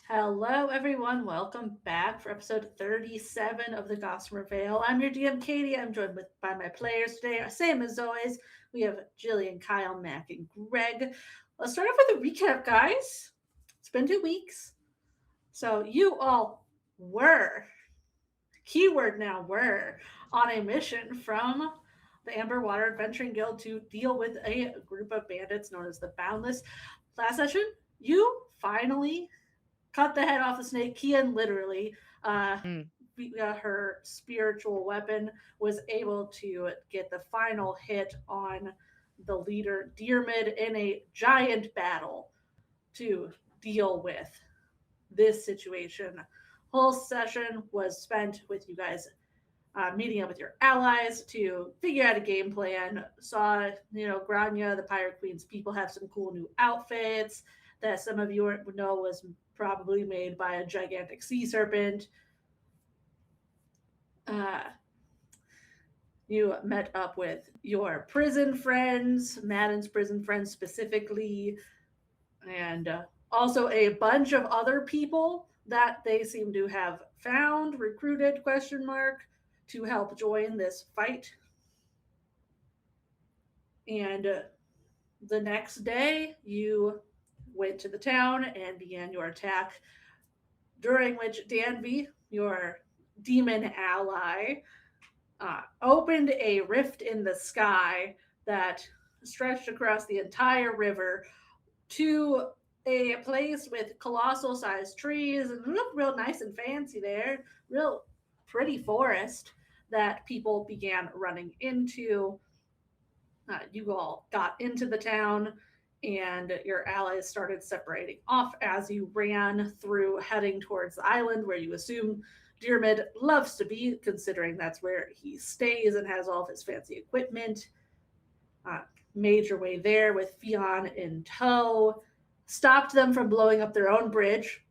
Hello, everyone. Welcome back for episode 37 of the Gossamer Veil. I'm your DM, Katie. I'm joined by my players today. Same as always, we have Jillian, Kyle, Mac, and Greg. Let's start off with a recap, guys. It's been 2 weeks. So, you all were, keyword now, were on a mission from the Amber Water Adventuring Guild to deal with a group of bandits known as the Boundless. Last session, you finally cut the head off the snake. Kian literally, uh, Mm. her spiritual weapon was able to get the final hit on the leader Dearmid in a giant battle to deal with this situation. Whole session was spent with you guys meeting up with your allies to figure out a game plan. Saw, Grania, the Pirate Queen's people have some cool new outfits that some of you know was probably made by a gigantic sea serpent. Uh, you met up with your prison friends, Madden's prison friends specifically, and also a bunch of other people that they seem to have found, recruited, question mark, to help join this fight. And the next day, you went to the town and began your attack, during which Danby, your demon ally, opened a rift in the sky that stretched across the entire river to a place with colossal sized trees and looked real nice and fancy there. Real pretty forest that people began running into. You all got into the town, and your allies started separating off as you ran through, heading towards the island where you assume Diarmid loves to be, considering that's where he stays and has all of his fancy equipment. Uh, Made your way there with Fionn in tow, stopped them from blowing up their own bridge,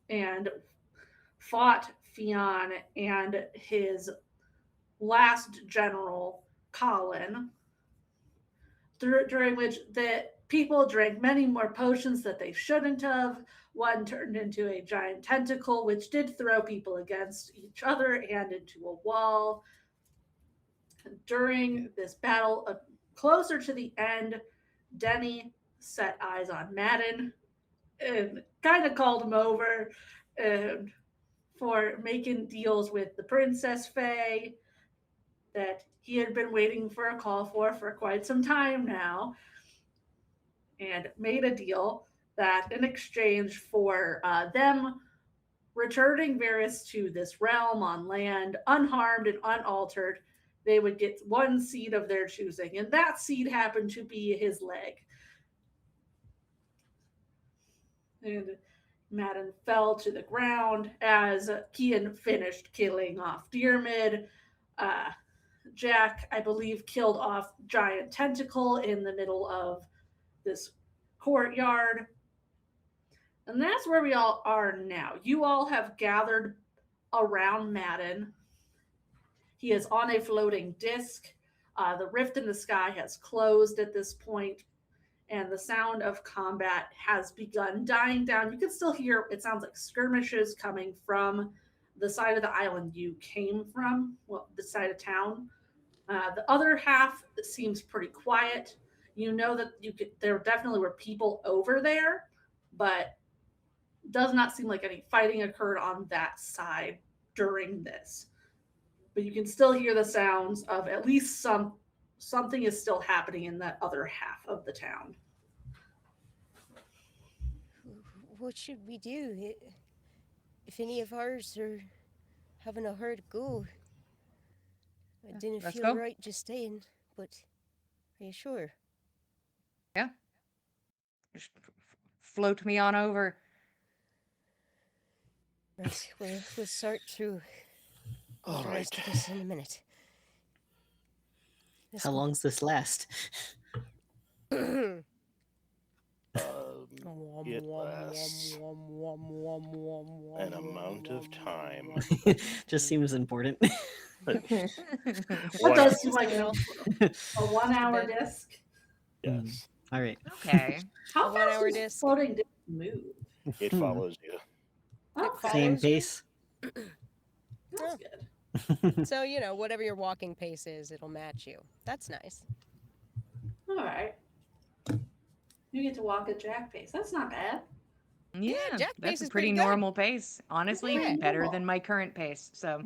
and fought Fionn and his last general, Colin, during which the people drank many more potions that they shouldn't have. One turned into a giant tentacle, which did throw people against each other and into a wall. During this battle, closer to the end, Denny set eyes on Madden and kind of called him over and for making deals with the Princess Faye that he had been waiting for a call for quite some time now, and made a deal that in exchange for them returning Varys to this realm on land, unharmed and unaltered, they would get one seed of their choosing. And that seed happened to be his leg. And Madden fell to the ground as Kian finished killing off Dearmid. Uh, Jack, I believe, killed off Giant Tentacle in the middle of this courtyard. And that's where we all are now. You all have gathered around Madden. He is on a floating disc. The rift in the sky has closed at this point, and the sound of combat has begun dying down. You can still hear, it sounds like skirmishes coming from the side of the island you came from, well, the side of town. The other half seems pretty quiet. You know that there definitely were people over there, but does not seem like any fighting occurred on that side during this. But you can still hear the sounds of at least something is still happening in that other half of the town. What should we do? If any of ours are having a hard go, I Yeah, didn't let's feel go. right just staying, but are you sure? Yeah. Just float me on over. Right, we'll sort through all All the rest right. of this in a minute. Let's How go. long's this last? It lasts an amount of time. Just seems important. What One does seem Just a like little. a 1 hour Just disc? yes. All right. Okay. How A fast 1 hour does disc. floating disc move? It follows you. Okay, Same follows you? pace. that's good. So, whatever your walking pace is, it'll match you. That's nice. All right. You get to walk at Jack pace. That's not bad. Yeah, Jack pace that's a is pretty pretty good. normal pace. Honestly, Pretty better normal. than my current pace. So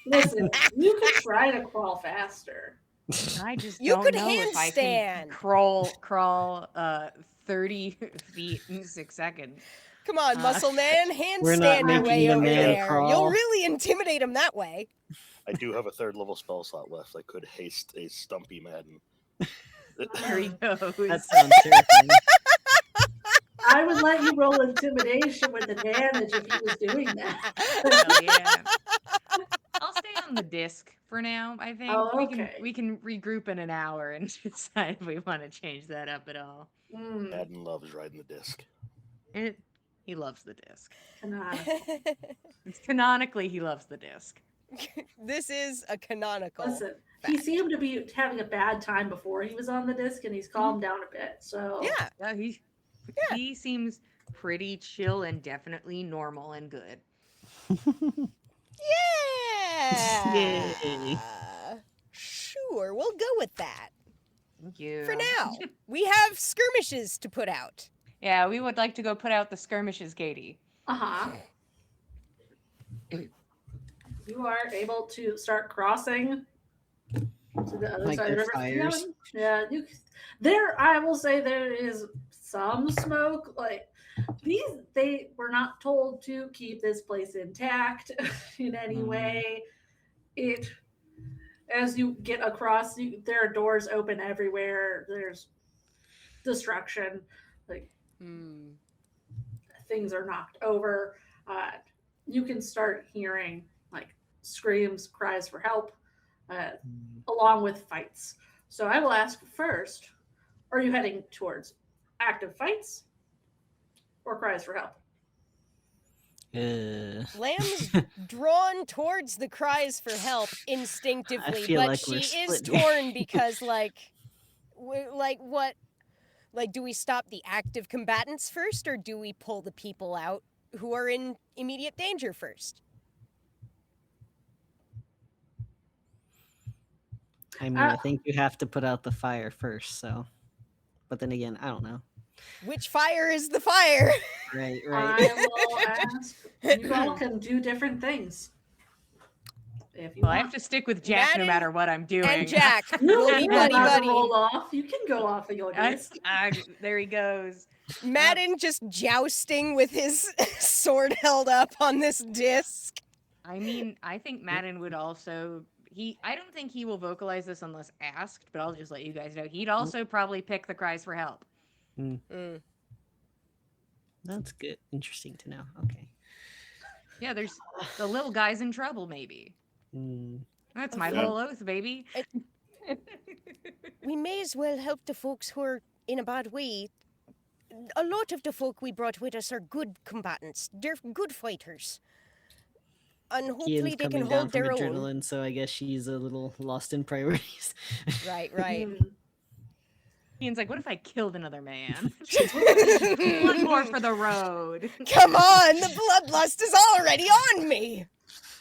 Listen, you could try to crawl faster. I just You don't could know if I can handstand. crawl 30 feet in 6 seconds. Come on, muscle man. We're not Handstand your making way the over man there. You'll crawl. really intimidate him that way. I do have a 3rd level spell slot left. I could haste a Stumpy Madden. There he goes. That sounds terrifying. I would let you roll intimidation with advantage if he was doing that. Hell yeah. I'll stay on the disc for now, I think. Oh, we okay. can regroup in an hour and decide if we want to change that up at all. Madden loves riding the disc. He loves the disc. Canonical. It's canonically he loves the disc. This is a canonical. Listen, he seemed to be having a bad time before he was on the disc, and he's calmed down a bit. So Yeah. He seems pretty chill and definitely normal and good. Yeah. Yay. Sure, we'll go with that. Thank you. For now, we have skirmishes to put out. Yeah, we would like to go put out the skirmishes, Katie. You are able to start crossing to the other Like side of the the river. fires? Yeah, I will say there is some smoke. Like they were not told to keep this place intact in any way. As you get across, there are doors open everywhere. There's destruction. Like things are knocked over. You can start hearing like screams, cries for help, along with fights. So I will ask first, are you heading towards active fights or cries for help? Lamb's drawn towards the cries for help instinctively, feel but like she we're is split here. torn because, what? Like, do we stop the active combatants first, or do we pull the people out who are in immediate danger first? I mean, I think you have to put out the fire first, so. But then again, I don't know. Which fire is the fire? Right. I will ask. You all can do different things. If you Well, I want. have to stick with Jack no Madden matter what I'm doing. And Jack You will can be be buddy allowed to buddy. roll off. You can go off the your disc. There he goes. Madden just jousting with his sword held up on this disc. I mean, I think Madden would also. I don't think he will vocalize this unless asked, but I'll just let you guys know. He'd also probably pick the cries for help. That's good. Interesting to know. Okay. Yeah, there's the little guy's in trouble, maybe. That's my whole oath, baby. We may as well help the folks who are in a bad way. A lot of the folk we brought with us are good combatants. They're good fighters. And hopefully Ian's they can coming down hold from their own. adrenaline, so I guess she's a little lost in priorities. Right. Ian's like, what if I killed another man? One more for the road. Come on, the bloodlust is already on me.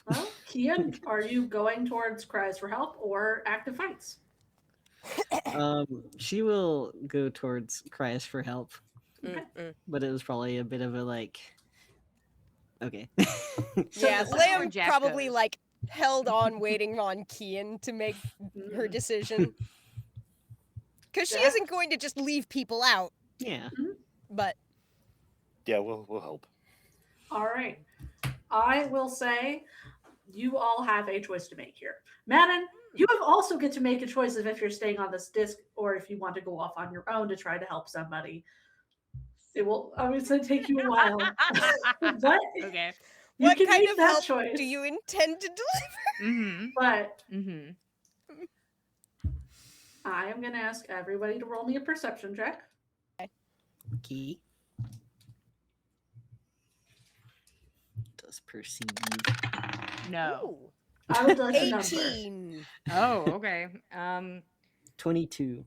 Well, Kian, are you going towards cries for help or active fights? She will go towards cries for help, but it was probably a bit of a like. Okay. Yeah, So that's where Lamb Jack probably goes. held on waiting on Kian to make her decision. Because she Jack? isn't going to just leave people out, Yeah. but Yeah, we'll help. All right. I will say you all have a choice to make here. Madden, you have also get to make a choice of if you're staying on this disc or if you want to go off on your own to try to help somebody. It will obviously take you a while. But Okay. you what can kind make of that help choice. do you intend to deliver? But Mm-hmm. I am going to ask everybody to roll me a perception check. Key. Does perceive. No. Ooh, I would like a number. 18. Oh, okay. 22.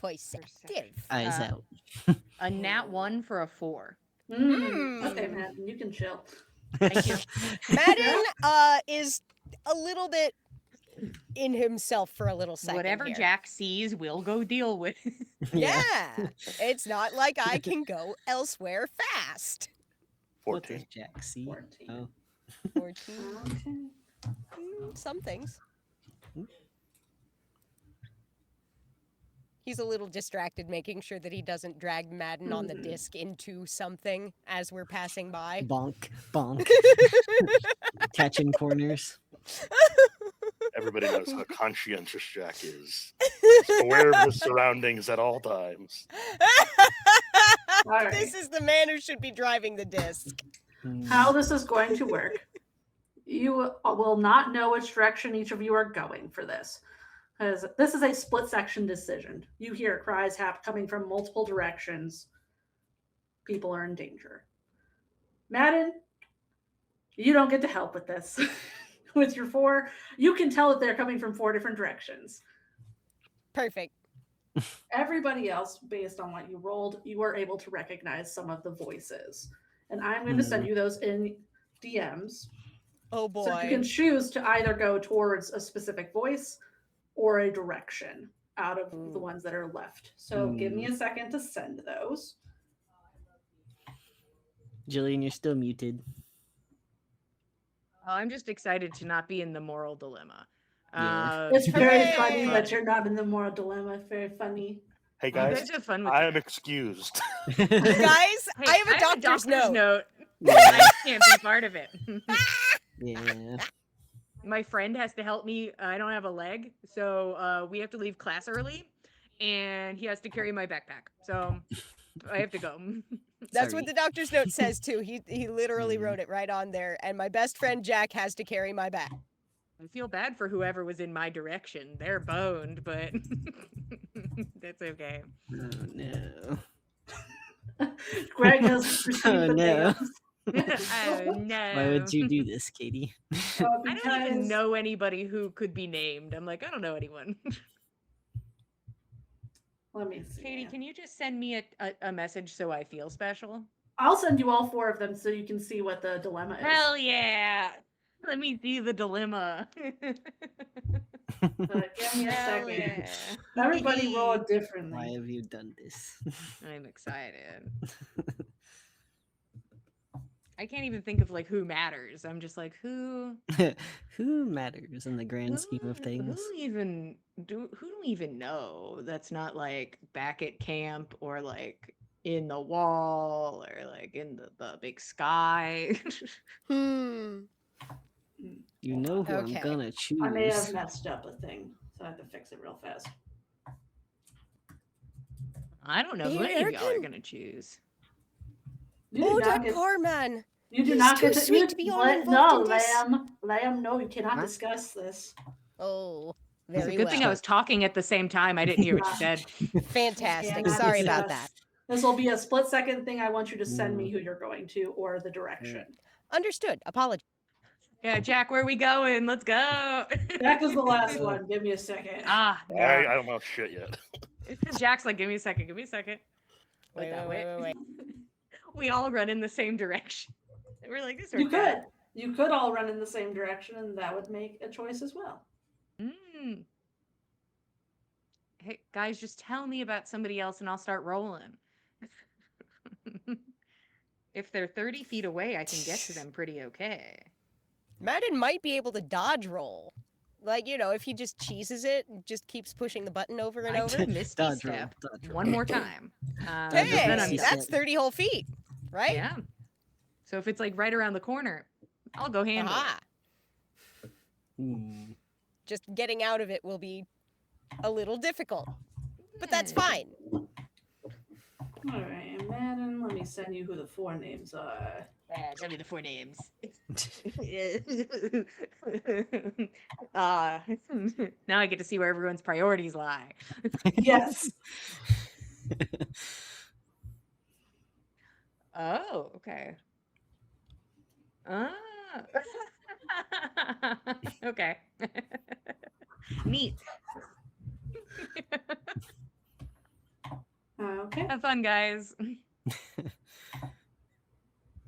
Perceptive. Eyes out. A nat 1 for a 4. Okay, man, you can chill. Thank you. Madden is a little bit in himself for a little second. Whatever here. Jack sees, we'll go deal with. Yeah. It's not like I can go elsewhere fast. What 14. does Jack see? 14. Oh. 14. Okay. Some things. He's a little distracted, making sure that he doesn't drag Madden on the disc into something as we're passing by. Bonk. Bonk. Catching corners. Everybody knows how conscientious Jack is. He's aware of his surroundings at all times. All This right. is the man who should be driving the disc. How this is going to work. You will not know which direction each of you are going for this. Because this is a split section decision. You hear cries coming from multiple directions. People are in danger. Madden, you don't get to help with this. With your 4, you can tell that they're coming from 4 different directions. Perfect. Everybody else, based on what you rolled, you were able to recognize some of the voices. And I'm going to send you those in DMs. Oh boy. So you can choose to either go towards a specific voice or a direction out of the ones that are left. So give me a second to send those. Jillian, you're still muted. Oh, I'm just excited to not be in the moral dilemma. Yeah. It's very Hooray! funny that you're not in the moral dilemma. It's very funny. Hey You guys, guys have fun with I that. am excused. Guys, Hey, I have a doctor's note. I can't be part of it. Yeah. My friend has to help me. I don't have a leg, so we have to leave class early, and he has to carry my backpack. So I have to go. That's Sorry. what the doctor's note says too. He literally wrote it right on there. And my best friend Jack has to carry my bag. I feel bad for whoever was in my direction. They're boned, but that's okay. Oh no. Greg has received Oh, the no. names. Oh no! Why would you do this, Katie? I don't even Because- know anybody who could be named. I'm like, I don't know anyone. Let me see. Katie, can you just send me a message so I feel special? I'll send you all 4 of them so you can see what the dilemma is. Hell yeah! Let me see the dilemma. Give me a Hell second. yeah. Everybody roll Why differently. have you done this? I'm excited. I can't even think of like who matters. I'm just like who Who matters in the grand scheme of things? who do we even know that's not like back at camp or like in the wall or like in the big sky. Hmm. You know who Okay. I'm gonna choose. I may have messed up a thing, so I have to fix it real fast. I don't know who Hey, any of y'all are Erican. gonna choose. You do Oh, not that get, poor man. you do he's not too get to, sweet you, to be all no, involved in this. Lamb, no, you cannot Huh? discuss this. Oh, It's a very good well. thing I was talking at the same time. I didn't hear what you said. Fantastic. Cannot Sorry about discuss. that. This will be a split second thing. I want you to send me who you're going to or the direction. Understood. Apology. Yeah, Jack, where are we going? Let's go. Jack is the last one. Give me a second. Ah, I no. don't know shit yet. Jack's like, give me a second, give me a second. Wait, That wait, way. wait. We all run in the same direction. We're like, this You worked out. could. You could all run in the same direction, and that would make a choice as well. Mm. Hey, guys, just tell me about somebody else and I'll start rolling. If they're 30 feet away, I can get to them pretty okay. Madden might be able to dodge roll. Like, you know, if he just cheeses it and just keeps pushing the button over and I over. could Misty Dodge roll, Step dodge roll. one more time. Hey, Then I'm Misty done. that's 30 whole feet, right? Yeah. So if it's like right around the corner, I'll go handle Ah, Hmm. just getting out of it will be a little difficult. But that's fine. All right, Madden, let me send you who the 4 names are. Tell me the 4 names. Now I get to see where everyone's priorities lie. Yes. Oh, okay. Ah. Okay. Neat. Okay. Have fun, guys.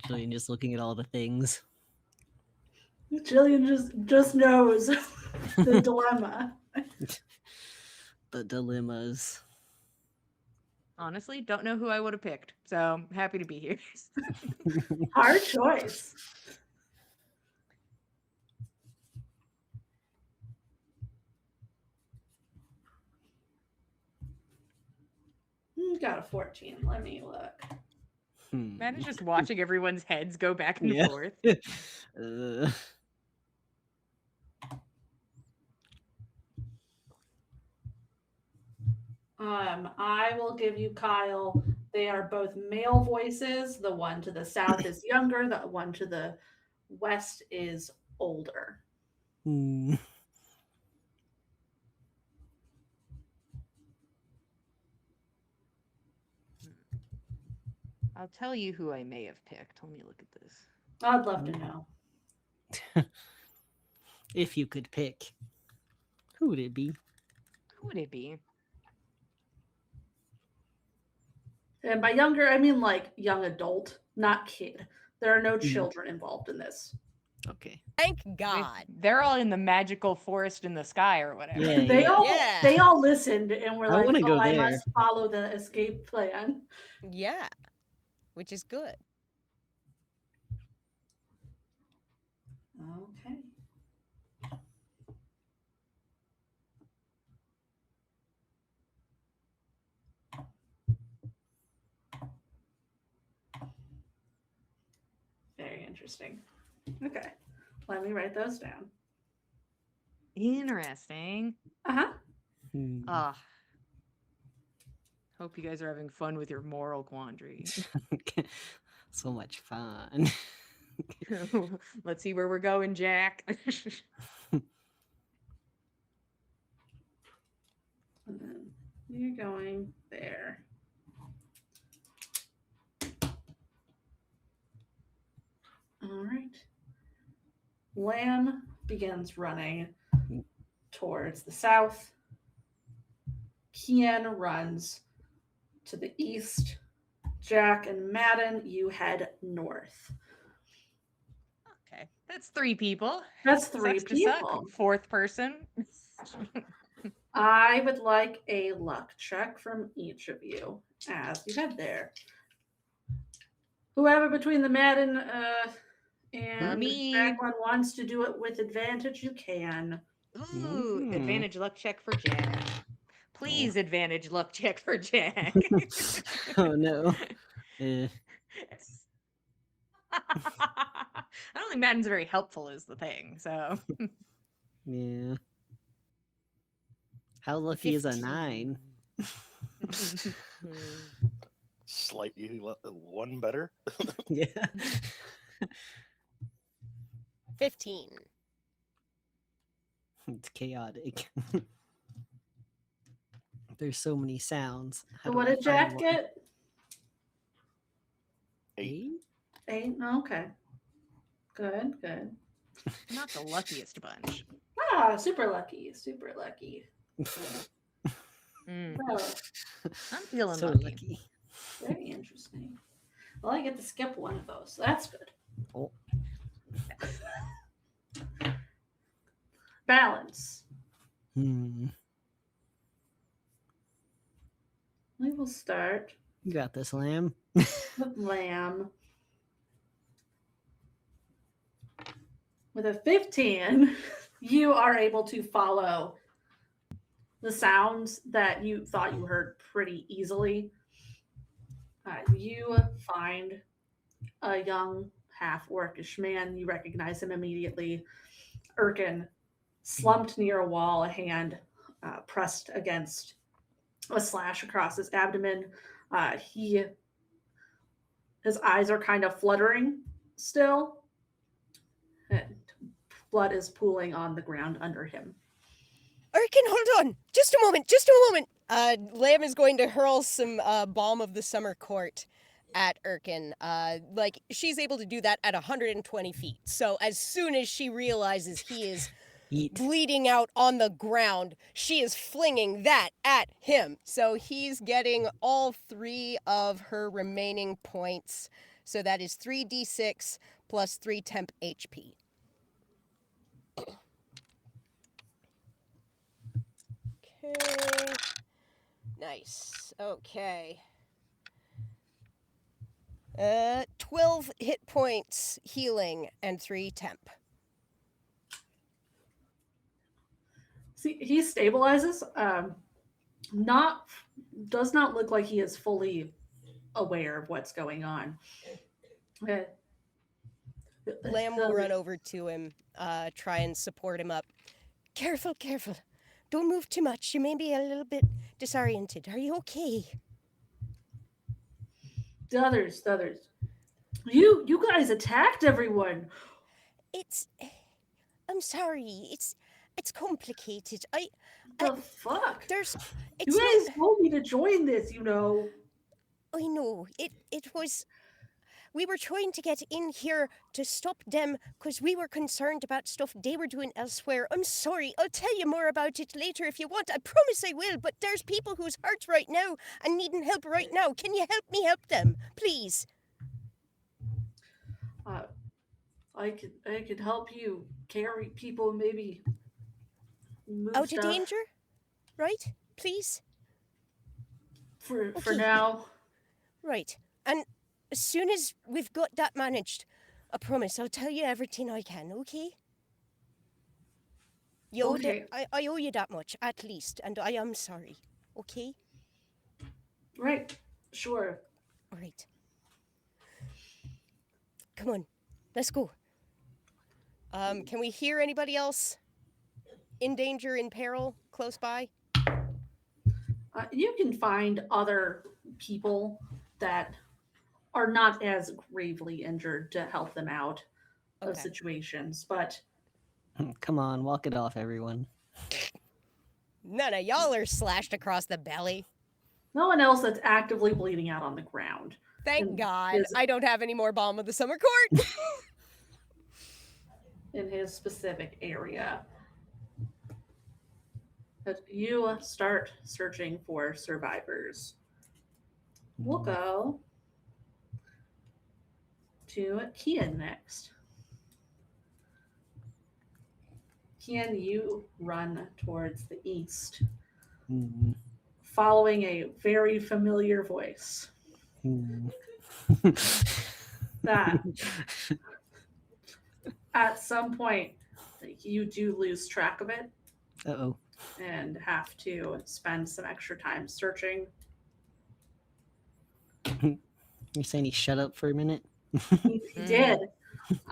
Julian just looking at all the things. Jillian just knows the dilemma. The dilemmas. Honestly, don't know who I would have picked. So happy to be here. Hard choice. Got a 14. Let me look. Imagine just watching everyone's heads go back and Yeah. forth. Uh, I will give you Kyle. They are both male voices. The one to the south is younger. The one to the west is older. hmm. I'll tell you who I may have picked. Let me look at this. I'd love to know. If you could pick, who would it be? Who would it be? And by younger, I mean like young adult, not kid. There are no children involved in this. Okay. Thank God. They're all in the magical forest in the sky or whatever. Yeah, They yeah. all Yeah. they all listened and were I like, wanna "Oh, go I there." must follow the escape plan." Yeah. Which is good. Okay. Very interesting. Okay. Let me write those down. Interesting. Uh-huh. Hmm. Ah. Hope you guys are having fun with your moral quandary. So much fun. Let's see where we're going, Jack. And then you're going there. All right. Lamb begins running towards the south. Kian runs to the east. Jack and Madden, you head north. Okay, that's 3 people. That's 3 Sucks to suck. people. 4th person. I would like a luck check from each of you as you head there. Whoever between the Madden and Me. Jacqueline wants to do it with advantage, you can. Ooh, Mm. advantage luck check for Jack. Please, advantage luck check for Jack. Oh no. I don't think Madden's very helpful is the thing, so. Yeah. How lucky is a 15. 9? Slightly one better. Yeah. 15. It's chaotic. There's so many sounds. How do What I did find Jack one? get? 8. 8? Okay. Good, good. Not the luckiest bunch. Ah, super lucky, super lucky. Mm, Oh, I'm feeling So lucky. lucky. very interesting. Well, I get to skip one of those. That's good. Oh. Balance. Hmm. We will start You got this, Lamb. with Lamb. With a 15, you are able to follow the sounds that you thought you heard pretty easily. You find a young half-orcish man. You recognize him immediately. Erkin, slumped near a wall, a hand pressed against a slash across his abdomen. His eyes are kind of fluttering still, and blood is pooling on the ground under him. Erkin, hold on. Just a moment. Just a moment. Lamb is going to hurl some Balm of the Summer Court at Erkin. Like, she's able to do that at 120 feet. So as soon as she realizes he is Eat. bleeding out on the ground. She is flinging that at him. So he's getting all 3 of her remaining points. So that is 3d6 plus 3 temp HP. Okay. Nice. Okay. 12 hit points healing and 3 temp. See, he stabilizes. Not does not look like he is fully aware of what's going on. Lamb will run over to him, try and support him up. Careful, careful. Don't move too much. You may be a little bit disoriented. Are you okay? The others. You guys attacked everyone. I'm sorry. It's complicated. The fuck? There's. You guys told me to join this, you know. I know. It was. We were trying to get in here to stop them because we were concerned about stuff they were doing elsewhere. I'm sorry. I'll tell you more about it later if you want. I promise I will, but there's people who's hurt right now and needing help right now. Can you help me help them? Please. I could help you carry people, maybe move Out stuff of danger? Right? Please? for Okay. now. Right. And as soon as we've got that managed, I promise I'll tell you everything I can, okay? Okay. I owe you that much, at least, and I am sorry, okay? Right. Sure. All right. Come on, let's go. Can we hear anybody else in danger, in peril, close by? You can find other people that are not as gravely injured to help them out of Okay. situations, but Come on, walk it off, everyone. None of y'all are slashed across the belly. no one else that's actively bleeding out on the ground. Thank And God. is- I don't have any more Balm of the Summer Court. in his specific area. But you start searching for survivors. We'll go to Kian next. Kian, you run towards the east, Mm. following a very familiar voice. Mm. That at some point you do lose track of it Uh-oh. and have to spend some extra time searching. You're saying he shut up for a minute? He did.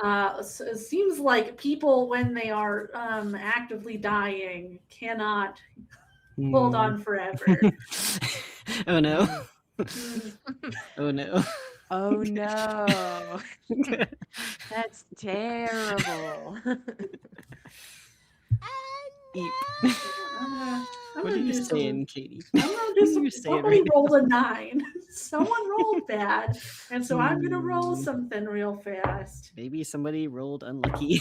So it seems like people, when they are actively dying, cannot hold on forever. Oh no. Mm, Oh no. Oh no. That's terrible. Eep. I'm What gonna are you do some- saying, Katie? I'm gonna do some. You're saying Somebody right rolled a 9. Someone rolled bad, and so I'm gonna roll Hmm. something real fast. Maybe somebody rolled unlucky.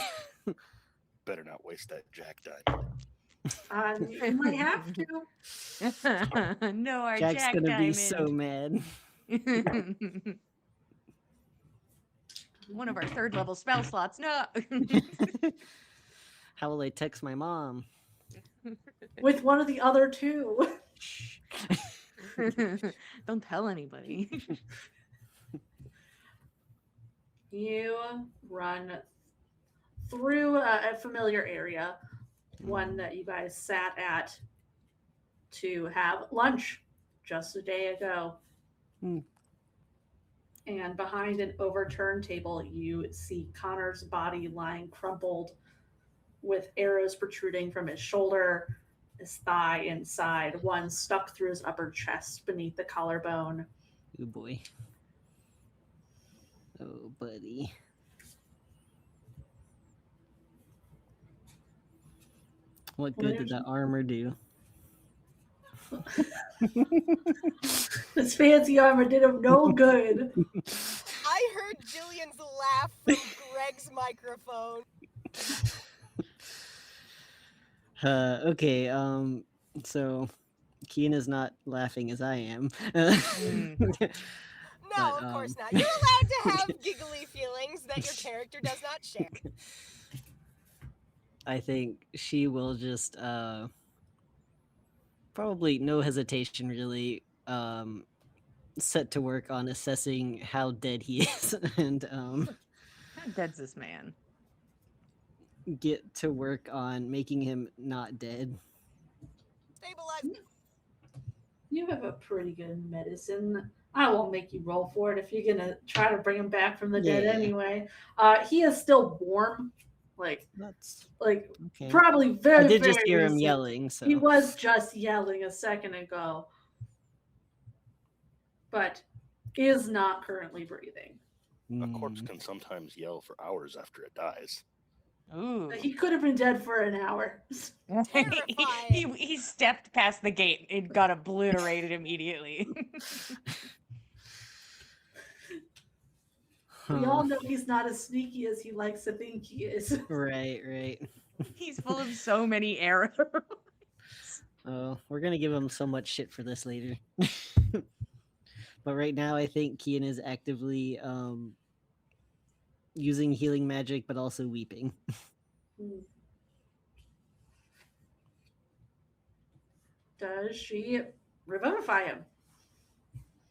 Better not waste that Jack die. You might have to. No, our Jack's Jack gonna diamond. be so mad. One of our 3rd level spell slots. No. How will I text my mom? With one of the other 2. Shh. Don't tell anybody. You run through a familiar area, one that you guys sat at to have lunch just a day ago. Hmm. And behind an overturned table, you see Connor's body lying crumpled with arrows protruding from his shoulder, his thigh inside, one stuck through his upper chest beneath the collarbone. Oh boy. Oh buddy. What good did that armor do? This fancy armor did him no good. I heard Jillian's laugh from Greg's microphone. Okay. So Keen is not laughing as I am. No, But, of course not. You're allowed to have giggly feelings that your character does not share. I think she will just probably no hesitation really set to work on assessing how dead he is and How dead's this man? get to work on making him not dead. Stabilize. You have a pretty good medicine. I won't make you roll for it if you're gonna try to bring him back from the dead Yeah. anyway. He is still warm, like That's okay. probably very. I did just very hear him recent. yelling, so He was just yelling a second ago, but is not currently breathing. A corpse can sometimes yell for hours after it dies. Ooh. He could have been dead for an hour. he stepped past the gate and got obliterated immediately. We all know he's not as sneaky as he likes to think he is. Right. He's full of so many arrows. Oh, we're gonna give him so much shit for this later. But right now, I think Kian is actively using healing magic, but also weeping. Does she revivify him?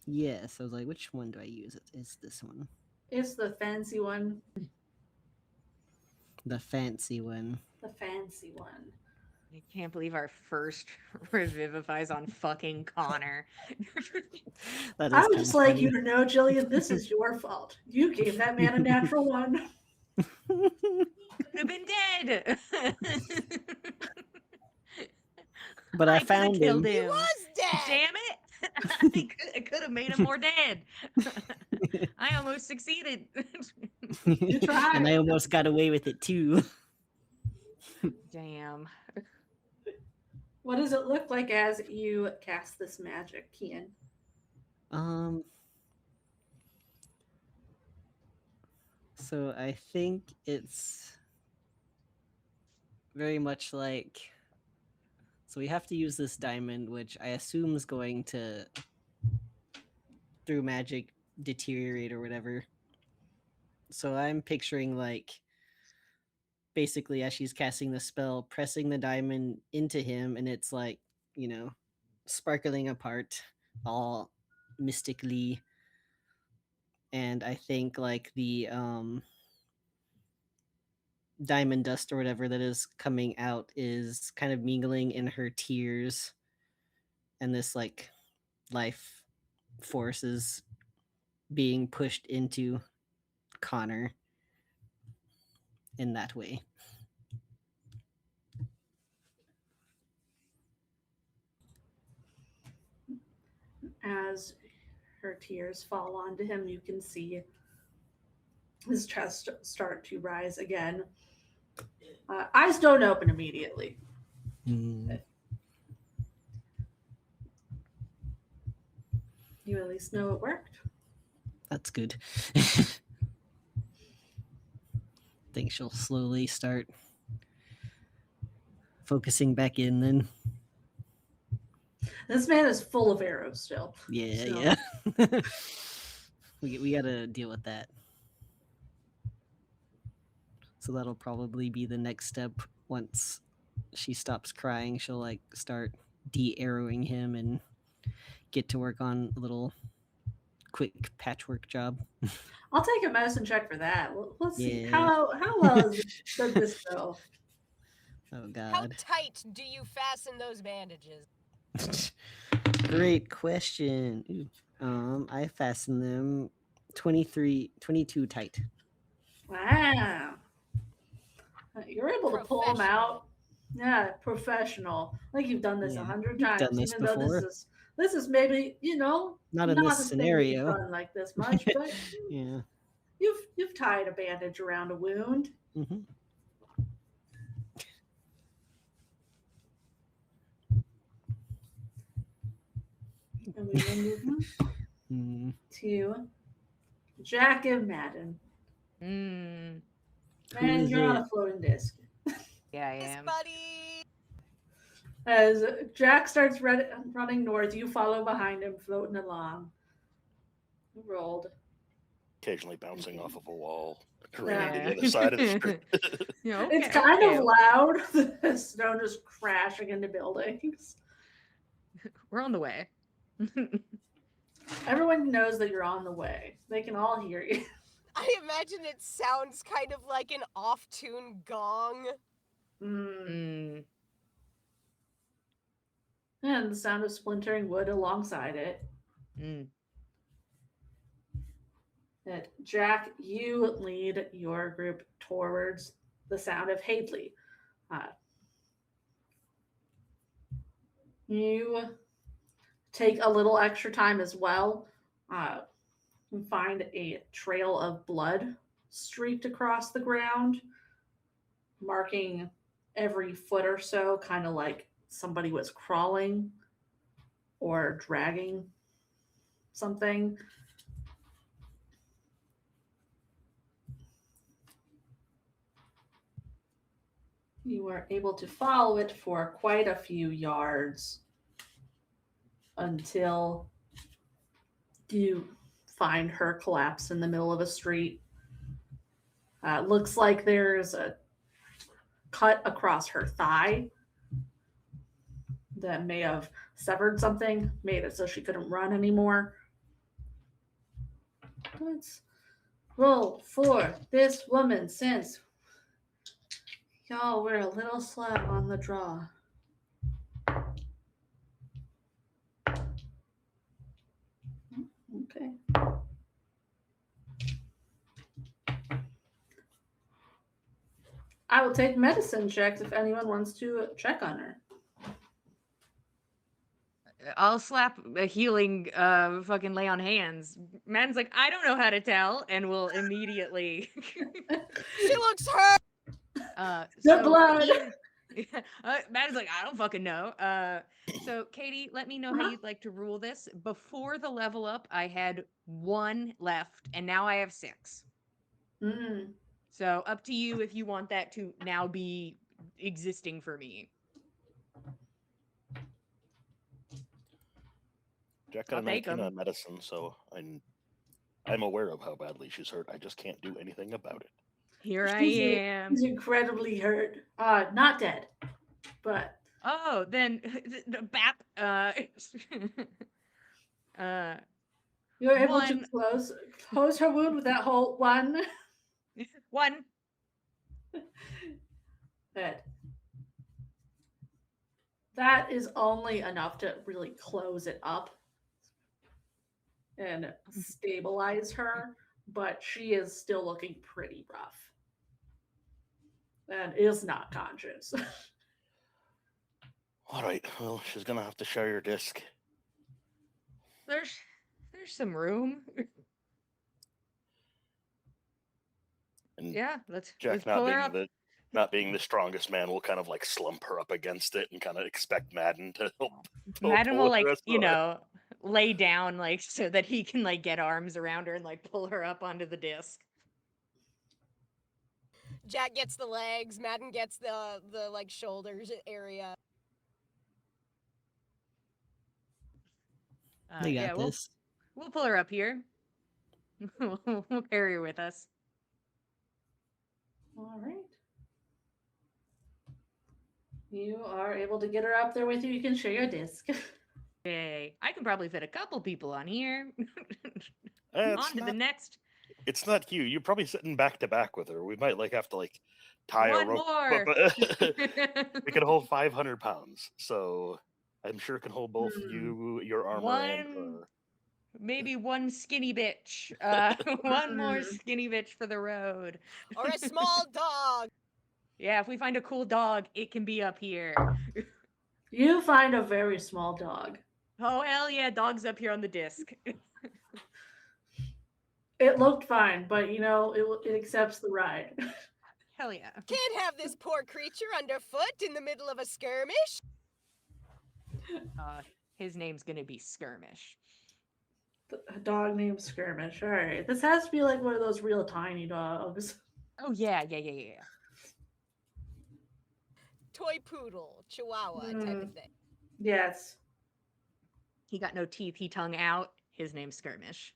Yes, I was like, which one do I use? It's this one. It's the fancy one. The fancy one. The fancy one. I can't believe our first revivifies on fucking Connor. That is I would kinda just like funny. you to know, Jillian, this is your fault. You gave that man a natural one. Could have been dead. But I coulda found killed him. him. He was dead. Damn it! I could have made him more dead. I almost succeeded. You tried. And I almost got away with it too. Damn. What does it look like as you cast this magic, Kian? So I think it's very much like, so we have to use this diamond, which I assume is going to, through magic, deteriorate or whatever. So I'm picturing like, basically as she's casting the spell, pressing the diamond into him, and it's like, sparkling apart, all mystically. And I think like the diamond dust or whatever that is coming out is kind of mingling in her tears, and this like life force is being pushed into Connor in that way. As her tears fall onto him, you can see his chest start to rise again. Eyes don't open immediately. You at least know it worked. That's good. Think she'll slowly start focusing back in then. This man is full of arrows still. Yeah. We gotta deal with that. So that'll probably be the next step. Once she stops crying, she'll like start de-arrowing him and get to work on a little quick patchwork job. I'll take a medicine check for that. Let's see. Yeah. How well does this go? Oh How god. tight do you fasten those bandages? Great question. Ooh. I fasten them 22 tight. Wow. You're able to pull them out. Yeah, professional. Like you've done this 100 times. Done this even though before. this is maybe, not in this a thing scenario. you've done like this much, but Yeah. you've tied a bandage around a wound. Mm-hmm. And we will move on to Jack and Madden. Mm. Man, is you're on it? a floating disc. Yeah, I Yes, am. buddy. As Jack starts running north, you follow behind him, floating along. You rolled. Occasionally bouncing off of a wall, Yeah. running to the other side of the street. Yeah, It's okay, kind okay. of loud. The snow just crashing into buildings. We're on the way. Everyone knows that you're on the way. They can all hear you. I imagine it sounds kind of like an off-tune gong. Mm. And the sound of splintering wood alongside it. Mm. And Jack, you lead your group towards the sound of Hadley. You take a little extra time as well. You find a trail of blood streaked across the ground, marking every foot or so, kind of like somebody was crawling or dragging something. You were able to follow it for quite a few yards until you find her collapsed in the middle of a street. Looks like there's a cut across her thigh that may have severed something, made it so she couldn't run anymore. Let's roll for this woman since y'all were a little slow on the draw. Okay. I will take medicine checks if anyone wants to check on her. I'll slap a healing fucking lay on hands. Man's like, I don't know how to tell, and will immediately She looks hurt. The blood. Man's like, I don't fucking know. So Katie, let me know how you'd like to rule this. Before the level up, I had 1 left, and now I have 6. Mm. So up to you if you want that to now be existing for me. Jack got I'll a take 19 'em. on medicine, so I'm aware of how badly she's hurt. I just can't do anything about it. Here I She's am. She's incredibly hurt. Not dead, but Oh, then BAP. you're able to 1. close her wound with that whole one. 1. Good. That is only enough to really close it up and stabilize her, but she is still looking pretty rough and is not conscious. All right, well, she's gonna have to share your disc. There's some room. And Yeah, let's Jack, pull her up. not being the strongest man, will kind of like slump her up against it and kind of expect Madden to help. Madden pull will the like, rest of her. lay down like so that he can like get arms around her and like pull her up onto the disc. Jack gets the legs. Madden gets the like shoulders area. They got Yeah, this. we'll pull her up here. We'll carry her with us. All right. You are able to get her up there with you. You can share your disc. Yay. I can probably fit a couple people on here. It's On to the not- next. It's not you. You're probably sitting back to back with her. We might like have to like tie One a rope. more. We can hold 500 pounds, so I'm sure it can hold both you, your armor, and her. Maybe one skinny bitch. One more skinny bitch for the road. Or a small dog. Yeah, if we find a cool dog, it can be up here. You find a very small dog. Oh, hell yeah, dog's up here on the disc. It looked fine, but it accepts the ride. Hell yeah. Can't have this poor creature underfoot in the middle of a skirmish. His name's gonna be Skirmish. A dog named Skirmish. All right, this has to be like one of those real tiny dogs. Oh yeah. toy poodle, chihuahua type of thing. Yes. He got no teeth. He tongue out. His name's Skirmish.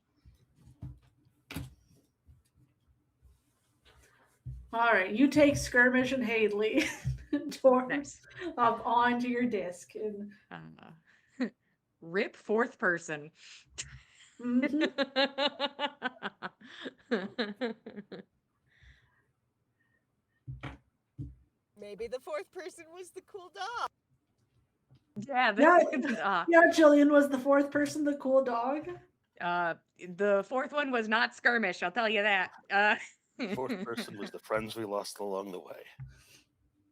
All right, you take Skirmish and Hadley towards Nice. up onto your disc, and Rip fourth person. mhm. Maybe the fourth person was the cool dog. Yeah, Yeah, Jillian was the fourth person, the cool dog. the fourth one was not Skirmish, I'll tell you that. Fourth person was the friends we lost along the way.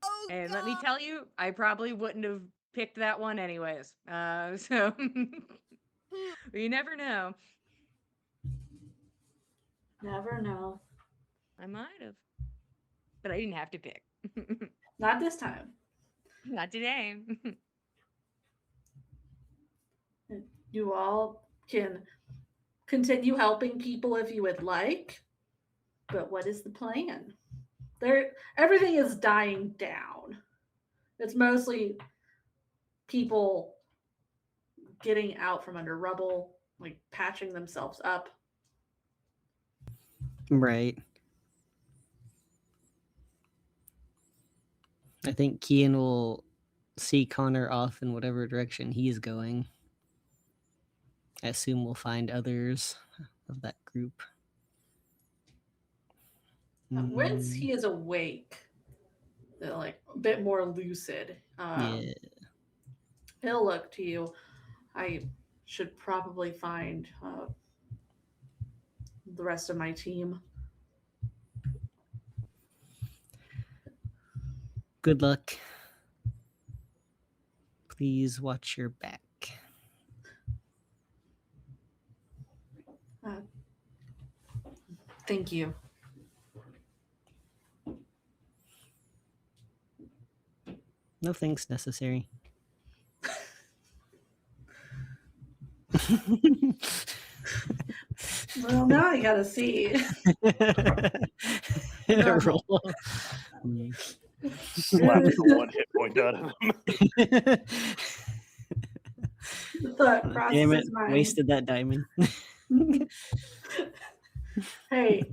Oh, And God. let me tell you, I probably wouldn't have picked that one anyways. So you never know. Never know. I might have, but I didn't have to pick. Not this time. Not today. You all can continue helping people if you would like, but what is the plan? Everything is dying down. It's mostly people getting out from under rubble, like patching themselves up. Right. I think Kian will see Connor off in whatever direction he's going. I assume we'll find others of that group. Once he is awake, like a bit more lucid, Yeah. he'll look to you. I should probably find the rest of my team. Good luck. Please watch your back. Thank you. No thanks necessary. Well, now I gotta see. Roll. Slap the one hit point out of him. The thought crosses Damn it! his mind. Wasted that diamond. Hey,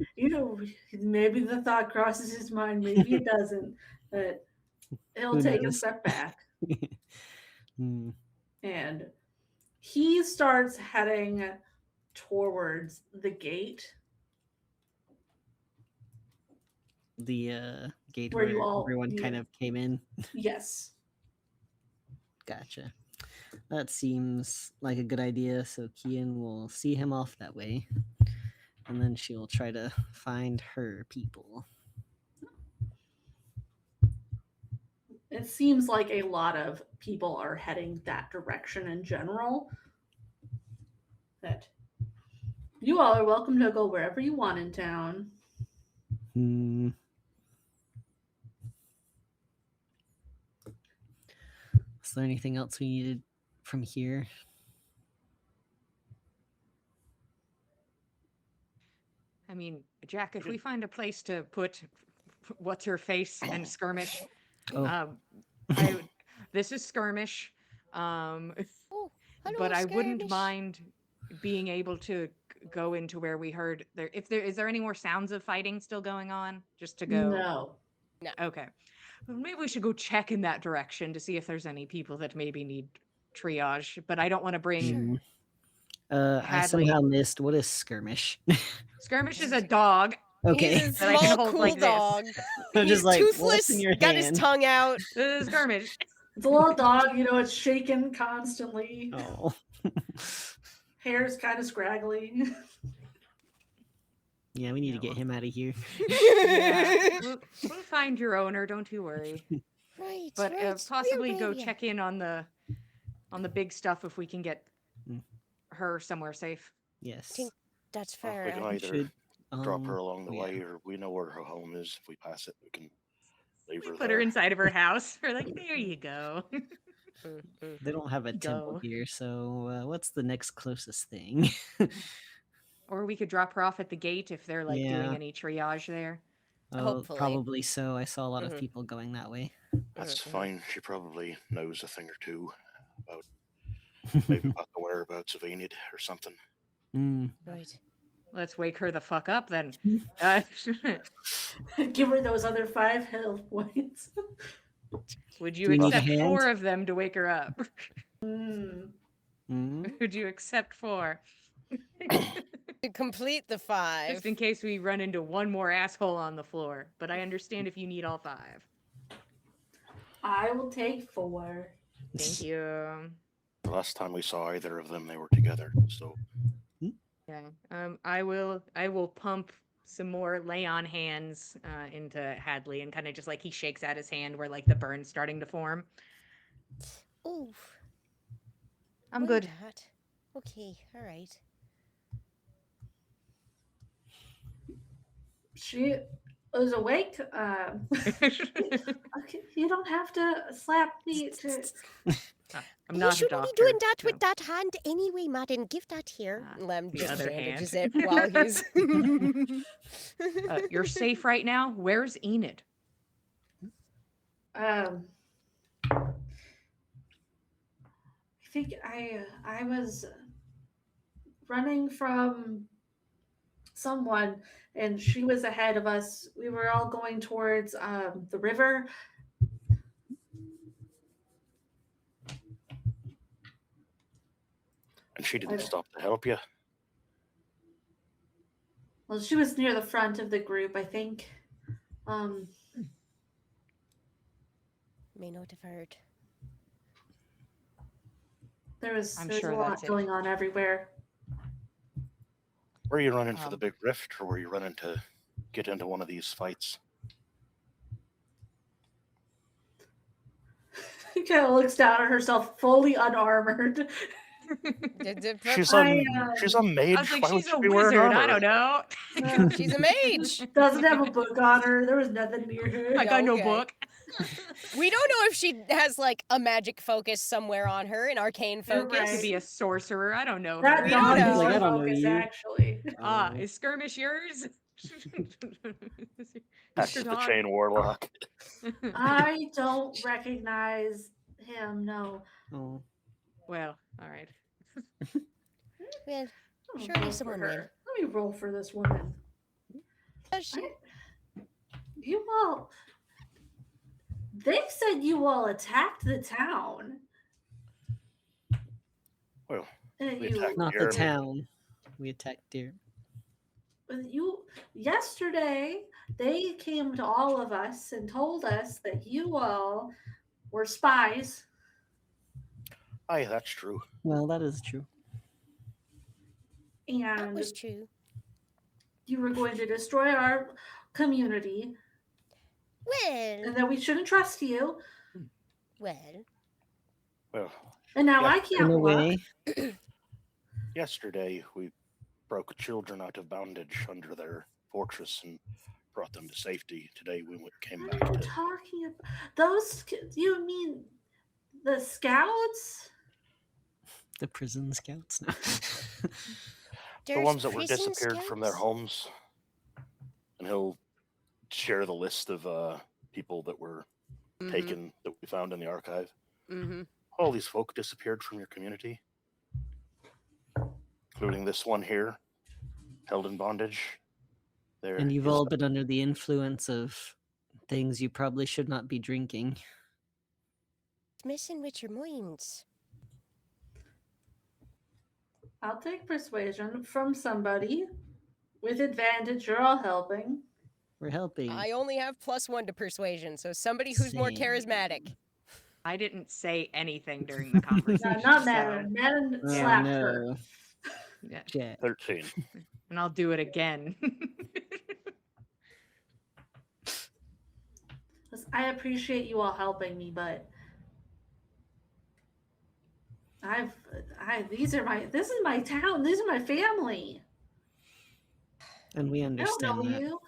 maybe the thought crosses his mind, maybe it doesn't, but he'll Who take a knows? step back Hmm. and he starts heading towards the gate The gate Where where you all- everyone kind yeah. of came in. Yes. Gotcha. That seems like a good idea. So Kian will see him off that way, and then she'll try to find her people. It seems like a lot of people are heading that direction in general. That you all are welcome to go wherever you want in town. Hmm. Is there anything else we needed from here? I mean, Jack, if we find a place to put what's her face and Skirmish, Oh, this is Skirmish, Oh, hello, but I wouldn't Skirmish. mind being able to go into where we heard there. If there is there any more sounds of fighting still going on? Just to go. No. Okay. Well, maybe we should go check in that direction to see if there's any people that maybe need triage. But I don't want to bring. hmm. I Hadley. somehow missed. What is skirmish? Skirmish is a dog. Okay. He's a That I can small, hold cool like this. dog. I'm He's just like, toothless, what's in your got his hand? tongue out. This is Skirmish. It's a little dog, it's shaking constantly. Oh. Hair's kind of scraggly. Yeah, we need to get him out of here. Yeah, we'll find your owner. Don't you worry. Right, But right. possibly We're go ready. check in on the big stuff if we can get Mm. her somewhere safe. Yes. Think That's Well, fair. we can I- either Should, drop her along the yeah. way, or we know where her home is. If we pass it, we can leave her Put there. her inside of her house. We're like, there you go. They don't have a temple Go. here, so what's the next closest thing? Or we could drop her off at the gate if they're like doing Yeah. any triage there. Oh, Hopefully. probably so. I saw a lot of Mhm. people going that way. That's fine. She probably knows a thing or two about maybe about the whereabouts of Enid or something. Right. Let's wake her the fuck up then. Give her those other 5 health points. Would Do you we need a accept hand? 4 of them to wake her up? Mm. Would you accept 4? To complete the 5. Just in case we run into one more asshole on the floor. But I understand if you need all 5. I will take 4. Thank you. The last time we saw either of them, they were together. So Yeah. I will pump some more lay on hands into Hadley, and kind of just like he shakes out his hand where like the burn's starting to form. Ooh. I'm Well, good. Dad. Okay, all right. She was awake. Okay, you don't have to slap me to. I'm You not a shouldn't doctor. be doing that no. with that hand anyway, Madden. Give that here. Lem the just other bandages hand. it while he's. You're safe right now. Where's Enid? I think I was running from someone, and she was ahead of us. We were all going towards the river. and she didn't stop to help you. Well, she was near the front of the group, I think. May not have heard. There was I'm a sure lot that's it. going on everywhere. Were you running for the big rift, or were you running to get into one of these fights? She kind of looks down at herself, fully unarmored. She's a mage. I was like, Why would she's she a be wearing wizard. I armor? don't know. She's a mage. Doesn't have a book on her. There was nothing near her. I got no Okay. book. We don't know if she has like a magic focus somewhere on her, an arcane You're focus. right. Could be a sorcerer. I don't know. That We dog don't is know. her I don't know focus, you. actually. Is skirmish yours? That's Mr. the Dog? chain warlock. I don't recognize him, no. Oh. Well, all right. Well, I'll surely roll for someone her. will. Let me roll for this woman. Does she? You all. They said you all attacked the town. Well, And we you, attacked Not the Jeremy. town. We attacked deer. yesterday, they came to all of us and told us that you all were spies. Aye, that's true. Well, that is true. That And was true. you were going to destroy our community, Well, and that we shouldn't trust you. well. Well, And now Yeah, I In can't a walk. way, yesterday we broke children out of bondage under their fortress and brought them to safety. Today we came What back are you to. talking about? Those? You mean the scouts? the prison scouts. No. The There's ones that were prison disappeared from their scouts? homes. And he'll share the list of people that were taken that we found in the archive. Mm-hmm. All these folk disappeared from your community, including this one here, held in bondage. There, And you've he's- all been under the influence of things you probably should not be drinking. It's messing with your minds. I'll take persuasion from somebody with advantage. You're all helping. We're helping. I only have +1 to persuasion, so somebody who's more Same. charismatic. I didn't say anything during the conversation. No, not so- Madden. Madden Oh, slapped her. no. Yeah. Jack. 13. And I'll do it again. Listen, I appreciate you all helping me, but this is my town. These are my family. And we I don't understand know that. you.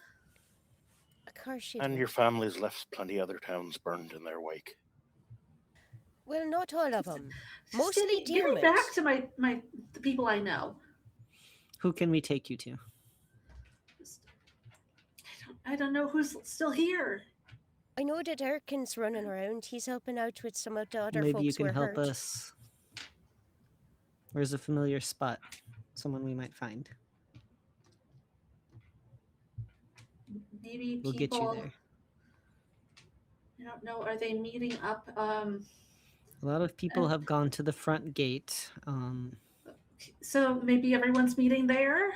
Of course you And do. your family's left plenty other towns burned in their wake. Well, not all of them. Just Mostly give me Dearmans. back to the people I know. Who can we take you to? I don't know who's still here. I know that Erkin's running around. He's helping out with some of the other Maybe you folks can who are help hurt. us. Where's a familiar spot? Someone we might find. Maybe We'll get you people. there. I don't know. Are they meeting up? A lot of people have gone to the front gate. So maybe everyone's meeting there.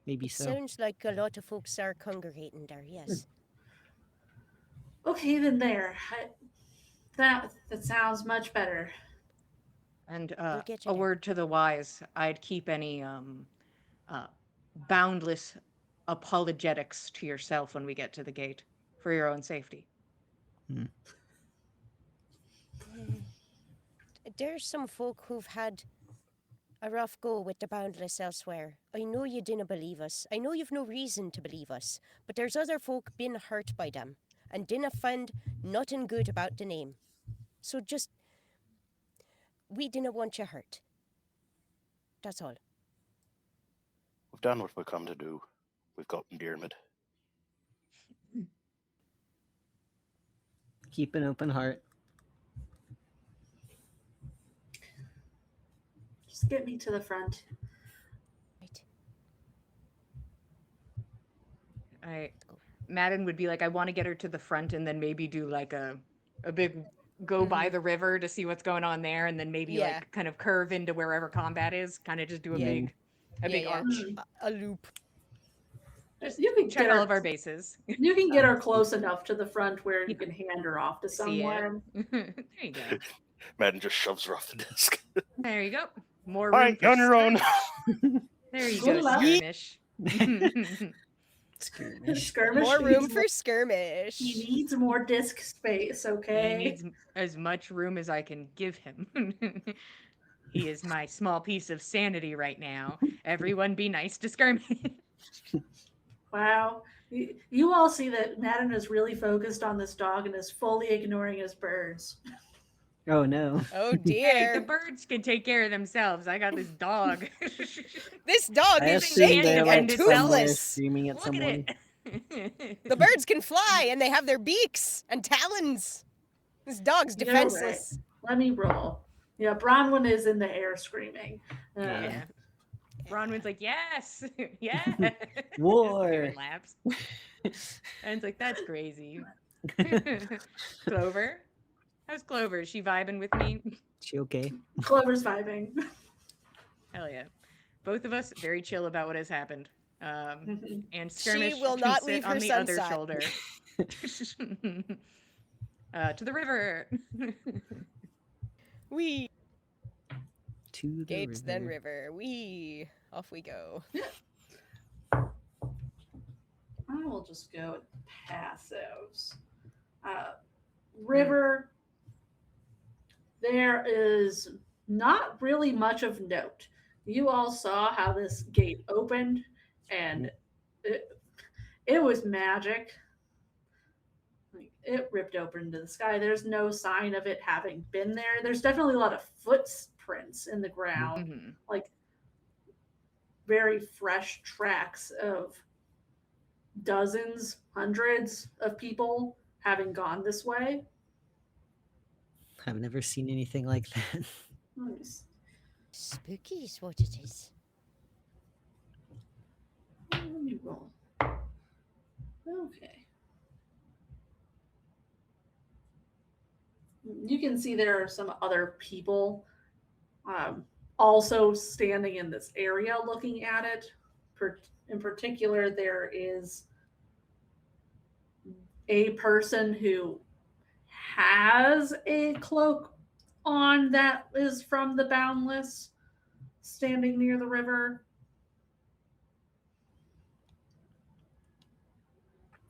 Maybe so. Sounds like a lot of folks are congregating there, yes. Okay, then there. That sounds much better. And We'll get you a there. word to the wise, I'd keep any boundless apologetics to yourself when we get to the gate for your own safety. There's some folk who've had a rough go with the Boundless elsewhere. I know you didn't believe us. I know you've no reason to believe us. But there's other folk been hurt by them and didn't find nothing good about the name. So just, we didn't want you hurt. That's all. We've done what we've come to do. We've got Diarmid. Keep an open heart. Just get me to the front. Right. Madden would be like, I want to get her to the front and then maybe do like a big go by the river to see what's going on there, and then maybe Yeah. like kind of curve into wherever combat is, kind of just do a Yeah. big arch. A loop. Just You can check get all her- of our bases. You can get her close enough to the front where you Yeah. can hand her off to See someone. it. There you go. Madden just shoves her off the desk. There you go. More All room right, for you're on your own. There you Good go, luck. skirmish. Skirmish. Skirmish. More room needs for skirmish. He needs more disc space. He Okay. needs as much room as I can give him. He is my small piece of sanity right now. Everyone be nice to skirmish. Wow. You all see that Madden is really focused on this dog and is fully ignoring his birds. Oh no. Oh Hey, dear. the birds can take care of themselves. I got this dog. This dog I is assume shaking they're and like somewhere toothless. screaming at Look someone. at it. The birds can fly and they have their beaks and talons. This dog's You're defenseless. Let me roll. Yeah, Bronwyn is in the air screaming. Yeah. Bronwyn's like, yes, yeah. War. Spirit laps. And it's like, that's crazy. Clover? How's Clover? Is she vibing with me? She okay? Clover's vibing. Hell yeah. Both of us very chill about what has happened. And Skirmish will can not sit leave on her the son's other side. shoulder. To the river. We To the gates river. then river. We off we go. I will just go with passives. River, there is not really much of note. You all saw how this gate opened, and it was magic. Like, it ripped open into the sky. There's no sign of it having been there. There's definitely a lot of footprints in the ground, Mhm. like very fresh tracks of dozens, hundreds of people having gone this way. I've never seen anything like that. Nice. Spooky is what it is. Let me roll. Okay. You can see there are some other people also standing in this area looking at it. In particular, there is a person who has a cloak on that is from the Boundless standing near the river.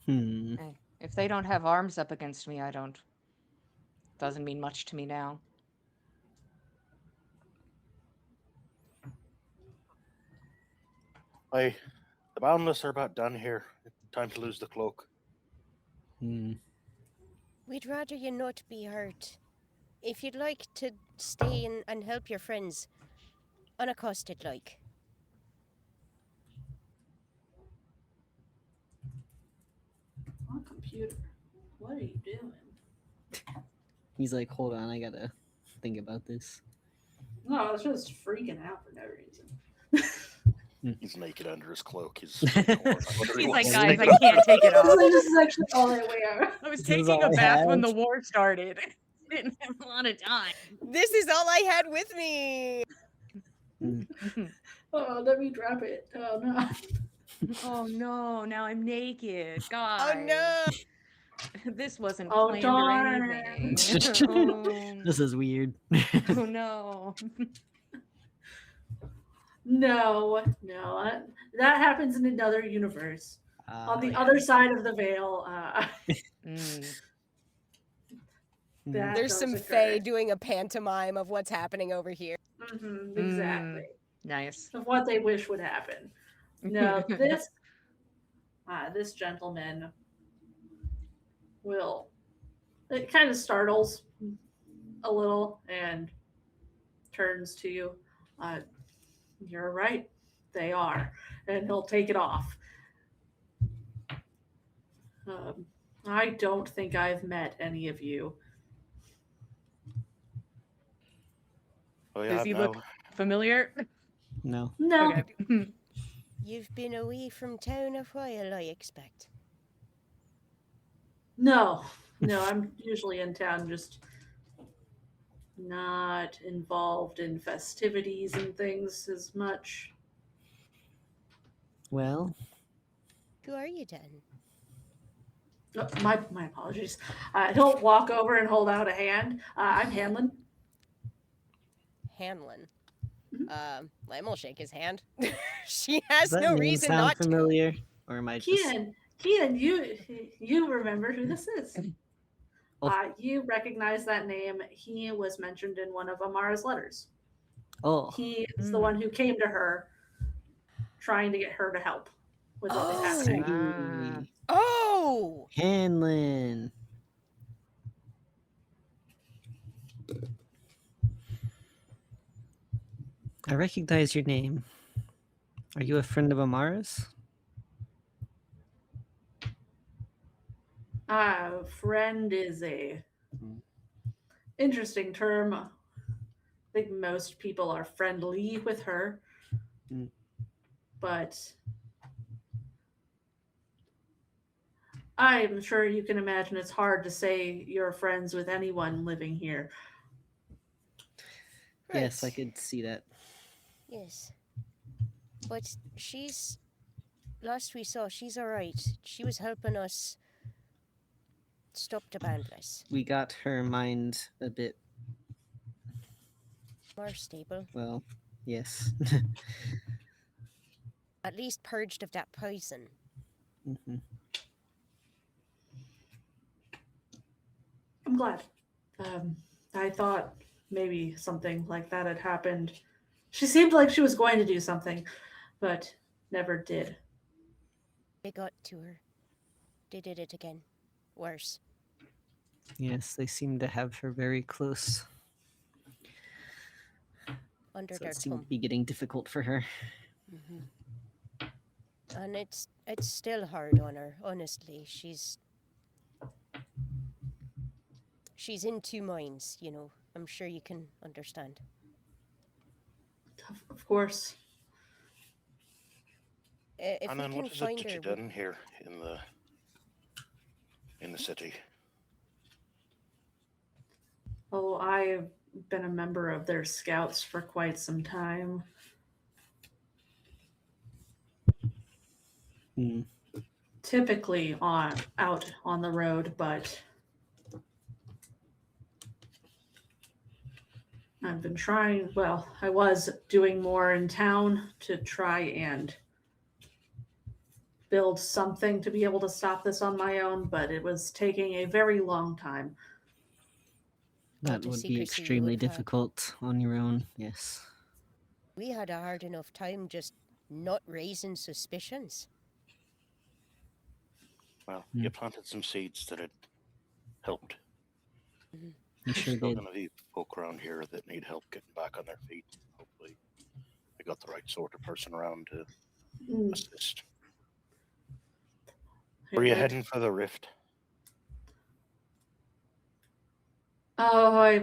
Hey, if they don't have arms up against me, I don't. Doesn't mean much to me now. The Boundless are about done here. Time to lose the cloak. We'd rather you not be hurt. If you'd like to stay in and help your friends, unaccosted like. On computer. What are you doing? He's like, hold on, I gotta think about this. No, I was just freaking out for no reason. He's naked under his cloak. He's He's like, wants guys, to I can't take it off. This is actually all I wear. I was This is taking all a I bath when the have. war started. Didn't have a lot of time. This is all I had with me. Oh, let me drop it. Oh no. Oh no, now I'm naked. Oh God. no. This wasn't Oh, planned darn. or anything. This is weird. Oh no. No, that happens in another universe. On the yeah. other side of the veil, Mm. that There's does some occur. fae doing a pantomime of what's happening over here. Exactly. Nice. Of what they wish would happen. No, this gentleman will. It kind of startles a little and turns to you. You're right. They are, and he'll take it off. I don't think I've met any of you. Oh, Does yeah, he no. look familiar? No. No, Okay. You've been away from town a while, I expect. no. I'm usually in town, just not involved in festivities and things as much. Well, Who are you then? Oh, my apologies. He'll walk over and hold out a hand. I'm Hanlon. Hanlon. Mhm. Lem will shake his hand. She does has that no name reason sound not to. familiar? Or am I just Kian, you remember who this is? Oh. You recognize that name. He was mentioned in one of Amara's letters. Oh, He is the one who came to her, trying to get her to help with what was Oh. happening. sweet. Oh! Hanlon. I recognize your name. Are you a friend of Amara's? Friend is a interesting term. I think most people are friendly with her, Mm. but I'm sure you can imagine it's hard to say you're friends with anyone living here. Yes, I Right. could see that. Yes. But she's. Last we saw, she's alright. She was helping us stop the bandless. We got her mind a bit, More stable. well, yes. At least purged of that poison. Mhm. I'm glad. I thought maybe something like that had happened. She seemed like she was going to do something, but never did. They got to her. They did it again. Worse. Yes, they seem to have her very close. Under So their it seemed to thumb. be getting difficult for her. And it's still hard on her, honestly. She's in two minds, you know. I'm sure you can understand. Of course. If And we then can what is it find that her, you done here in the city? Oh, I've been a member of their scouts for quite some time. Hmm. Typically out on the road, but I've been trying, well, I was doing more in town to try and build something to be able to stop this on my own, but it was taking a very long time. That the would be secrecy you extremely would have had. difficult on your own, yes. we had a hard enough time just not raising suspicions. Well, Hmm. you planted some seeds that had helped. You There's sure still did. going to be folk around here that need help getting back on their feet. Hopefully, we got the right sort of person around to Mm. assist. Were you And heading for the rift? Oh,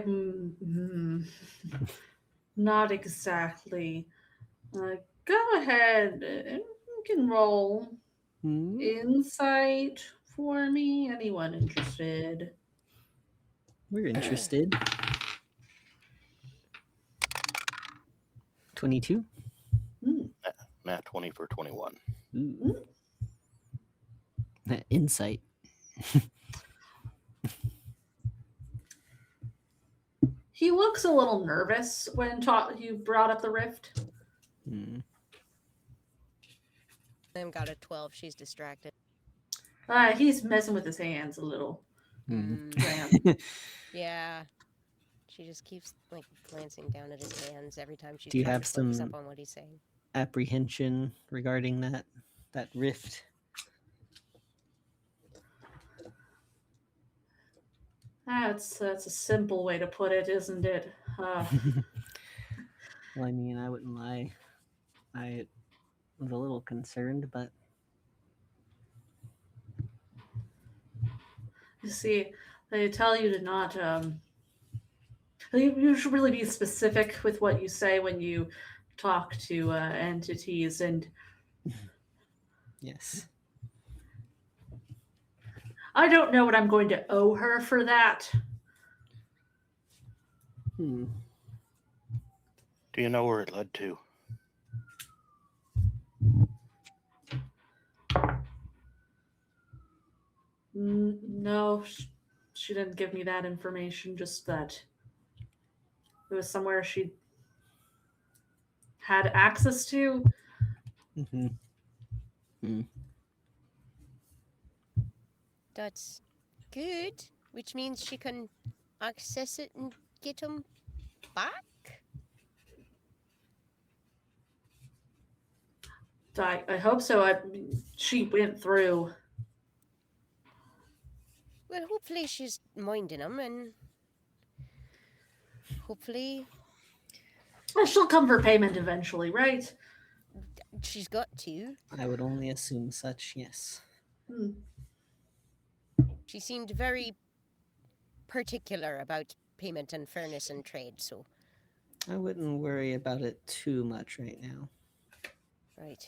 not exactly. Go ahead. You can roll Hmm? insight for me. Anyone interested? We're interested. 22. Hmm. Nat 20 for 21. Ooh. Insight. He looks a little nervous when you brought up the rift. Hmm. I've got a 12. She's distracted. He's messing with his hands a little. Hmm. Ram. Yeah. She just keeps like glancing down at his hands every time she's Do you trying have to focus some- up on what he's saying. Apprehension regarding that rift. That's a simple way to put it, isn't it? Well, I mean, I wouldn't lie. I was a little concerned, but You see, they tell you to not. You should really be specific with what you say when you talk to entities, and yes. I don't know what I'm going to owe her for that. Hmm. Do you know where it led to? No, she didn't give me that information. Just that it was somewhere she had access to. Mm-hmm. Hmm. That's good, which means she can access it and get him back? I hope so. She went through. Well, hopefully she's minding him, and hopefully Well, she'll come for payment eventually, right? she's got to. I would only assume such, yes. Hmm. She seemed very particular about payment and fairness and trade, so I wouldn't worry about it too much right now. right.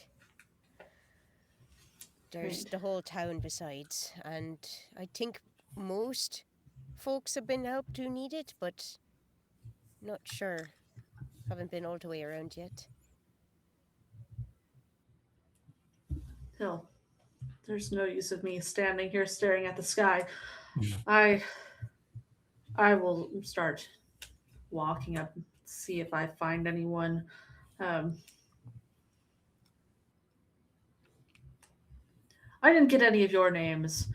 There's Right. the whole town besides, and I think most folks have been helped who need it, but not sure. Haven't been all the way around yet. Hell, there's no use of me standing here staring at the sky. I will start walking up, see if I find anyone. I didn't get any of your names.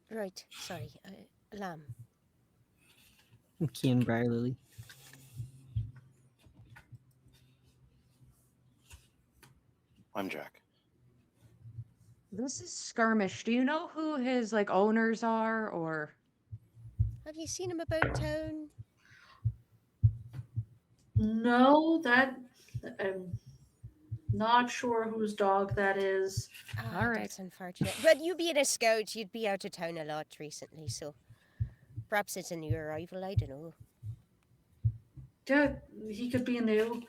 Right, sorry. Lamb. Key and Briarlily. I'm Jack. This is Skirmish. Do you know who his like owners are, or Have you seen him about town? No, that I'm not sure whose dog that is. Ah, All right. that's unfortunate. But you being a scout, you'd be out of town a lot recently, so perhaps it's a new arrival, I don't know. Yeah, he could be new.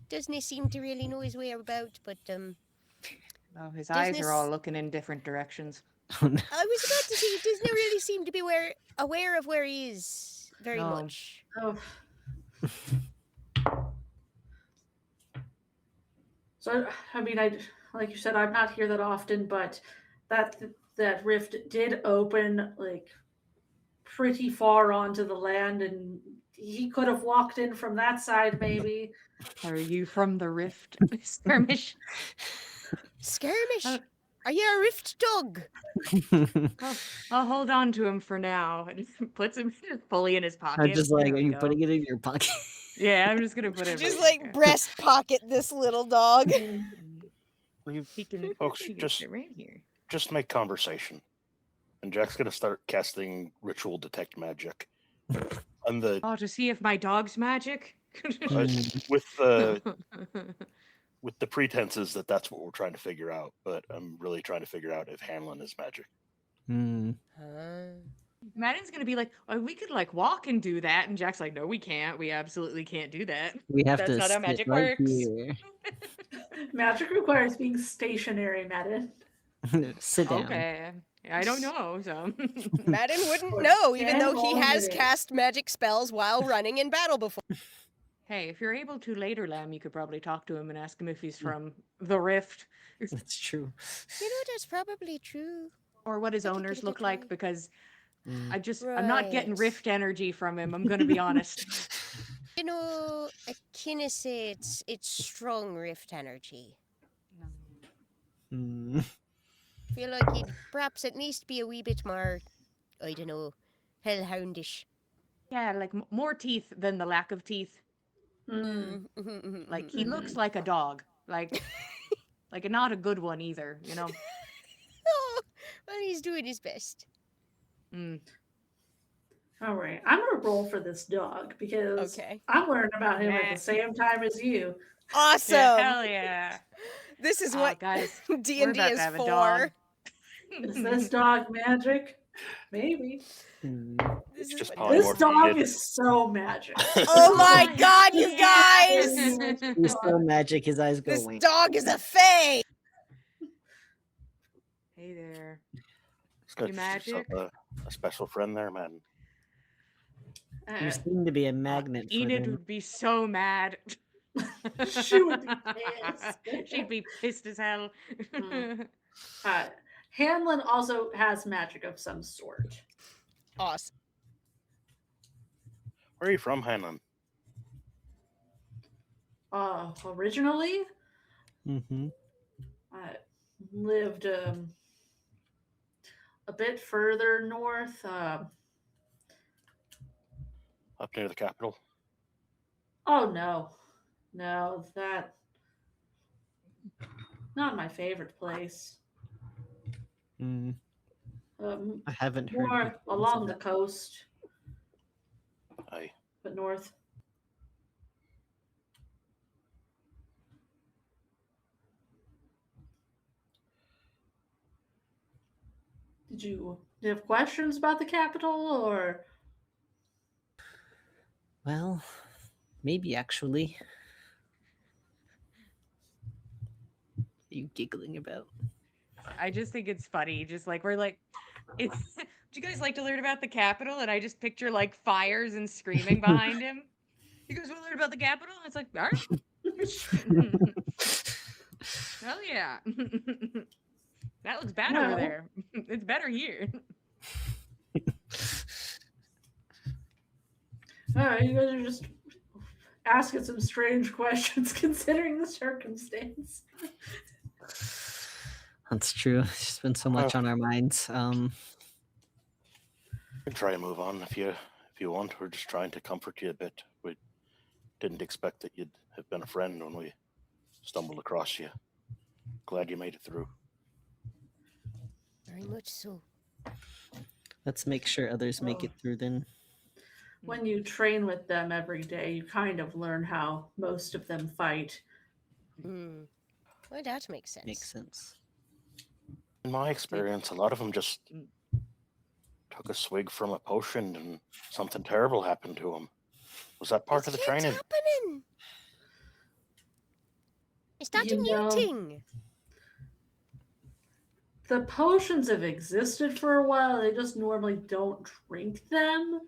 Doesn't he seem to really know his way about, but oh, his eyes are all Business- looking in different directions? Oh, no. I was about to say he doesn't really seem to be aware of where he is very No. much. Oh. So I mean, like you said, I'm not here that often, but that rift did open like pretty far onto the land, and he could have walked in from that side, maybe. Are you from the Rift, Skirmish? Skirmish, Uh, are you a rift dog? I'll hold on to him for now. And puts him just fully in his pocket. I'm just like, There are we you go. putting it in your pocket? Yeah, I'm just gonna put it. Just right like there. breast pocket this little dog. We've He can, Folks, he can just- sit right here. just make conversation. And Jack's gonna start casting ritual detect magic. And Oh, to see if my dog's magic. with the pretenses that that's what we're trying to figure out, but I'm really trying to figure out if Hanlon is magic. Hmm. Huh. Madden's gonna be like, oh, we could like walk and do that, and Jack's like, no, we can't. We absolutely can't do that. We have That's to not how sit magic right works. here. Magic requires being stationary, Madden. Sit down. Okay, I don't know. So Madden wouldn't Or know, even though he stand has on it. cast magic spells while running in battle before. hey, if you're able to later, Lamb, you could probably talk to him and ask him if he's from the Rift That's true. You know, that's probably true. or what his I could owners give it a look like try. because Mm. I'm not getting Right. Rift energy from him. I'm gonna be honest. You know, I kinda say it's strong rift energy. Mm. Feel like he'd perhaps at least be a wee bit more, I don't know, hellhoundish. Yeah, like more teeth than the lack of teeth. Like he looks like a dog. Like not a good one either, you know. Oh, well, he's doing his best. Mm. All right, I'm gonna roll for this dog because Okay. I'm learning about him at Nah. the same time as you. Awesome. Yeah, hell yeah. This is Oh, what guys, D we're and D about to is have a for. dog. Is this dog magic? Maybe. Mm. This It's is just what This polymorph dog needed. is so magic. Oh my God, you guys! He's so magic, his eyes go This wink. dog is a fae. Hey there. It's got You yourself magic? a special friend there, man. You seem to be a magnet for Enid them. would be so mad. She would be pissed. She'd be pissed as hell. Mm. Hanlon also has magic of some sort. Awesome. Where are you from, Hanlon? Originally, Mm-hmm. I lived a bit further north. Up near the capital? Oh no, that not my favorite place. Mm. Um, I haven't heard. more good things along the about- coast, Aye. but north. Do you have questions about the capital, or Well, maybe actually. What are you giggling about? I just think it's funny. Just like we're like, it's. Do you guys like to learn about the Capitol? And I just picture like fires and screaming behind him. You guys want to learn about the Capitol? It's like, all right. Hell yeah. That looks bad over No. there. It's better here. you guys are just asking some strange questions considering the circumstance. That's true. There's been so much on our minds. We can try and move on if you want. We're just trying to comfort you a bit. We didn't expect that you'd have been a friend when we stumbled across you. Glad you made it through. Very much so. Let's make sure others make it through then. When you train with them every day, you kind of learn how most of them fight. Hmm. Well, that makes sense. Makes sense. In my experience, a lot of them just took a swig from a potion and something terrible happened to them. Was that part of the What's training? happening? Is that a You new know- thing? The potions have existed for a while. They just normally don't drink them.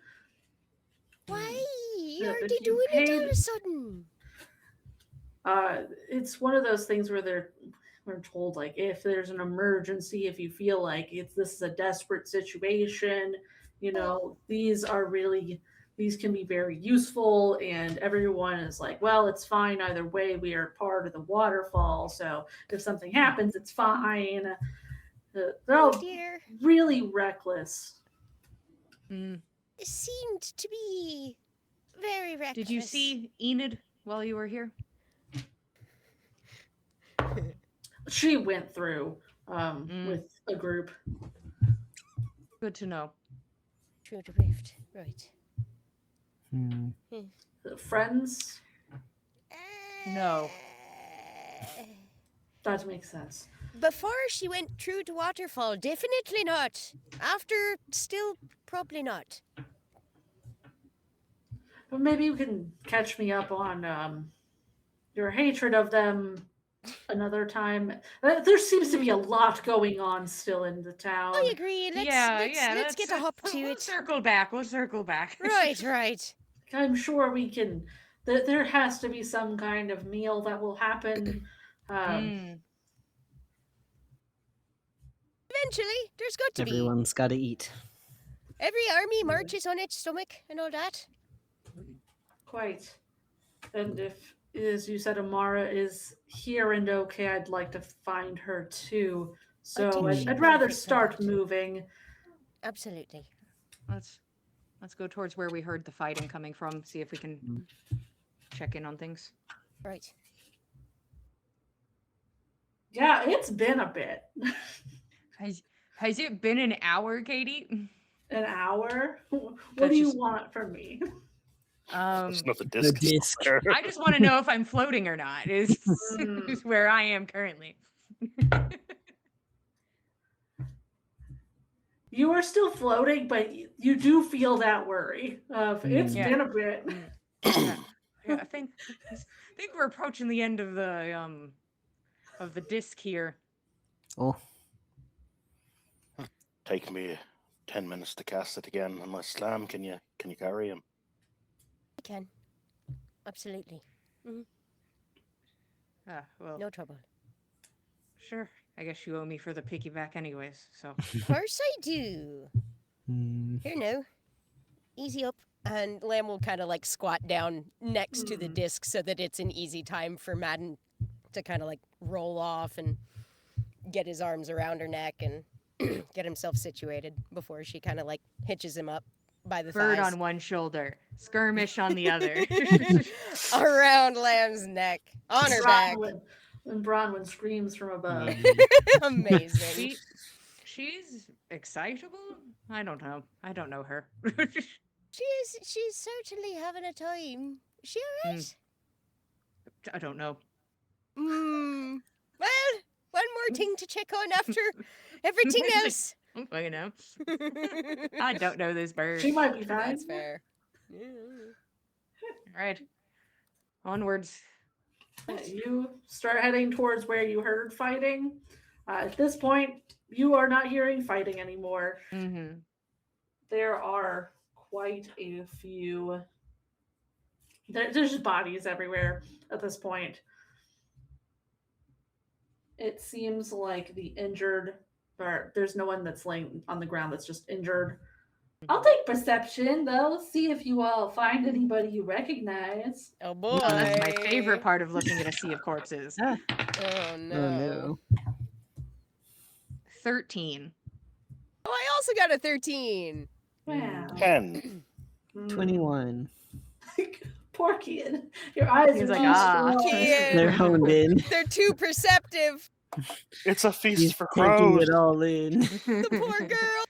Why Yeah, are if they you doing it all of paid- a sudden? It's one of those things where we're told, like, if there's an emergency, if you feel like this is a desperate situation, these can be very useful, and everyone is like, well, it's fine either way. We are part of the waterfall, so if something happens, it's fine. They're Oh all dear. really reckless. Mm. It seemed to be very reckless. Did you see Enid while you were here? She went through with a group. Good to know. Through the rift, right? Hmm. Friends. No. That makes sense. Before she went through the waterfall, definitely not. After, still probably not. But maybe you can catch me up on your hatred of them another time. There seems to be a lot going on still in the town. I agree. Let's get a hop to we'll it. circle back. We'll circle back. Right. I'm sure we can. There has to be some kind of meal that will happen. Mm. Eventually, there's got to be. Everyone's got to eat. Every army marches on its stomach and all that. Quite. And if, as you said, Amara is here and okay, I'd like to find her too. So think she'd I'd be rather okay for start that. moving. Absolutely. Let's go towards where we heard the fighting coming from. See if we can check in on things. Right. Yeah, it's been a bit. Has it been an hour, Katie? An hour? What That's do you just- want from me? That's not the The disc. disc. I just want to know if I'm floating or not. Is where I am currently. You are still floating, but you do feel that worry of it's Yeah. been a bit. Yeah, I think we're approaching the end of the disc here. Oh, Take me 10 minutes to cast it again. Unless Slam, can you carry him? I can. Absolutely. Well, No trouble. sure. I guess you owe me for the piggyback anyways, so. Of course I do. Here now. Easy up. And Lamb will kind of like squat down next to the disc so that it's an easy time for Madden to kind of like roll off and get his arms around her neck and get himself situated before she kind of like hitches him up by the Bird thighs. on one shoulder, skirmish on the other. Around Lamb's neck. On her back. And Bronwyn screams from above. Amazing. She's excitable? I don't know. I don't know her. She's certainly having a time. She alright? I don't know. Well, one more thing to check on after everything else. You know. I don't know this bird. She might be fine. That's fair. All right. Onwards. You start heading towards where you heard fighting. At this point, you are not hearing fighting anymore. Mm-hmm. There are quite a few. There's just bodies everywhere at this point. It seems like the injured, or there's no one that's laying on the ground that's just injured. I'll take perception though. See if you all find anybody you recognize. Oh boy. Oh, that's my favorite part of looking at a sea of corpses. Oh oh no. no. 13. Oh, I also got a 13. Wow. 10. 21. Poor kid. Your eyes He's are like, too ah. small. Kid. They're honed in. They're too perceptive. It's a feast He's for taking crows. it all in. The poor girl.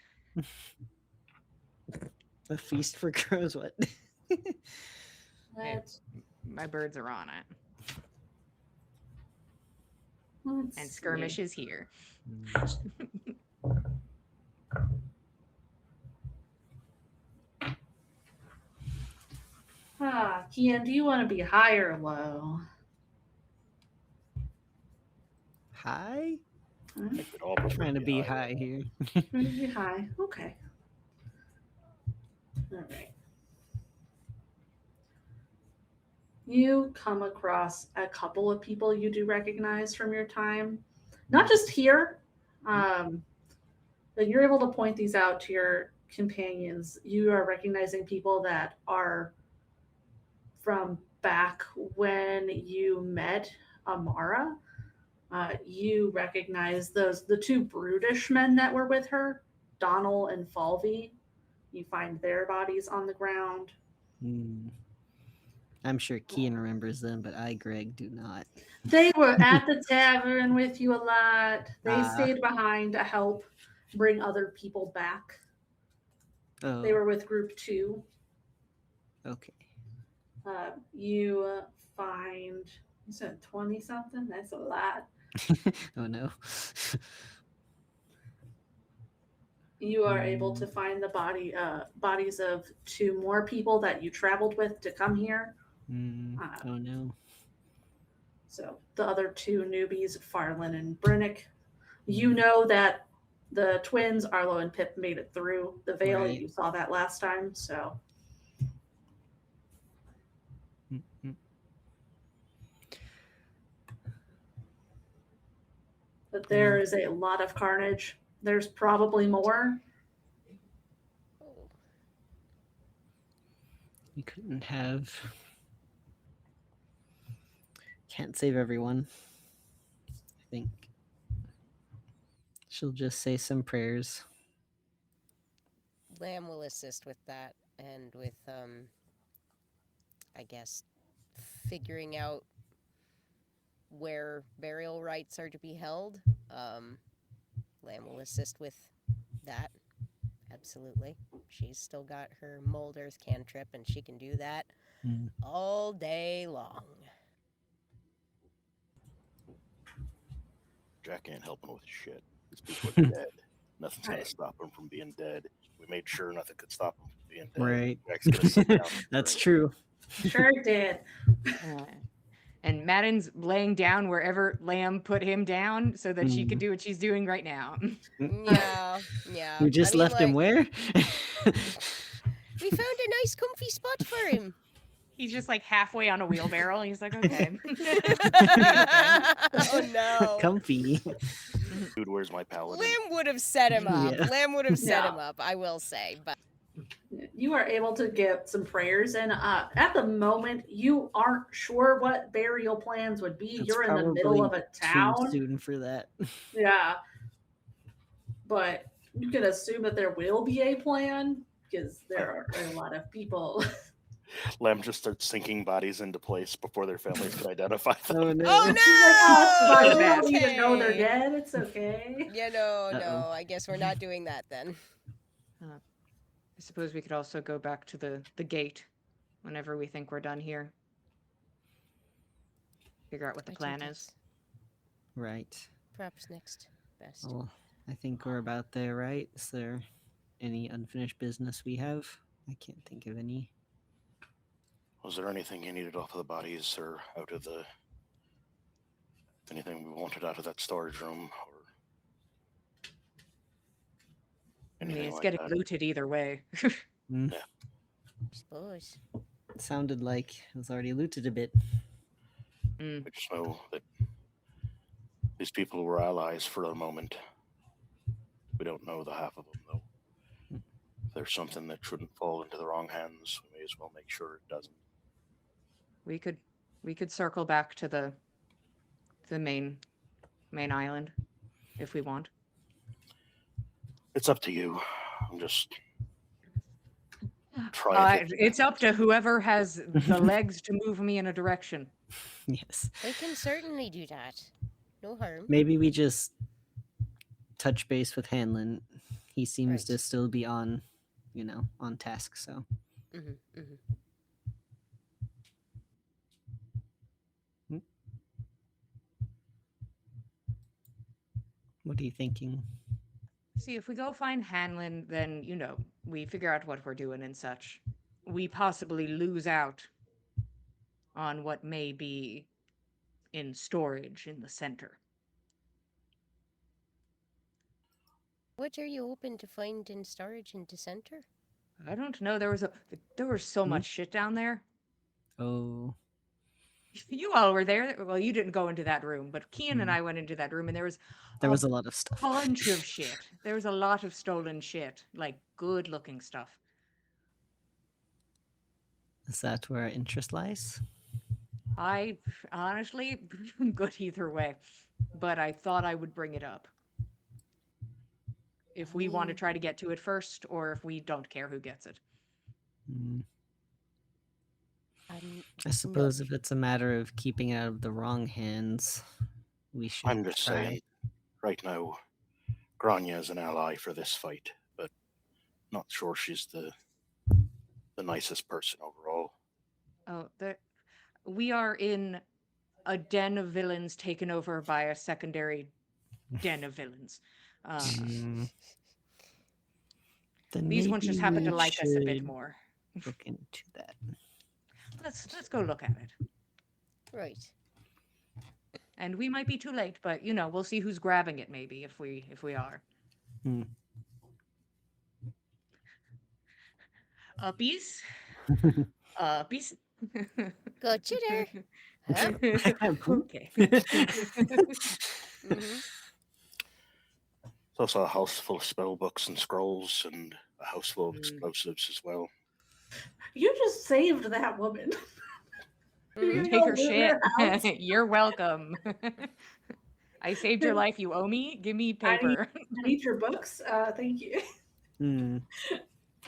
A feast for crows. What? Let's- My birds are on it. let's And see. skirmish is here. Kian, do you want to be high or low? Hi? Hmm? I think we'd all prefer Trying to be higher. high here. Be high. Okay. All right. You come across a couple of people you do recognize from your time, not just here, but you're able to point these out to your companions. You are recognizing people that are from back when you met Amara. You recognize the two brutish men that were with her, Donnell and Falvey. You find their bodies on the ground. I'm sure Kian remembers them, but I, Greg, do not. They were at the tavern with you a lot. They Ah. stayed behind to help bring other people back. Oh, They were with group 2. okay. You find, you said 20 something? That's a lot. Oh no. You are able to find the bodies of 2 more people that you traveled with to come here. Oh no. So the other 2 newbies, Farlin and Brennick. You know that the twins, Arlo and Pip, made it through the veil. Right. You saw that last time, so. Mm-mm. But there is a lot of carnage. There's probably more. Oh, You couldn't have. Can't save everyone. I think she'll just say some prayers. Lamb will assist with that and with, I guess, figuring out where burial rites are to be held. Lamb will assist with that. Absolutely. She's still got her mold earth cantrip, and she can do that Mm. all day long. Jack ain't helping with shit. These people are dead. Nothing's gonna stop him from being dead. We made sure nothing could stop him from being dead. Right. Jack's gonna sit down. That's true. Sure did. And Madden's laying down wherever Lamb put him down so that she could do what she's doing right now. Yeah, yeah. You just left him where? We found a nice comfy spot for him. He's just like halfway on a wheelbarrow. And he's like, okay. Oh no. Comfy. Dude, where's my paladin? Lamb would have set him up. Yeah. Lamb would have set No. him up, I will say. But You are able to get some prayers, and at the moment, you aren't sure what burial plans would be. That's You're in the middle of probably a town. Too soon for that. Yeah. But you can assume that there will be a plan because there are a lot of people. Lamb just starts sinking bodies into place before their families can identify them. Oh no. oh no! It's fine. We bad. don't need to know they're Okay. dead. It's okay. Yeah, no, Uh-oh. I guess we're not doing that then. I suppose we could also go back to the gate whenever we think we're done here. Figure out what the I think plan that's is. Right. Perhaps next best. Well, I think we're about there, right? Is there any unfinished business we have? I can't think of any. Was there anything you needed off of the bodies or out of the... anything we wanted out of that storage room? Or I mean, anything it's like getting that? looted either way. Mm, Suppose. sounded like it was already looted a bit. We just know that these people were allies for a moment. We don't know the half of them, though. If there's something that shouldn't fall into the wrong hands, we may as well make sure it doesn't. we could circle back to the main island if we want. It's up to you. I'm just trying to... It's up to whoever has the legs to move me in a direction. Yes. We can certainly do that. No harm. Maybe we just touch base with Hanlon. He seems Right. to still be on, on task, so. Mm-hmm, mm-hmm. What are you thinking? See, if we go find Hanlon, then, we figure out what we're doing and such. We possibly lose out on what may be in storage in the center. What are you hoping to find in storage in the center? I don't know. There was so much shit down there. Oh, You all were there. Well, you didn't go into that room, but Kian and I went into that room, and there was a lot of stuff. bunch of shit. There was a lot of stolen shit, like good-looking stuff. Is that where our interest lies? I honestly, good either way, but I thought I would bring it up. If we want to try to get to it first, or if we don't care who gets it. Mm, I'm I suppose if it's a matter of keeping it out of the wrong hands, we should I'm just try. saying, right now, Grania is an ally for this fight, but not sure she's the nicest person overall. Oh, we are in a den of villains taken over by a secondary den of villains. Mm, Then These ones just maybe happen to we like us a bit should more. Look into that. Let's go look at it. Right. And we might be too late, but you know, we'll see who's grabbing it maybe if we are. Hmm. Uppies? Uppies? Gotcha there. Huh? Okay. Mm-hmm. There's also a house full of spell books and scrolls, and a house full of Mm. explosives as well. You just saved that woman. You're gonna Take go her live in shit. her house? You're welcome. I saved your life, you owe me. Give me paper. I need your books. Thank you. Hmm.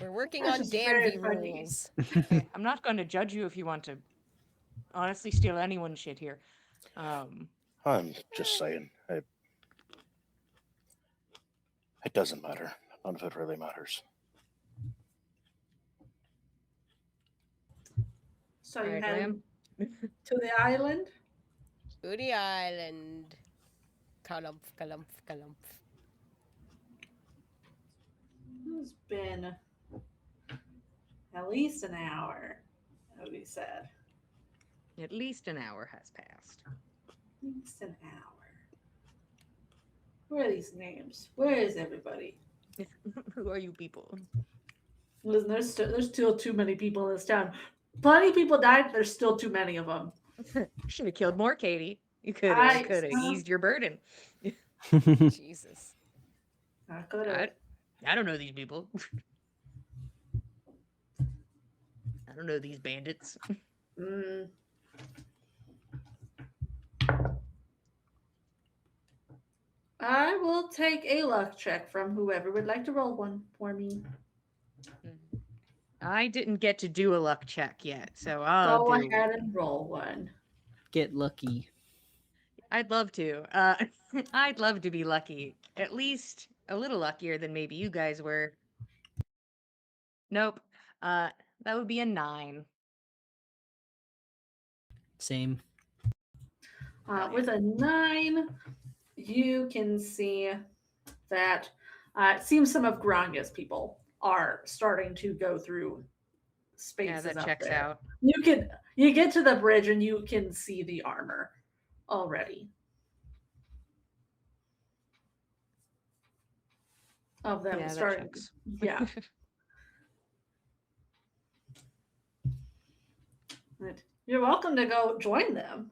We're working That's on just very Danby funny. rules. Hey, I'm not going to judge you if you want to honestly steal anyone's shit here. I'm just saying, it doesn't matter. None of it really matters. So All you right, head Lamb. to the island. Booty Island. Kalumph, kalumph, kalumph. It's been at least an hour, Odie said. At least an hour has passed. At least an hour. Where are these names? Where is everybody? Who are you people? Listen, there's still too many people in this town. Plenty of people died. There's still too many of them. Should have killed more, Katie. You could I- have eased your burden. Jesus. I could have. I don't know these people. I don't know these bandits. Mm. I will take a luck check from whoever would like to roll one for me. I didn't get to do a luck check yet, so I'll Go do ahead one. and roll one. Get lucky. I'd love to. I'd love to be lucky. At least a little luckier than maybe you guys were. Nope. That would be a 9. Same. With a 9, you can see that it seems some of Granga's people are starting to go through Yeah, spaces that up checks there. out. You get to the bridge and you can see the armor already of them Yeah, that starting. checks. Yeah. Right. You're welcome to go join them.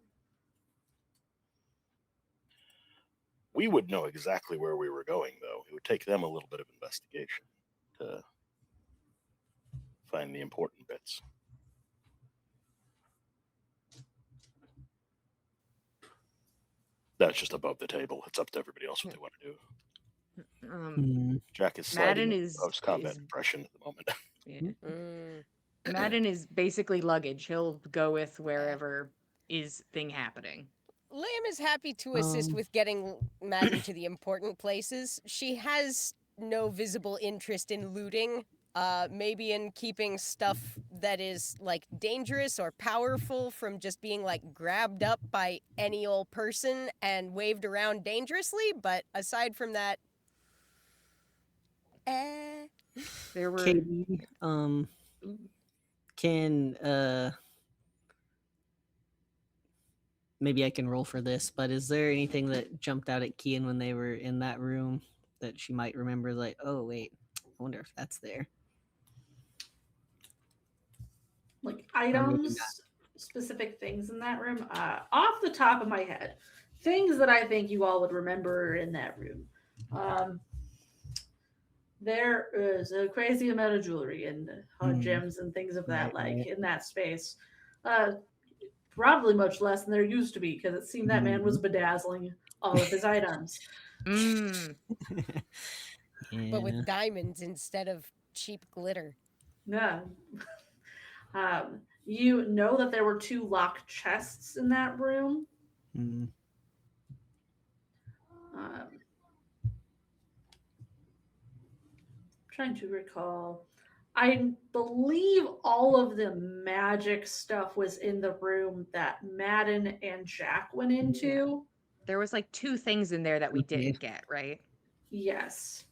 We would know exactly where we were going, though. It would take them a little bit of investigation to find the important bits. That's just above the table. It's up to everybody else what they want to do. Hmm. Jack is Madden sliding is- post-combat is- depression at the moment. Yeah. Mm. Madden is basically luggage. He'll go with wherever is thing happening. Lamb is happy to assist with getting Madden to the important places. She has no visible interest in looting. Maybe in keeping stuff that is like dangerous or powerful from just being like grabbed up by any old person and waved around dangerously. But aside from that, There were Katie, can maybe I can roll for this, but is there anything that jumped out at Kian when they were in that room that she might remember? Like, oh wait, I wonder if that's there. Like maybe items, specific things in that room. Off the top of my head, things that I think you all would remember in that room. There is a crazy amount of jewelry and gems and things of that Right. in that space. Probably much less than there used to be because it seemed that man was bedazzling all of his items. Mm. Yeah. but with diamonds instead of cheap glitter. Yeah. You know that there were 2 locked chests in that room. Hmm. Trying to recall. I believe all of the magic stuff was in the room that Madden and Jack went into. There was like 2 things in there that we Okay. didn't get, right? Yes.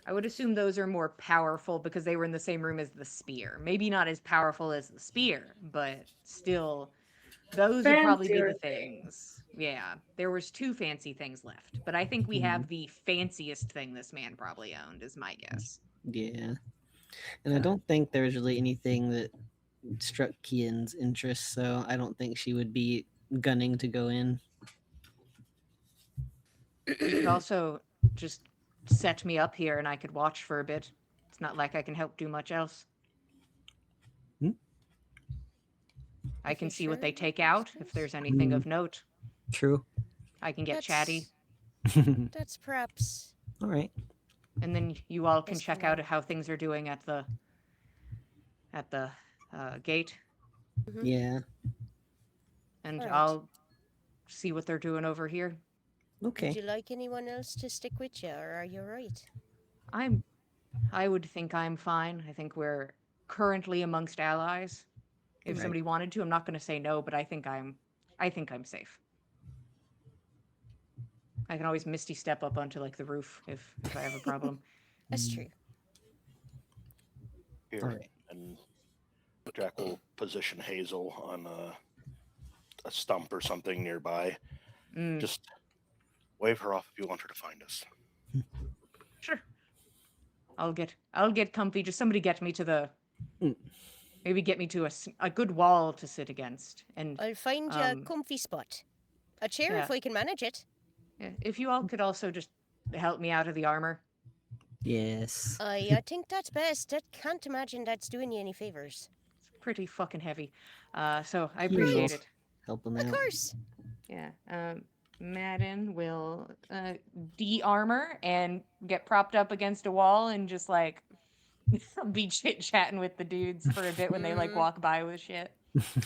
I would assume those are more powerful because they were in the same room as the spear. Maybe not as powerful as the spear, but still, those would probably be Fancier the things. Yeah, there was 2 fancy things left, but I think we Mhm. have the fanciest thing this man probably owned, is my guess. Yeah. And I don't think there's really anything that struck Kian's interest, so I don't think she would be gunning to go in. You could also just set me up here and I could watch for a bit. It's not like I can help do much else. Hmm? I If can you're see what sure they that take makes out if sense. there's anything Hmm. of note. True. I can get That's chatty, that's perhaps All right. and then you all can best for check out now. how things are doing at the gate, Mhm. Yeah. and All right. I'll see what they're doing over here. Would Okay. you like anyone else to stick with you, or are you right? I would think I'm fine. I think we're currently amongst allies. If Right. somebody wanted to, I'm not going to say no, but I think I'm safe. I can always misty step up onto like the roof if I have a problem. That's Mm. true. Here, All right. and Jack will position Hazel on a stump or something nearby. Mm, Just wave her off if you want her to find us. sure. I'll get comfy. Just somebody get me to the Mm. maybe get me to a good wall to sit against. And I'll find you a um, comfy spot. A chair yeah, if I can manage it. yeah, if you all could also just help me out of the armor. Yes. I think that's best. I can't imagine that's doing you any favors. It's pretty fucking heavy. So I Kian will appreciate it. help him Of out. course. Yeah. Madden will de-armor and get propped up against a wall and just like be chit-chatting with the dudes for a bit when they like Mhm. walk by with shit.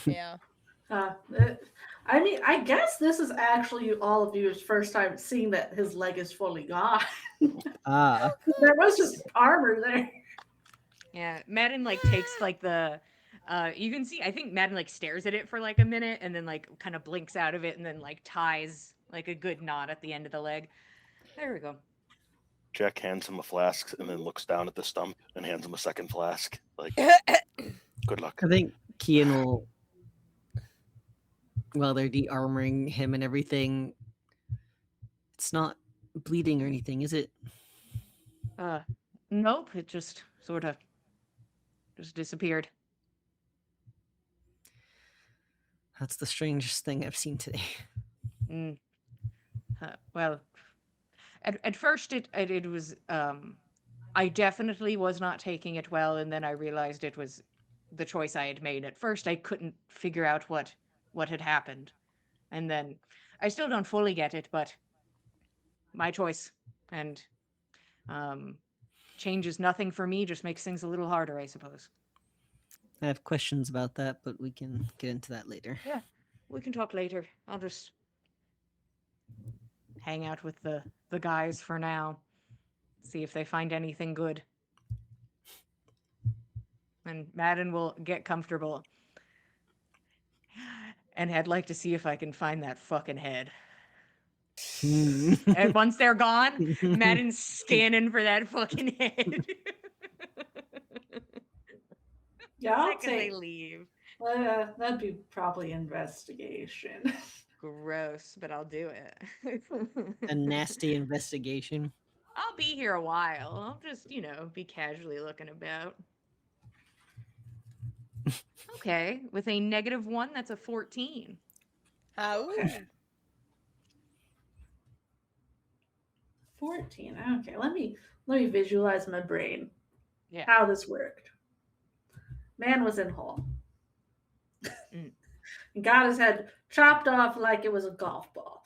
Yeah. Uh, I mean, I guess this is actually all of you's first time seeing that his leg is fully gone. Ah. There was just armor there. Yeah, Madden like takes like the you can see I think Madden like stares at it for like a minute and then like kind of blinks out of it and then like ties like a good knot at the end of the leg. There we go. Jack hands him a flask and then looks down at the stump and hands him a second flask. Like, good luck. I think Kian will, while they're de-armoring him and everything, it's not bleeding or anything, is it? Nope, it just sort of just disappeared. That's the strangest thing I've seen today. Mm. Well, at first it was I definitely was not taking it well, and then I realized it was the choice I had made. At first I couldn't figure out what had happened, and then I still don't fully get it, but my choice, and changes nothing for me, just makes things a little harder, I suppose. I have questions about that, but we can get into that later. Yeah, we can talk later. I'll just hang out with the guys for now, see if they find anything good. And Madden will get comfortable. And I'd like to see if I can find that fucking head. Hmm. And once they're gone, Madden's scanning for that fucking head. Yeah, I'll Second they take. leave. That'd be probably investigation. Gross, but I'll do it. A nasty investigation. I'll be here a while. I'll just, be casually looking about. Okay, with a -1, that's a 14. How? Okay. 14. Okay, let me visualize in my brain Yeah. how this worked. Man was in hole. Mm. And got his head chopped off like it was a golf ball.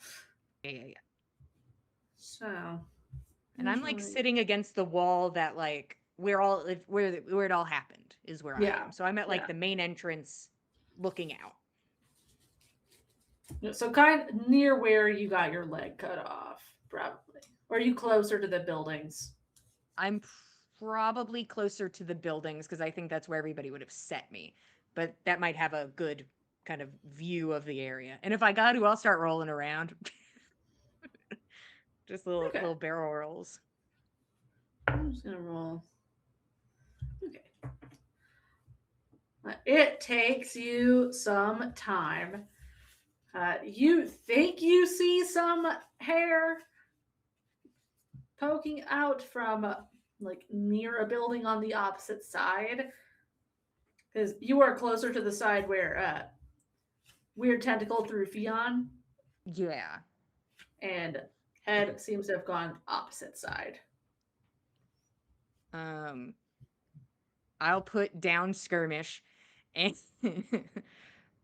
Yeah. So, And I'm like visually- sitting against the wall that like where it all happened is where I Yeah, am. So I'm at like yeah. the main entrance looking out. So kind of near where you got your leg cut off, probably. Or are you closer to the buildings? I'm probably closer to the buildings because I think that's where everybody would have set me. But that might have a good kind of view of the area. And if I got to, I'll start rolling around. Just Okay. little barrel rolls. I'm just gonna roll. Okay. It takes you some time. You think you see some hair poking out from like near a building on the opposite side, because you are closer to the side where Weird Tentacle threw Fion, Yeah. and Head seems to have gone opposite side. I'll put down Skirmish, and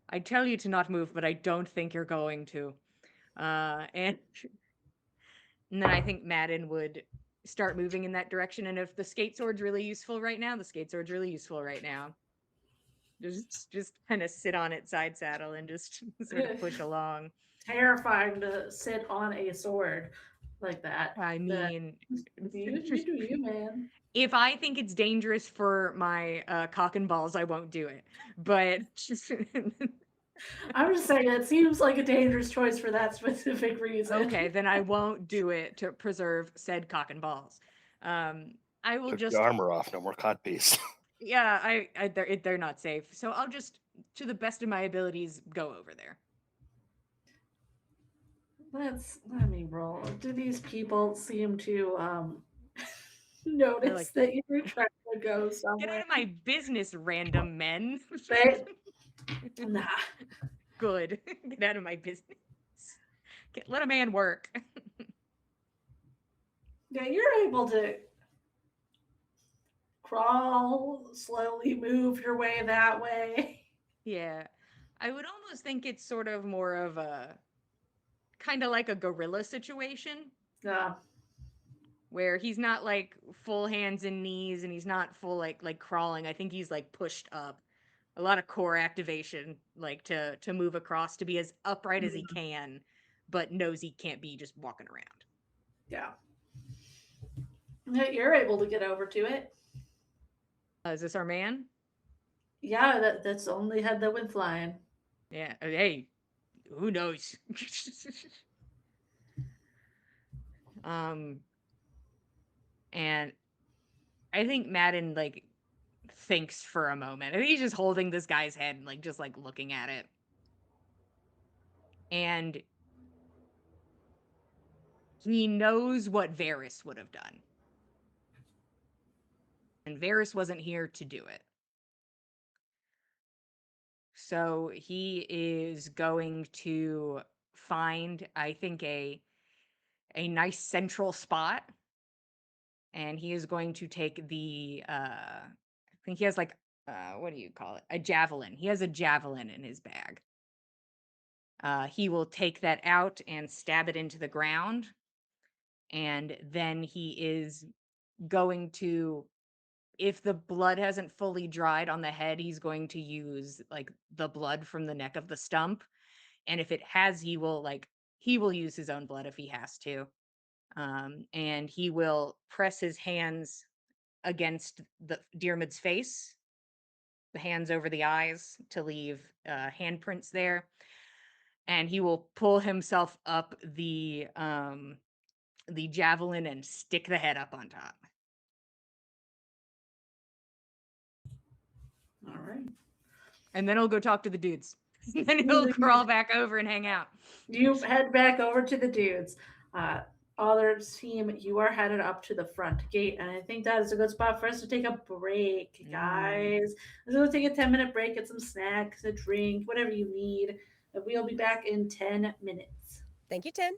I tell you to not move, but I don't think you're going to. And then I think Madden would start moving in that direction. And if the skate sword's really useful right now, the skate sword's really useful right now. Just kind of sit on its side saddle and just sort of push along. Terrifying to sit on a sword like that. I mean, You do you, man. if I think it's dangerous for my cock and balls, I won't do it. But I'm just saying it seems like a dangerous choice for that specific reason. okay, then I won't do it to preserve said cock and balls. I will Took just the armor off. No more codpiece. yeah, they're not safe. So I'll just, to the best of my abilities, go over there. Let me roll. Do these people seem to notice like, that you're trying to go Get somewhere? out of my business, random men. They, nah. Good. Get out of my business. Let a man work. Yeah, you're able to crawl, slowly move your way that way. Yeah. I would almost think it's sort of more of a kind of like a gorilla situation Yeah. where he's not like full hands and knees and he's not full like crawling. I think he's like pushed up. A lot of core activation like to move across, to be as upright as he can, but knows he can't be just walking around. Yeah. Yeah, you're able to get over to it. Is this our man? Yeah, that's the only head that went flying. Yeah. Hey, who knows? um and I think Madden like thinks for a moment. I think he's just holding this guy's head and like just like looking at it. And he knows what Varys would have done. And Varys wasn't here to do it. So he is going to find, I think, a nice central spot. And he is going to take the I think he has like what do you call it? A javelin. He has a javelin in his bag. He will take that out and stab it into the ground. And then he is going to, if the blood hasn't fully dried on the head, he's going to use like the blood from the neck of the stump. And if it has, he will use his own blood if he has to. And he will press his hands against the Diarmid's face, the hands over the eyes to leave handprints there. And he will pull himself up the javelin and stick the head up on top. All right. And then he'll go talk to the dudes. Then he'll crawl back over and hang out. You head back over to the dudes. Other team, you are headed up to the front gate, and I think that is a good spot for us to take a break, guys. Let's go take a 10-minute break, get some snacks, a drink, whatever you need. And we'll be back in 10 minutes. Thank you, Tim.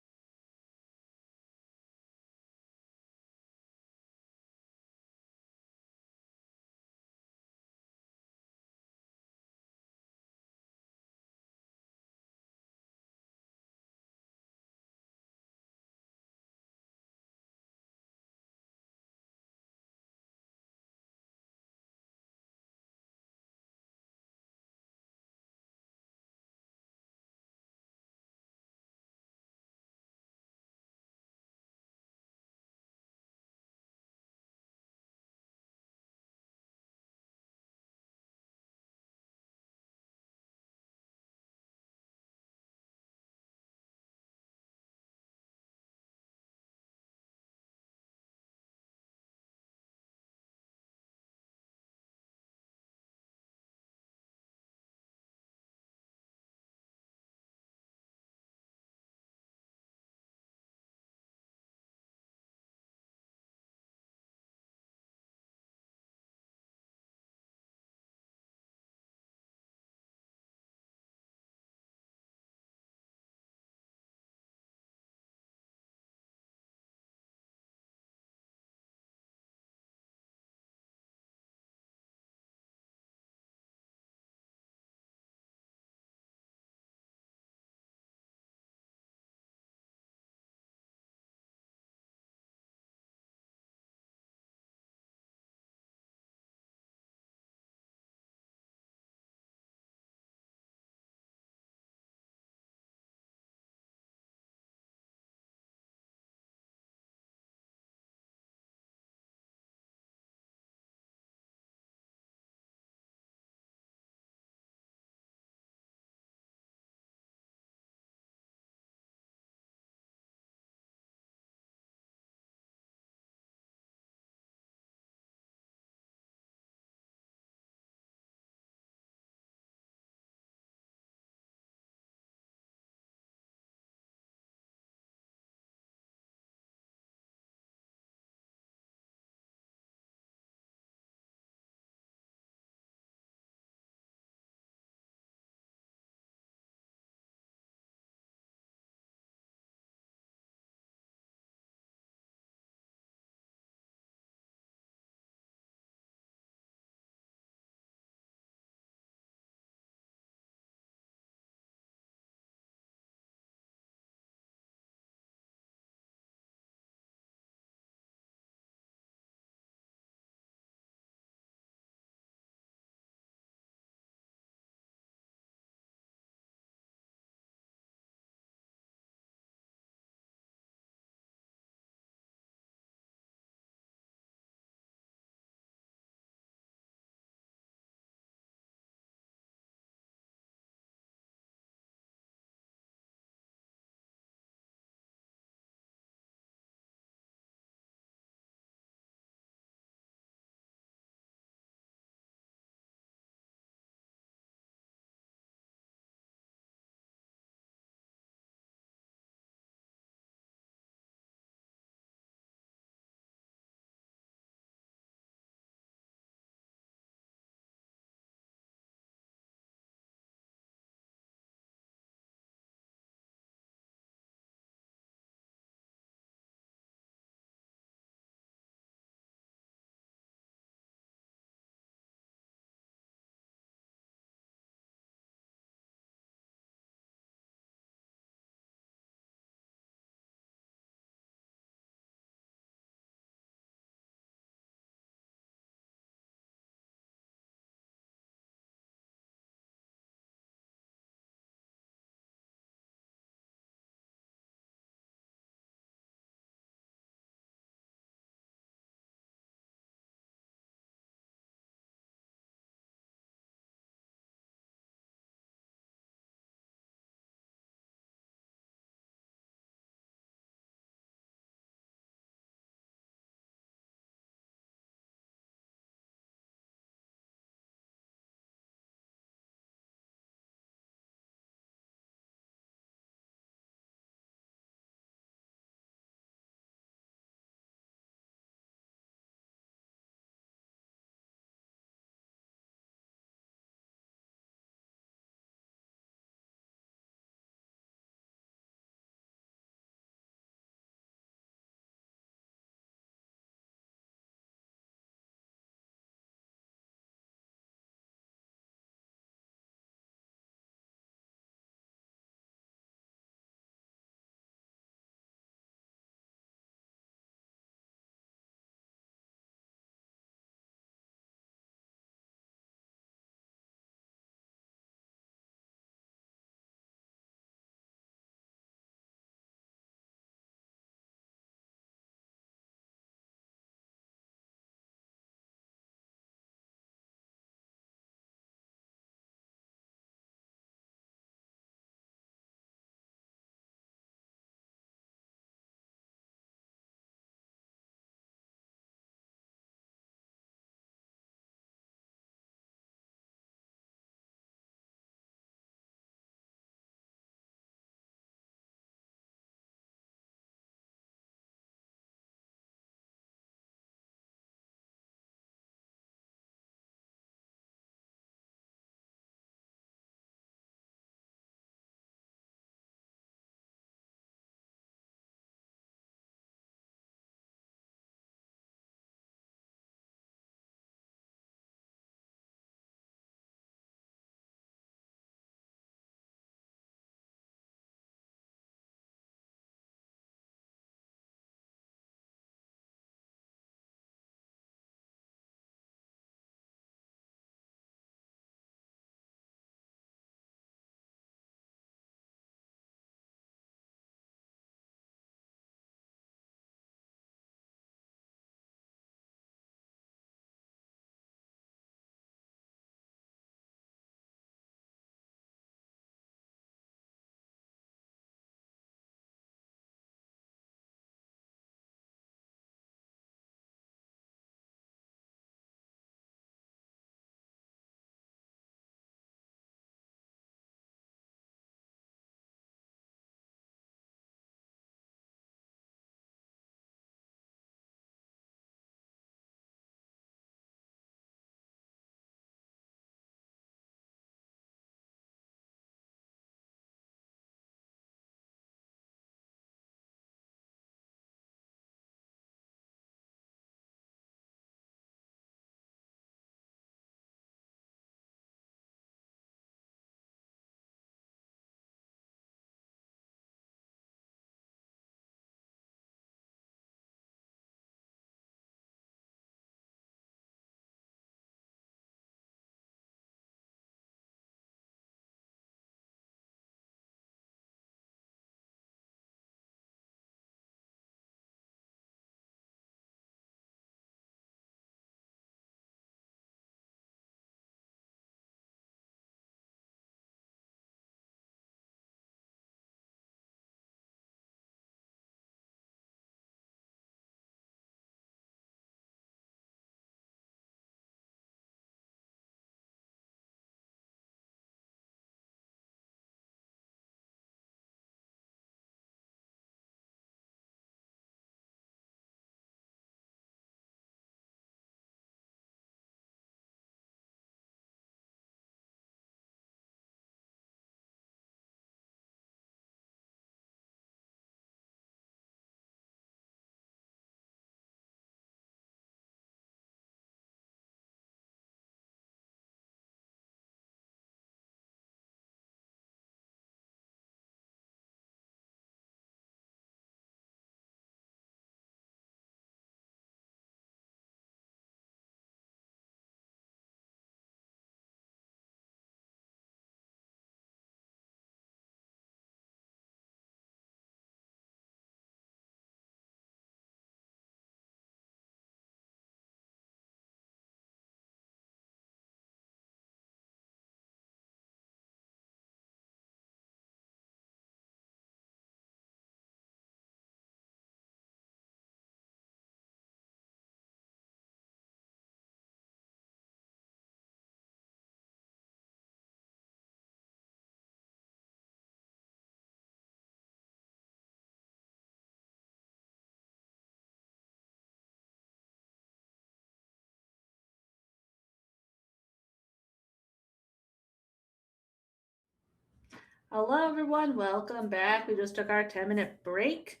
Hello, everyone. Welcome back. We just took our 10-minute break.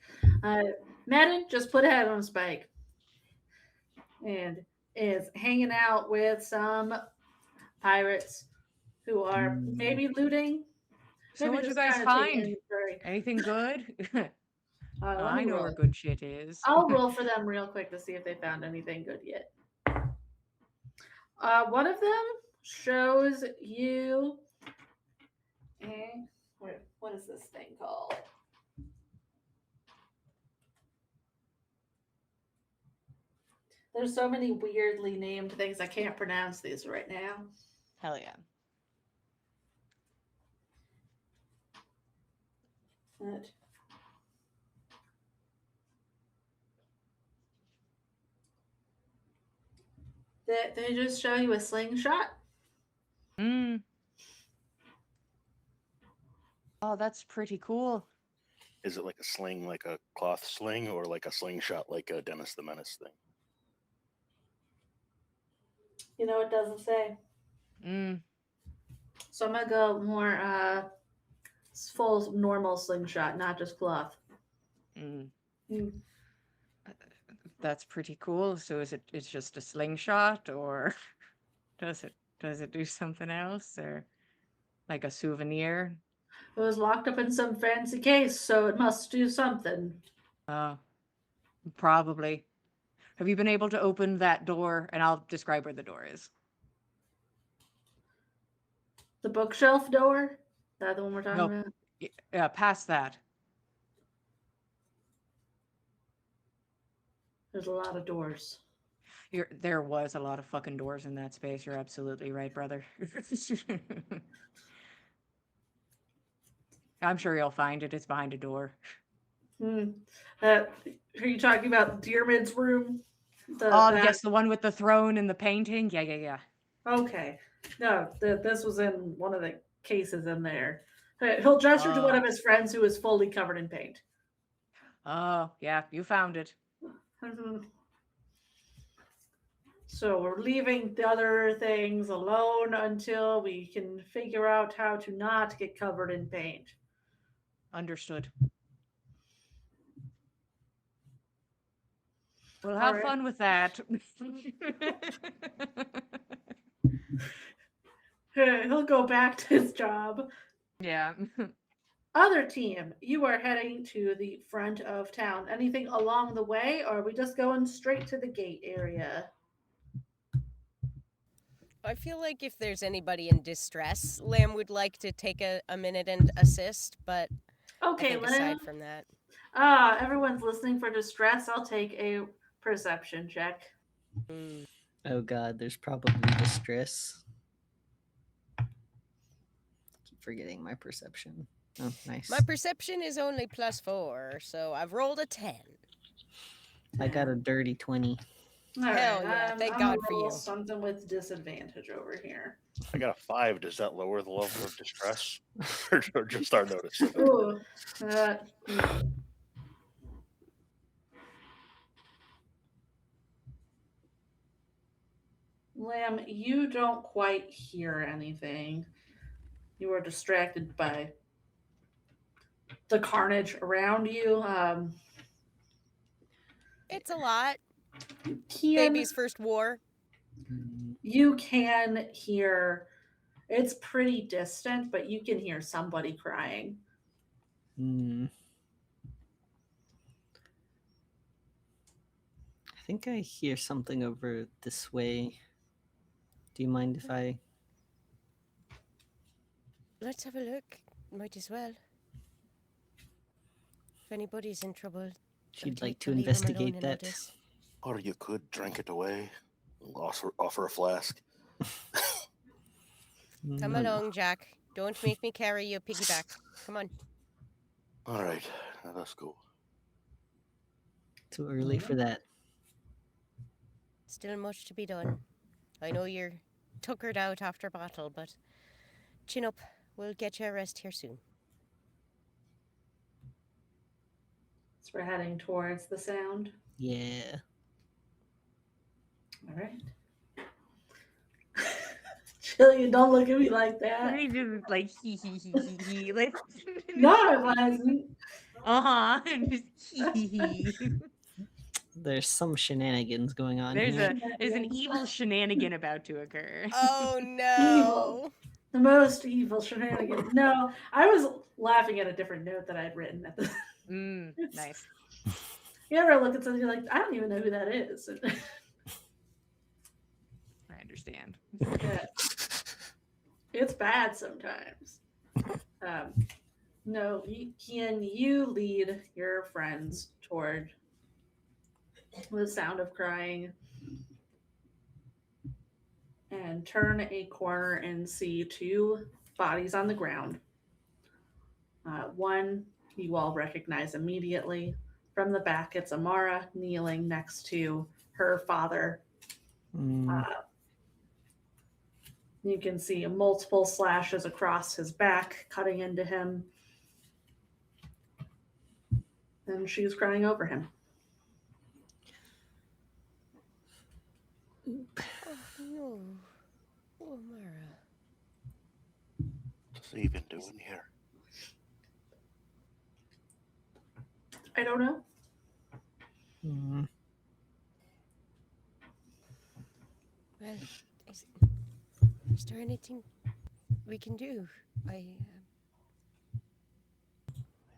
Madden just put a head on a spike and is hanging out with some pirates who are maybe looting, So maybe what'd you just guys kind of taking find? inventory. Anything good? Let I me know roll. where good shit is. I'll roll for them real quick to see if they found anything good yet. One of them shows you. What is this thing called? There's so many weirdly named things I can't pronounce these right now. Hell yeah. But they just show you a slingshot. Mm. Oh, that's pretty cool. Is it like a sling, like a cloth sling, or like a slingshot, like a Dennis the Menace thing? You know, it doesn't say. Mm. So I'm gonna go more full normal slingshot, not just cloth. Mm. Mm. That's pretty cool. So it's just a slingshot, or does it do something else, or like a souvenir? It was locked up in some fancy case, so it must do something. Probably. Have you been able to open that door? And I'll describe where the door is. The bookshelf door? Is that the one we're talking No, about? yeah, past that. There's a lot of doors. There was a lot of fucking doors in that space. You're absolutely right, brother. I'm sure you'll find it. It's behind a door. Are you talking about Dearman's room? Yes, the one with the throne and the painting. Yeah. Okay. No, this was in one of the cases in there. He'll gesture to one of his friends who is fully covered in paint. Oh, yeah, you found it. So we're leaving the other things alone until we can figure out how to not get covered in paint. Understood. Well, have fun with that. He'll go back to his job. Yeah. Other team, you are heading to the front of town. Anything along the way, or are we just going straight to the gate area? I feel like if there's anybody in distress, Lamb would like to take a minute and assist, but Okay, I think Lim. aside from that. Everyone's listening for distress. I'll take a perception check. Oh god, there's probably distress. Keep forgetting my perception. Oh, nice. My perception is only +4, so I've rolled a 10. I got a dirty 20. Hell yeah, thank God for you. Something with disadvantage over here. I got a 5. Does that lower the level of distress? or just start noticing? Ooh. Lamb, you don't quite hear anything. You are distracted by the carnage around you. It's a lot. Kian, Baby's first war. you can hear, it's pretty distant, but you can hear somebody crying. I think I hear something over this way. Do you mind if I... Let's have a look. Might as well. If anybody's in trouble, She'd I'd like to leave 'em alone investigate and that. notice. Or you could drink it away. Offer a flask. Come along, Jack. Don't make me carry you piggyback. Come on. All right, now let's go. Too early for that. Still much to be done. I know you're tuckered out after battle, but chin up. We'll get you a rest here soon. So we're heading towards the sound. Yeah. All right. kill you. Don't look at me like that. He just like he like No, I wasn't. and just hee. There's some shenanigans going on There's here. there's an evil shenanigan about to occur. Oh Evil. no. The most evil shenanigan. No, I was laughing at a different note that I had written at the. Nice. You ever look at something you're like, I don't even know who that is. I understand. Yeah. It's bad sometimes. No, can you lead your friends toward the sound of crying and turn a corner and see two bodies on the ground. One you all recognize immediately. From the back, it's Amara kneeling next to her father. You can see multiple slashes across his back, cutting into him. And she's crying over him. Oh no. Oh, Mara. What's he even doing here? I don't know. Well, is there anything we can do? I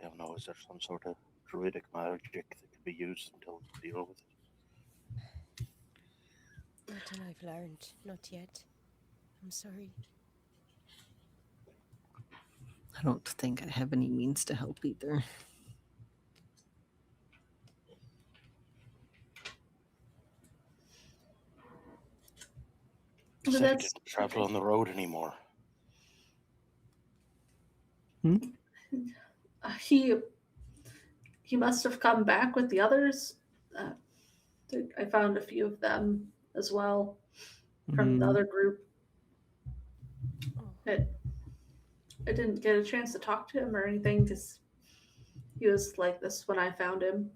don't know. Is there some sort of druidic magic that could be used until we deal with it? Nothing I've learned. Not yet. I'm sorry. I don't think I have any means to help either. He said he didn't travel on the road anymore. He must have come back with the others. I found a few of them as well from the other group. I didn't get a chance to talk to him or anything because he was like this when I found him.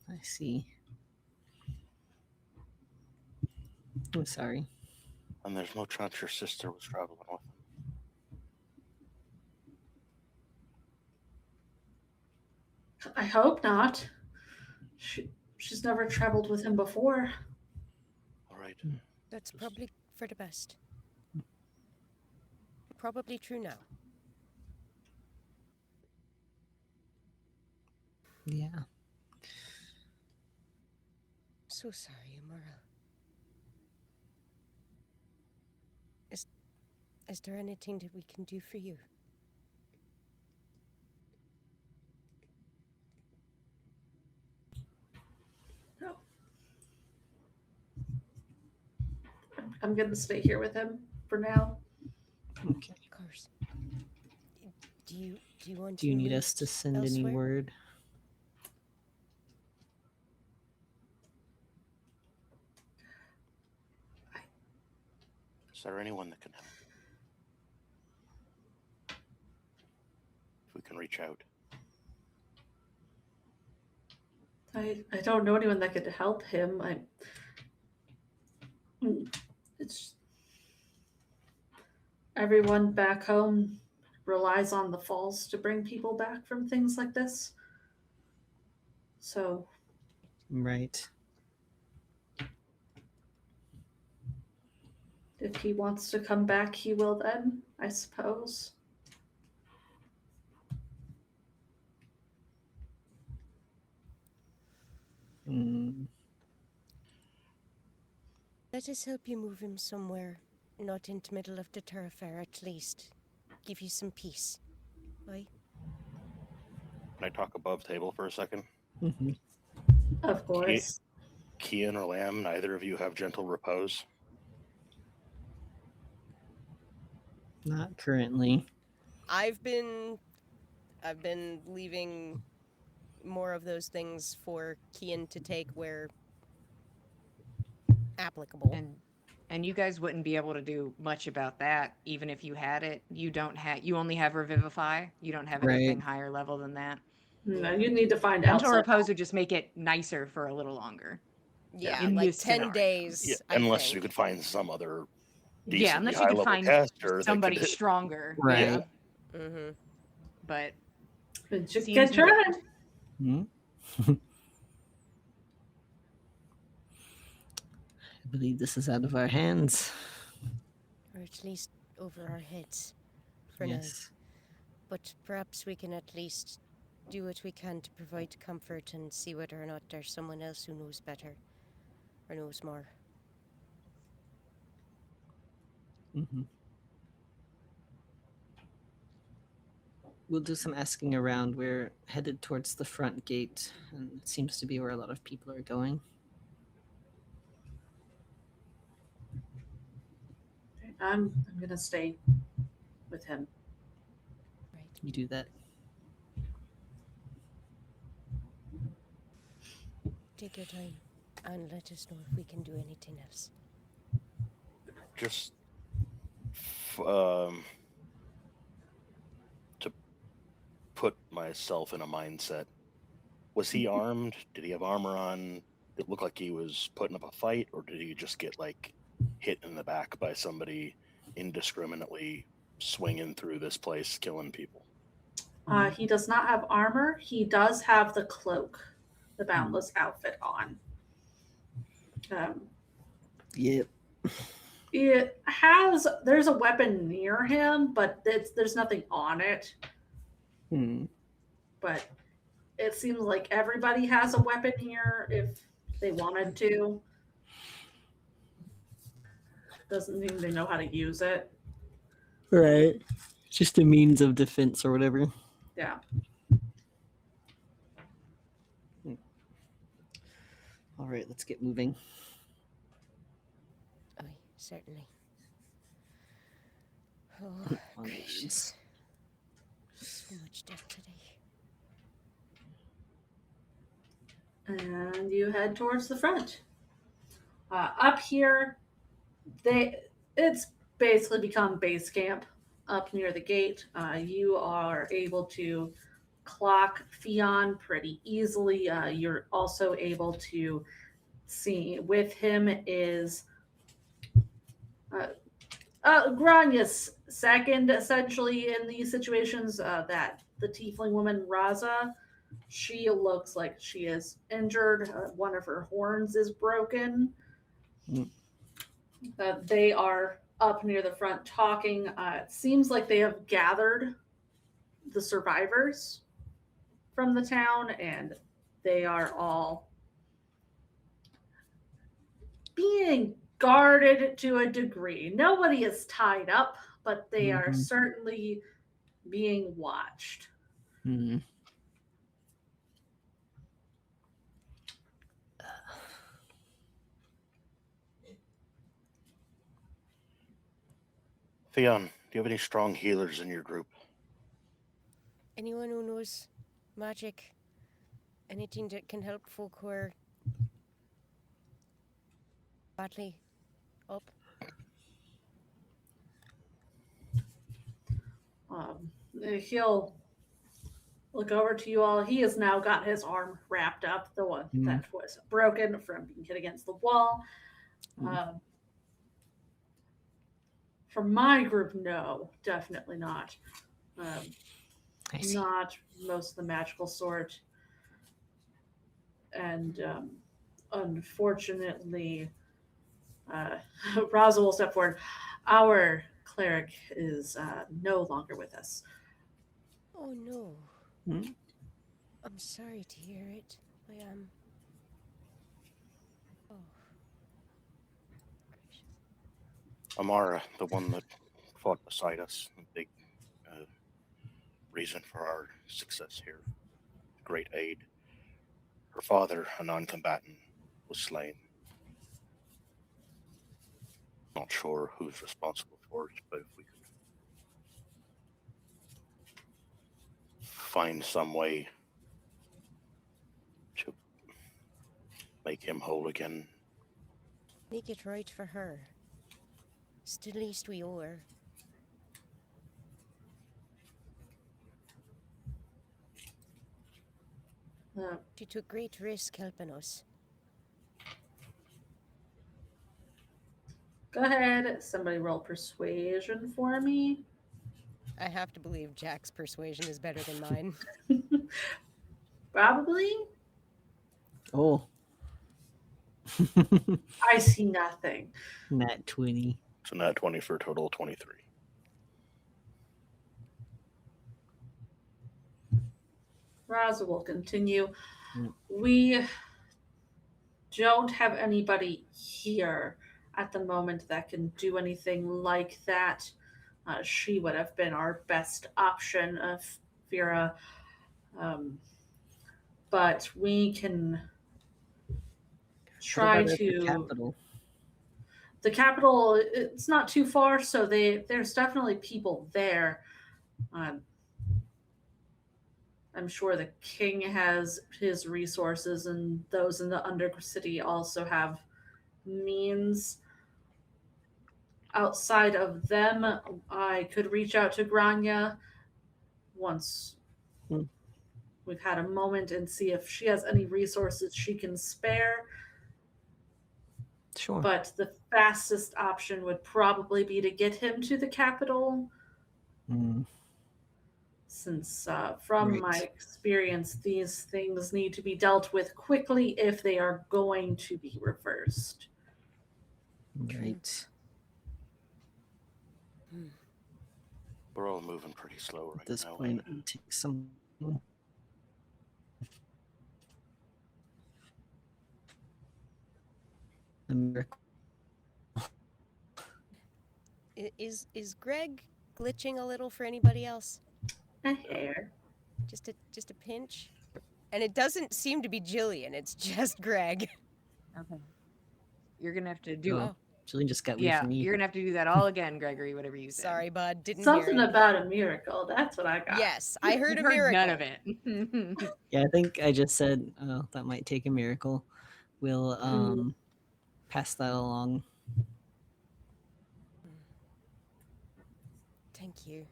I see. I'm sorry. And there's no chance your sister was traveling with him. I hope not. She's never traveled with him before. All right. That's probably for the best. Probably true now. Yeah. So sorry, Amara. Is there anything that we can do for you? No. I'm going to stay here with him for now. Okay. Of course. Do you want Do you to need move us to send any elsewhere? word? Is there anyone that can help? If we can reach out. I don't know anyone that could help him. It's everyone back home relies on the falls to bring people back from things like this. So Right. if he wants to come back, he will then, I suppose. Let us help you move him somewhere, not in the middle of the thoroughfare at least. Give you some peace. Right? Can I talk above table for a second? Of course. Kian or Lamb, neither of you have gentle repose. Not currently. I've been leaving more of those things for Kian to take where applicable. And you guys wouldn't be able to do much about that, even if you had it. You only have Revivify. You don't have anything higher level than that. No, you need to find Gentle out. Repose would just make it nicer for a little longer. Yeah, in like this 10 scenario. days. Yeah, I unless think. you could find some other Yeah, decently unless you high could level find caster that somebody could. stronger. Right. Yeah, Mm-hmm. but But you seems can try. Hmm? I believe this is out of our hands. Or at least over our heads for now. Yes. But perhaps we can at least do what we can to provide comfort and see whether or not there's someone else who knows better or knows more. Hmm. We'll do some asking around. We're headed towards the front gate, and it seems to be where a lot of people are going. I'm gonna stay with him. Right. You do that. Take your time and let us know if we can do anything else. Just to put myself in a mindset. Was he armed? Did he have armor on? Did it look like he was putting up a fight, or did he just get like hit in the back by somebody indiscriminately swinging through this place, killing people? He does not have armor. He does have the cloak, the boundless outfit on. Yep. There's a weapon near him, but there's nothing on it. But it seems like everybody has a weapon here if they wanted to. Doesn't mean they know how to use it. Right. Just a means of defense or whatever. Yeah. All right, let's get moving. Aye, certainly. Oh, Onwards. gracious. So much death today. And you head towards the front. Up here, it's basically become base camp up near the gate. You are able to clock Fion pretty easily. You're also able to see with him is Granya's second, essentially, in these situations. That the tiefling woman Raza, she looks like she is injured. One of her horns is broken. Mm. They are up near the front talking. It seems like they have gathered the survivors from the town, and they are all being guarded to a degree. Nobody is tied up, but they are Mhm. certainly being watched. Hmm. Theon, do you have any strong healers in your group? Anyone who knows magic, anything that can help folk who are badly up? He'll look over to you all. He has now got his arm wrapped up, the one that was broken from being hit against the wall. For my group, no, definitely not. I see. Not most of the magical sort. And unfortunately, Raza will step forward. Our cleric is no longer with us. Oh no. Hmm? I'm sorry to hear it. I am. Oh. Gracious. Amara, the one that fought beside us, a big reason for our success here, great aid. Her father, a non-combatant, was slain. Not sure who's responsible for it, but if we could find some way to make him whole again. Make it right for her. It's the least we owe her. She took great risk helping us. Go ahead. Somebody roll persuasion for me. I have to believe Jack's persuasion is better than mine. Probably. Oh. I see nothing. Nat 20. So not 20 for a total of 23. Raza will continue. Mm. We don't have anybody here at the moment that can do anything like that. She would have been our best option of Vera. But we can try What about at the to. capital? The capital, it's not too far, so there's definitely people there. Um, I'm sure the king has his resources, and those in the Undercity also have means. Outside of them, I could reach out to Grania once Hmm. we've had a moment and see if she has any resources she can spare. Sure. But the fastest option would probably be to get him to the capital. Mm. Since from my Right. experience, these things need to be dealt with quickly if they are going to be reversed. Right. We're all moving pretty slow right At this now. point, it would take some. A miracle. Is Greg glitching a little for anybody else? A hair. Just a pinch? And it doesn't seem to be Jillian, it's just Greg. Okay. You're gonna have to do. Oh, Jillian just got weird Yeah, for me. you're gonna have to do that all again, Gregory. Whatever you said. Sorry, bud, didn't Something hear it. about a miracle. That's what I got. Yes, I heard a Heard miracle. none of it. Yeah, I think I just said, oh, that might take a miracle. We'll pass that along. Thank you.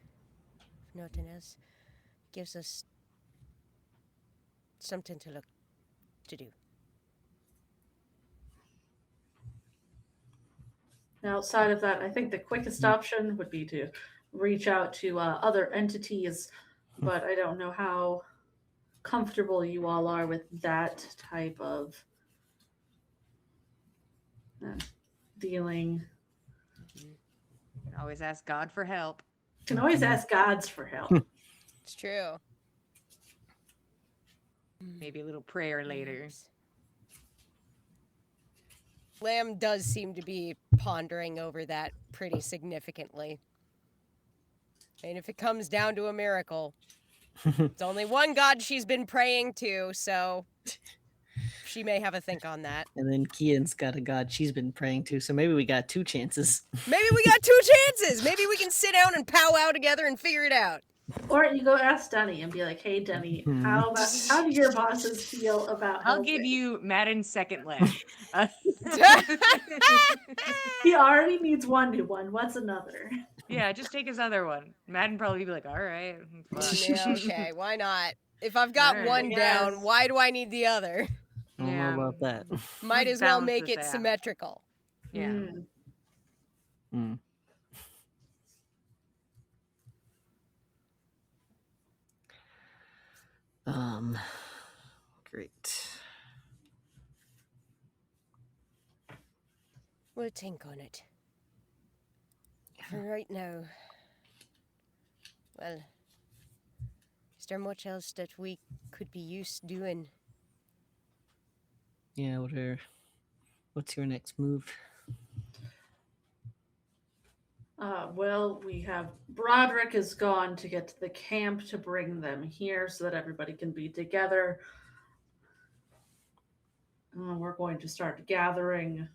If nothing else, gives us something to do. Outside of that, I think the quickest option would be to reach out to other entities, but I don't know how comfortable you all are with that type of dealing. You can always ask God for help. You can always ask gods for help. It's true. Maybe a little prayer later. Lamb does seem to be pondering over that pretty significantly. And if it comes down to a miracle, it's only one god she's been praying to, so she may have a think on that. And then Kian's got a god she's been praying to, so maybe we got 2 chances. Maybe we got 2 chances! Maybe we can sit down and powwow together and figure it out. Or you go ask Denny and be like, "Hey, Denny, how do your bosses feel about?" I'll helping?" give you Madden's second leg. He already needs one new one. What's another? Yeah, just take his other one. Madden probably be like, all right. Yeah, okay, why not? If I've got Alright. one down, Yes. why do I need the other? I don't know about that. Might Let's as well balance make this it out. symmetrical. Yeah. Mm. Great. We'll think on it. For right now. Well, is there much else that we could be used doing? Yeah, what's your next move? Well, we have Broderick is gone to get to the camp to bring them here so that everybody can be together. We're going to start gathering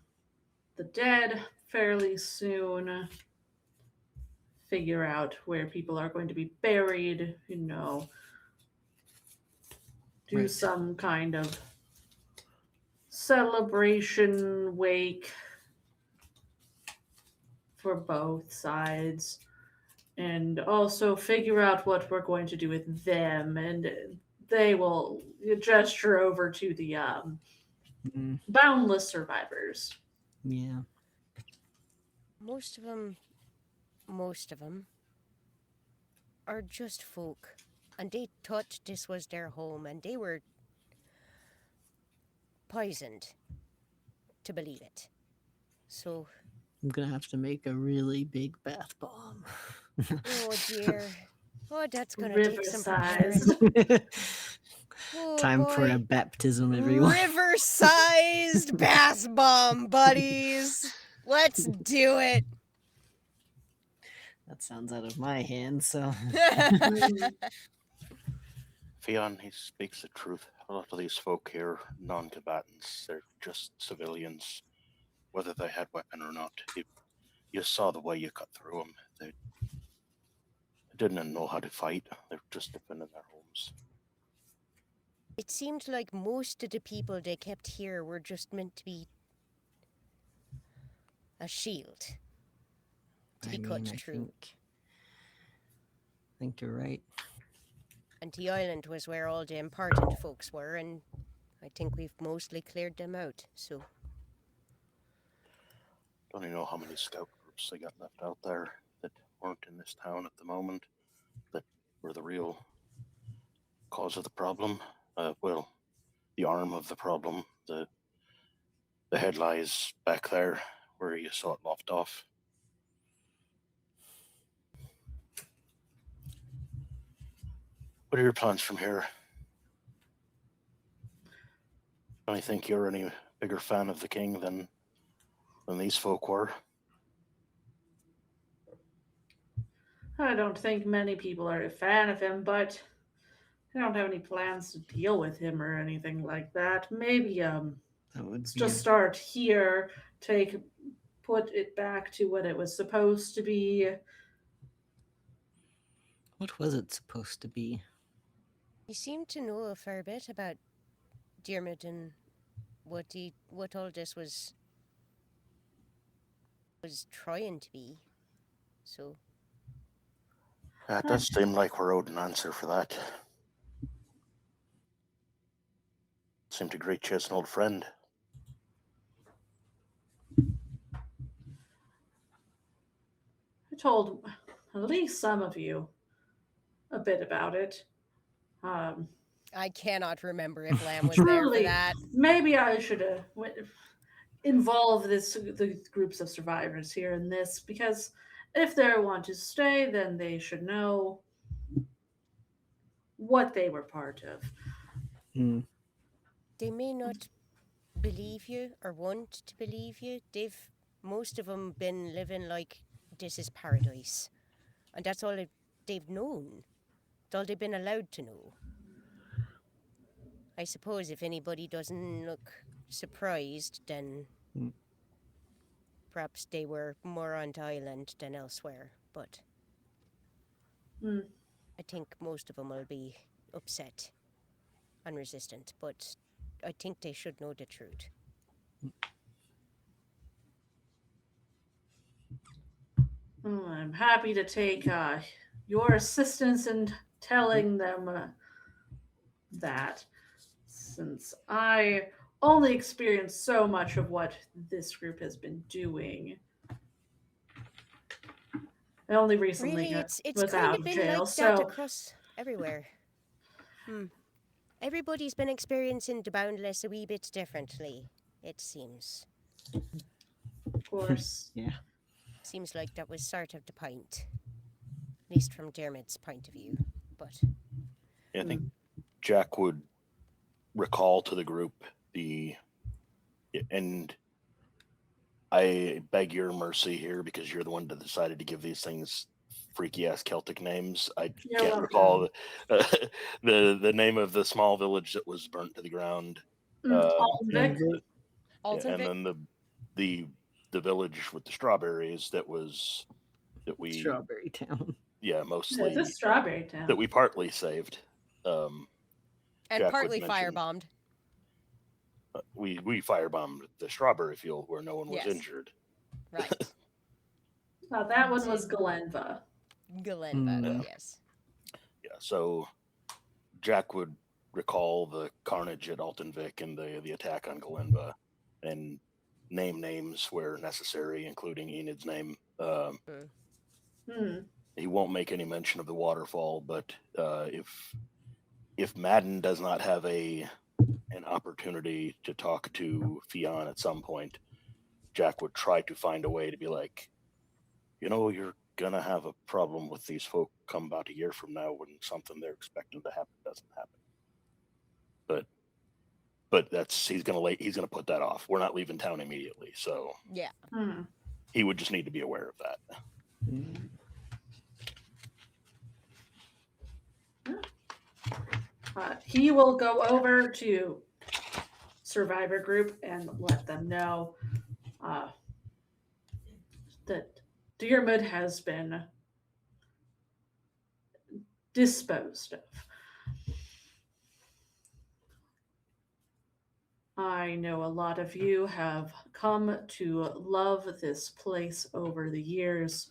the dead fairly soon. Figure out where people are going to be buried, do Right. some kind of celebration wake for both sides, and also figure out what we're going to do with them, and they will gesture over to the Mm, boundless survivors. yeah. Most of them are just folk. And they thought this was their home, and they were poisoned to believe it. So, I'm gonna have to make a really big bath bomb. oh dear. Oh, that's gonna take some preparing. River-sized. Oh, Time for a boy. baptism, everyone. River-sized bath bomb, buddies. Let's do it. That sounds out of my hands, so. Fionn, he speaks the truth. A lot of these folk here, non-combatants, they're just civilians, whether they had weapon or not. You saw the way you cut through them. They didn't know how to fight. They're just defending their homes. It seemed like most of the people they kept here were just meant to be a shield to be cut through. I think you're right. And the island was where all the important folks were, and I think we've mostly cleared them out, so. Don't even know how many scout groups they got left out there that weren't in this town at the moment, that were the real cause of the problem. Well, the arm of the problem. The head lies back there where you saw it lopped off. What are your plans from here? Don't you think you're any bigger fan of the king than these folk were? I don't think many people are a fan of him, but I don't have any plans to deal with him or anything like that. Maybe That would be just start here, put it back to what it was supposed to be. What was it supposed to be? You seem to know a fair bit about Diarmid and what all this was trying to be. So. It does seem like we're owed an answer for that. Seemed to greet you as an old friend. I told at least some of you a bit about it. I cannot remember if Lamb was there for that. Maybe I should involve the groups of survivors here in this, because if they want to stay, then they should know what they were part of. They may not believe you or want to believe you. Most of them been living like this is paradise, and that's all they've known. It's all they've been allowed to know. I suppose if anybody doesn't look surprised, then perhaps they were more on the island than elsewhere, but I think most of them will be upset and resistant, but I think they should know the truth. I'm happy to take your assistance in telling them that, since I only experienced so much of what this group has been doing. I only recently Really, it's was kind out of of been jail, like so that across everywhere. Everybody's been experiencing the Boundless a wee bit differently, it seems. of course. Yeah. Seems like that was sort of the point, at least from Diarmid's point of view. But Yeah, I think Jack would recall to the group and I beg your mercy here because you're the one that decided to give these things freaky ass Celtic names. I can't recall the name of the small village that was burnt to the ground. Altenvik. And then the village with the strawberries that we Strawberry Town. Yeah, mostly the Strawberry Town that we partly saved. and Jack partly would mention- firebombed. We firebombed the strawberry field where no one was Yes. injured. Right. Now that one was Galenva. Galenva, yes. Yeah, so Jack would recall the carnage at Altenvik and the attack on Galenva, and name names where necessary, including Enid's name. He won't make any mention of the waterfall, but if Madden does not have an opportunity to talk to Fionn at some point, Jack would try to find a way to be like, you're gonna have a problem with these folk come about a year from now when something they're expecting to happen doesn't happen. But he's gonna put that off. We're not leaving town immediately, so Yeah. he would just need to be aware of that. He will go over to Survivor Group and let them know that Diarmid has been disposed of. I know a lot of you have come to love this place over the years.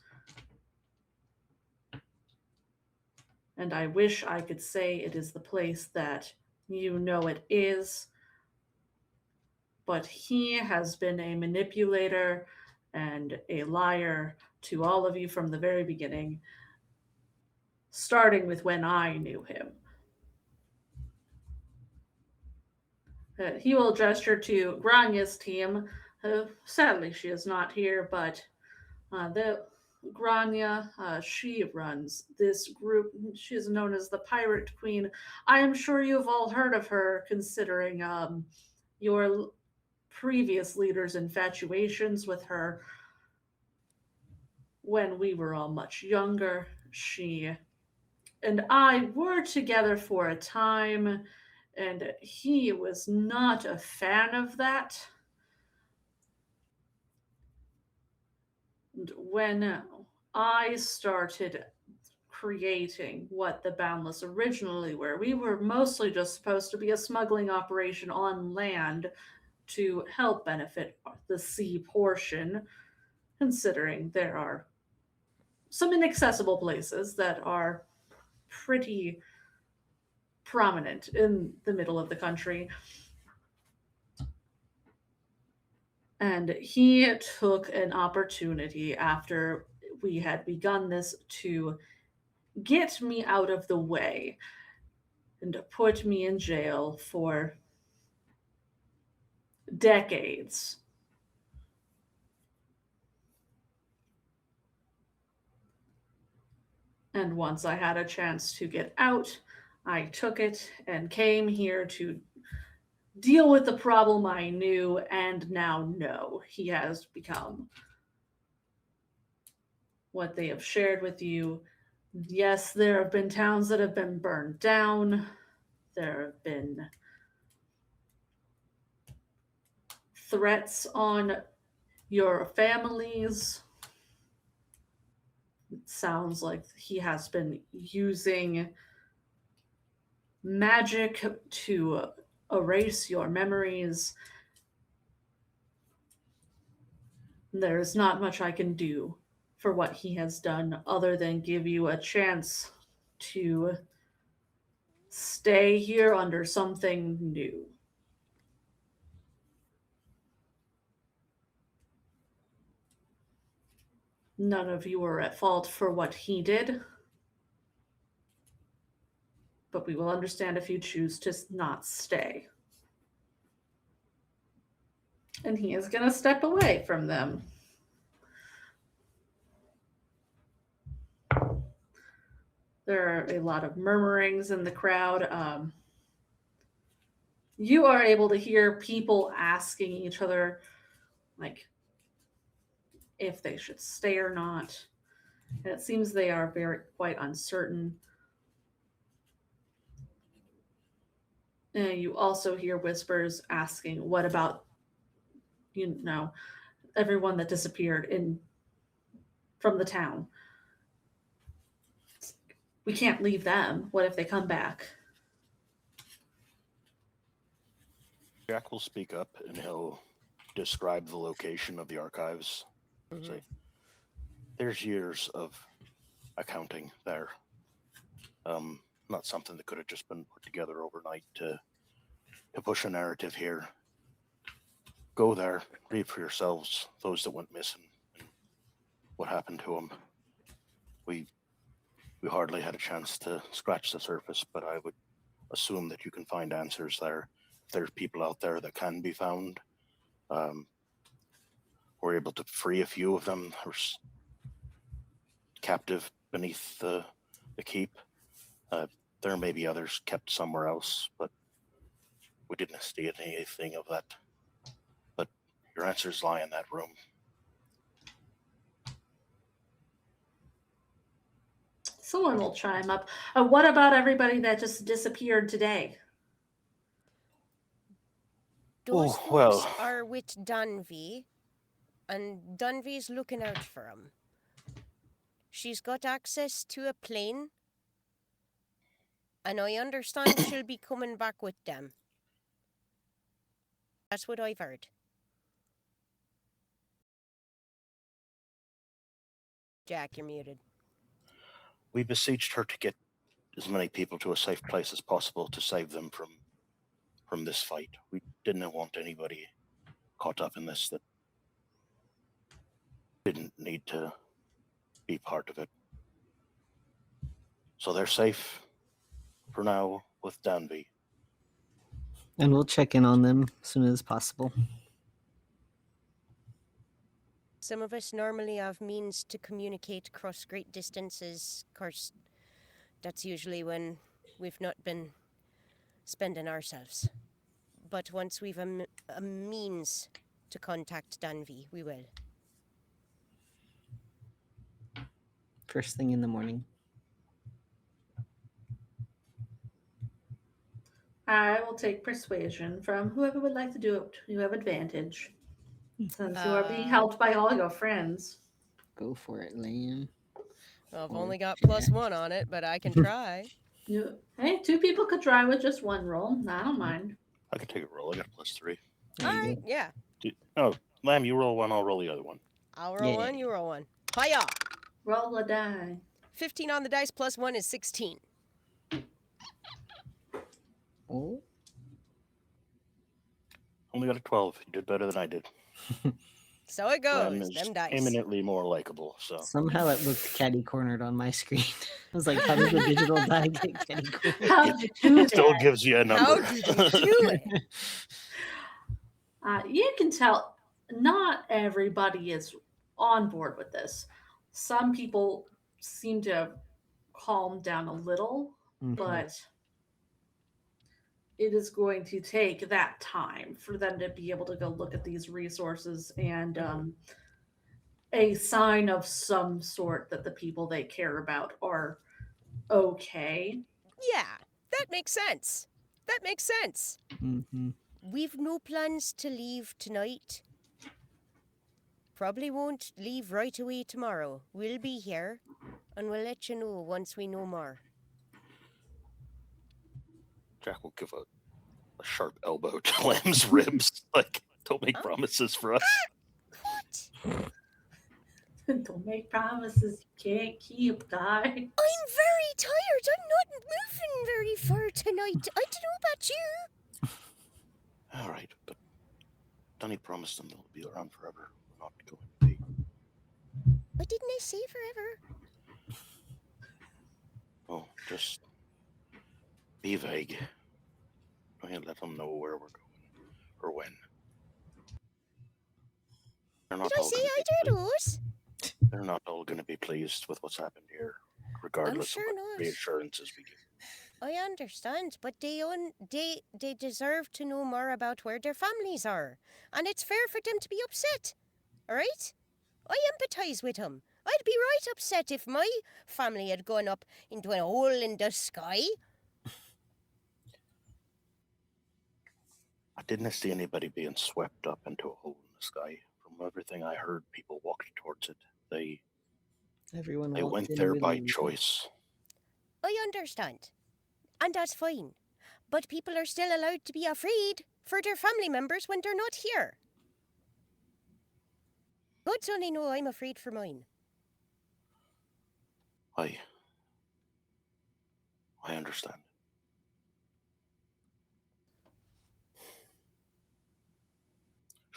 And I wish I could say it is the place that you know it is. But he has been a manipulator and a liar to all of you from the very beginning, starting with when I knew him. He will gesture to Granya's team. Sadly, she is not here, but Grania, she runs this group. She is known as the Pirate Queen. I am sure you've all heard of her, considering your previous leader's infatuations with her. When we were all much younger, she and I were together for a time, and he was not a fan of that. And when I started creating what the Boundless originally were, we were mostly just supposed to be a smuggling operation on land to help benefit the sea portion, considering there are some inaccessible places that are pretty prominent in the middle of the country. And he took an opportunity after we had begun this to get me out of the way and put me in jail for decades. And once I had a chance to get out, I took it and came here to deal with the problem I knew and now know. He has become what they have shared with you. Yes, there have been towns that have been burned down. There have been threats on your families. It sounds like he has been using magic to erase your memories. There's not much I can do for what he has done other than give you a chance to stay here under something new. None of you are at fault for what he did, but we will understand if you choose to not stay. And he is going to step away from them. There are a lot of murmurings in the crowd. You are able to hear people asking each other, like, if they should stay or not. And it seems they are quite uncertain. And you also hear whispers asking, what about, everyone that disappeared from the town? We can't leave them. What if they come back? Jack will speak up and he'll describe the location of the archives. Say, there's years of accounting there. Not something that could have just been put together overnight to push a narrative here. go there, read for yourselves those that went missing and what happened to them. We hardly had a chance to scratch the surface, but I would assume that you can find answers there. If there's people out there that can be found, we're able to free a few of them who are captive beneath the keep. There may be others kept somewhere else, but we didn't see anything of that. But your answers lie in that room. Someone will chime up. What about everybody that just disappeared today? Those Oh, well. folks are with Dunvey, and Dunvey's looking out for them. She's got access to a plane, and I understand she'll be coming back with them. That's what I've heard. Jack, you're muted. We beseeched her to get as many people to a safe place as possible to save them from this fight. We didn't want anybody caught up in this that didn't need to be part of it. So they're safe for now with Danby. And we'll check in on them as soon as possible. Some of us normally have means to communicate across great distances. Of course, that's usually when we've not been spending ourselves. But once we've a means to contact Danby, we will. First thing in the morning. I will take persuasion from whoever would like to do it. You have advantage. Since you are being helped by all your friends. Go for it, Liam. Well, I've Or only got Jack. +1 on it, but I can try. Hey, 2 people could try with just 1 roll. I don't mind. I can take a roll. I got a +3. There All you right, go. yeah. Oh, Lamb, you roll one, I'll roll the other one. I'll roll Yeah. 1, you roll 1. Hiya! Roll a die. 15 on the dice +1 is 16. Oh. Only got a 12. You did better than I did. So it Lamb goes, is them dice. eminently more likable, so. Somehow it looked catty-cornered on my screen. I was like, how does the digital die get catty-cornered? How did you do It still that? gives you a number. How do they do it? You can tell not everybody is on board with this. Some people seem to have calmed down a little, Mhm. but it is going to take that time for them to be able to go look at these resources and a sign of some sort that the people they care about are okay. Yeah, that makes sense. That makes sense. Mhm. We've no plans to leave tonight. Probably won't leave right away tomorrow. We'll be here, and we'll let you know once we know more. Jack will give a sharp elbow to Lamb's ribs. Like, don't make Oh. promises for us. What? Don't make promises you can't keep, guy. I'm very tired. I'm not moving very far tonight. I don't know about you. All right, but Dunny promised them they'll be around forever. We're not going to be. Why didn't I say forever? Well, just be vague. Don't let them know where we're going or when. They're not Did I all say gonna be either of pleased. those? They're not all going to be pleased with what's happened here, regardless sure of what not. reassurances we give. I understand, but they deserve to know more about where their families are, and it's fair for them to be upset. All right? I empathise with them. I'd be right upset if my family had gone up into a hole in the sky. I didn't see anybody being swept up into a hole in the sky. From everything I heard, people walked towards it. They Everyone walked went in there by willingly. choice. I understand, and that's fine. But people are still allowed to be afraid for their family members when they're not here. Gods only know I'm afraid for mine. I understand.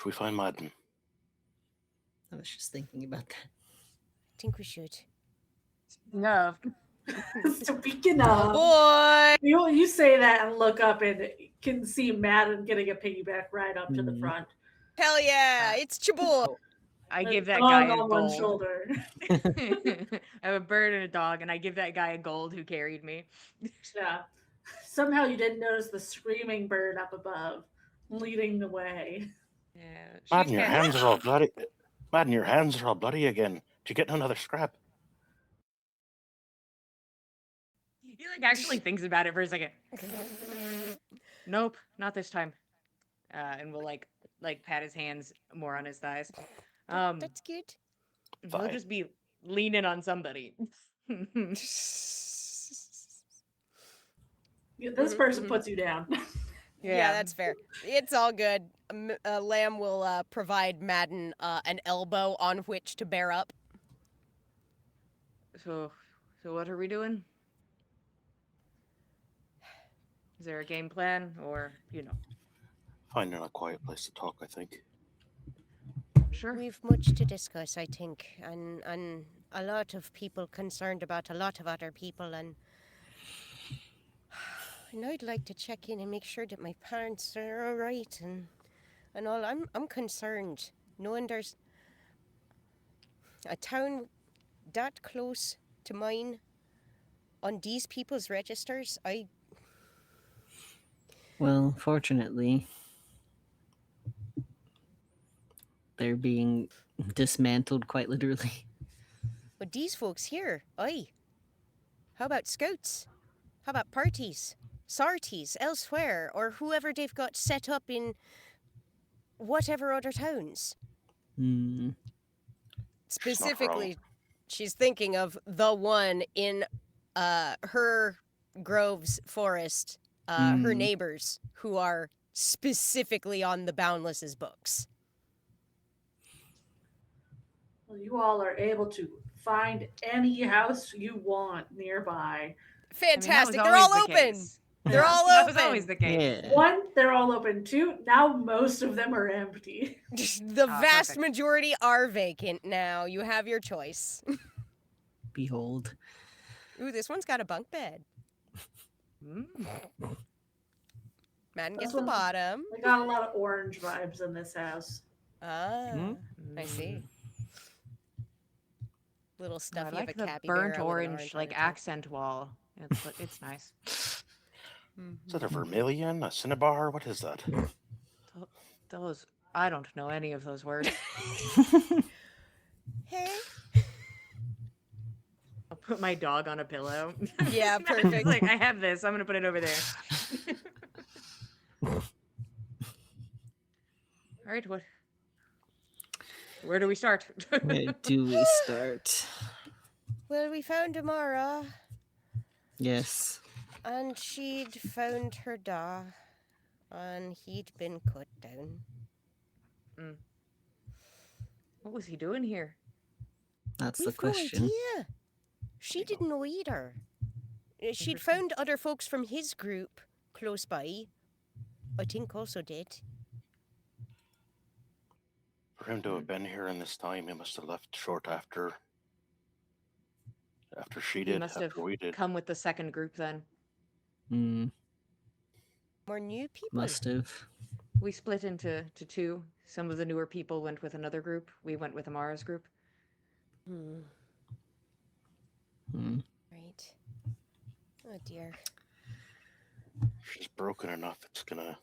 Should we find Madden? I was just thinking about that. I think we should. No. Speaking Oh of, boy! you say that and look up and can see Madden getting a piggyback ride up to the Mm. front. Hell yeah! It's Chaboy! I With give that dog guy a on one gold. shoulder. I have a bird and a dog, and I give that guy a gold who carried me. Yeah. Somehow you didn't notice the screaming bird up above, leading the way. Yeah, Madden, your hands are all bloody. Madden, your hands are all bloody again. Did you get another scrap? He like actually thinks about it for a second. Nope, not this time. And we'll like pat his hands more on his thighs. That's good. He'll Thigh. just be leaning on somebody. This person puts you down. Yeah, that's fair. It's all good. Lamb will provide Madden an elbow on which to bear up. So what are we doing? Is there a game plan, or Finding a quiet place to talk, I think. Sure. We've much to discuss, I think, and a lot of people concerned about a lot of other people, and I'd like to check in and make sure that my parents are all right and all. I'm concerned, knowing there's a town that close to mine on these people's registers. Well, fortunately, they're being dismantled quite literally. But these folks here, how about scouts? How about parties? Sorties elsewhere, or whoever they've got set up in whatever other towns. Hmm. Specifically, she's thinking of the one in her Grove's forest, her neighbors, who are specifically on the Boundless's books. Well, you all are able to find any house you want nearby. Fantastic! I mean, They're all open! They're all That open! was always the case. Yeah. One, they're all open. Two, now most of them are empty. The Ah, vast perfect. majority are vacant now. You have your choice. Behold. Ooh, this one's got a bunk bed. Mm. Madden gets This the one- bottom. I got a lot of orange vibes in this house. Ah, I see. Mm. Little I stuffy like of a the capybara burnt with an orange, on like the top. accent wall. It's nice. Is that a vermilion? A cinnabar? What is that? Those I don't know any of those words. Hey. I'll put my dog on a pillow. Yeah, perfect. Like, I have this. I'm gonna put it over there. All right, where do we start? Where do we start? Well, we found Amara, Yes. and she'd found her da, and he'd been cut down. What was he doing here? That's the We've no question. idea. She didn't know either. She'd Interesting. found other folks from his group close by. I think also did. For him to have been here in this time, he must have left short after she He did, must have after we did. come with the second group then. Hmm. More new people. Must have. We split into two. Some of the newer people went with another group. We went with Amara's group. Hmm. Hmm. Right. Oh dear. She's broken enough. It's gonna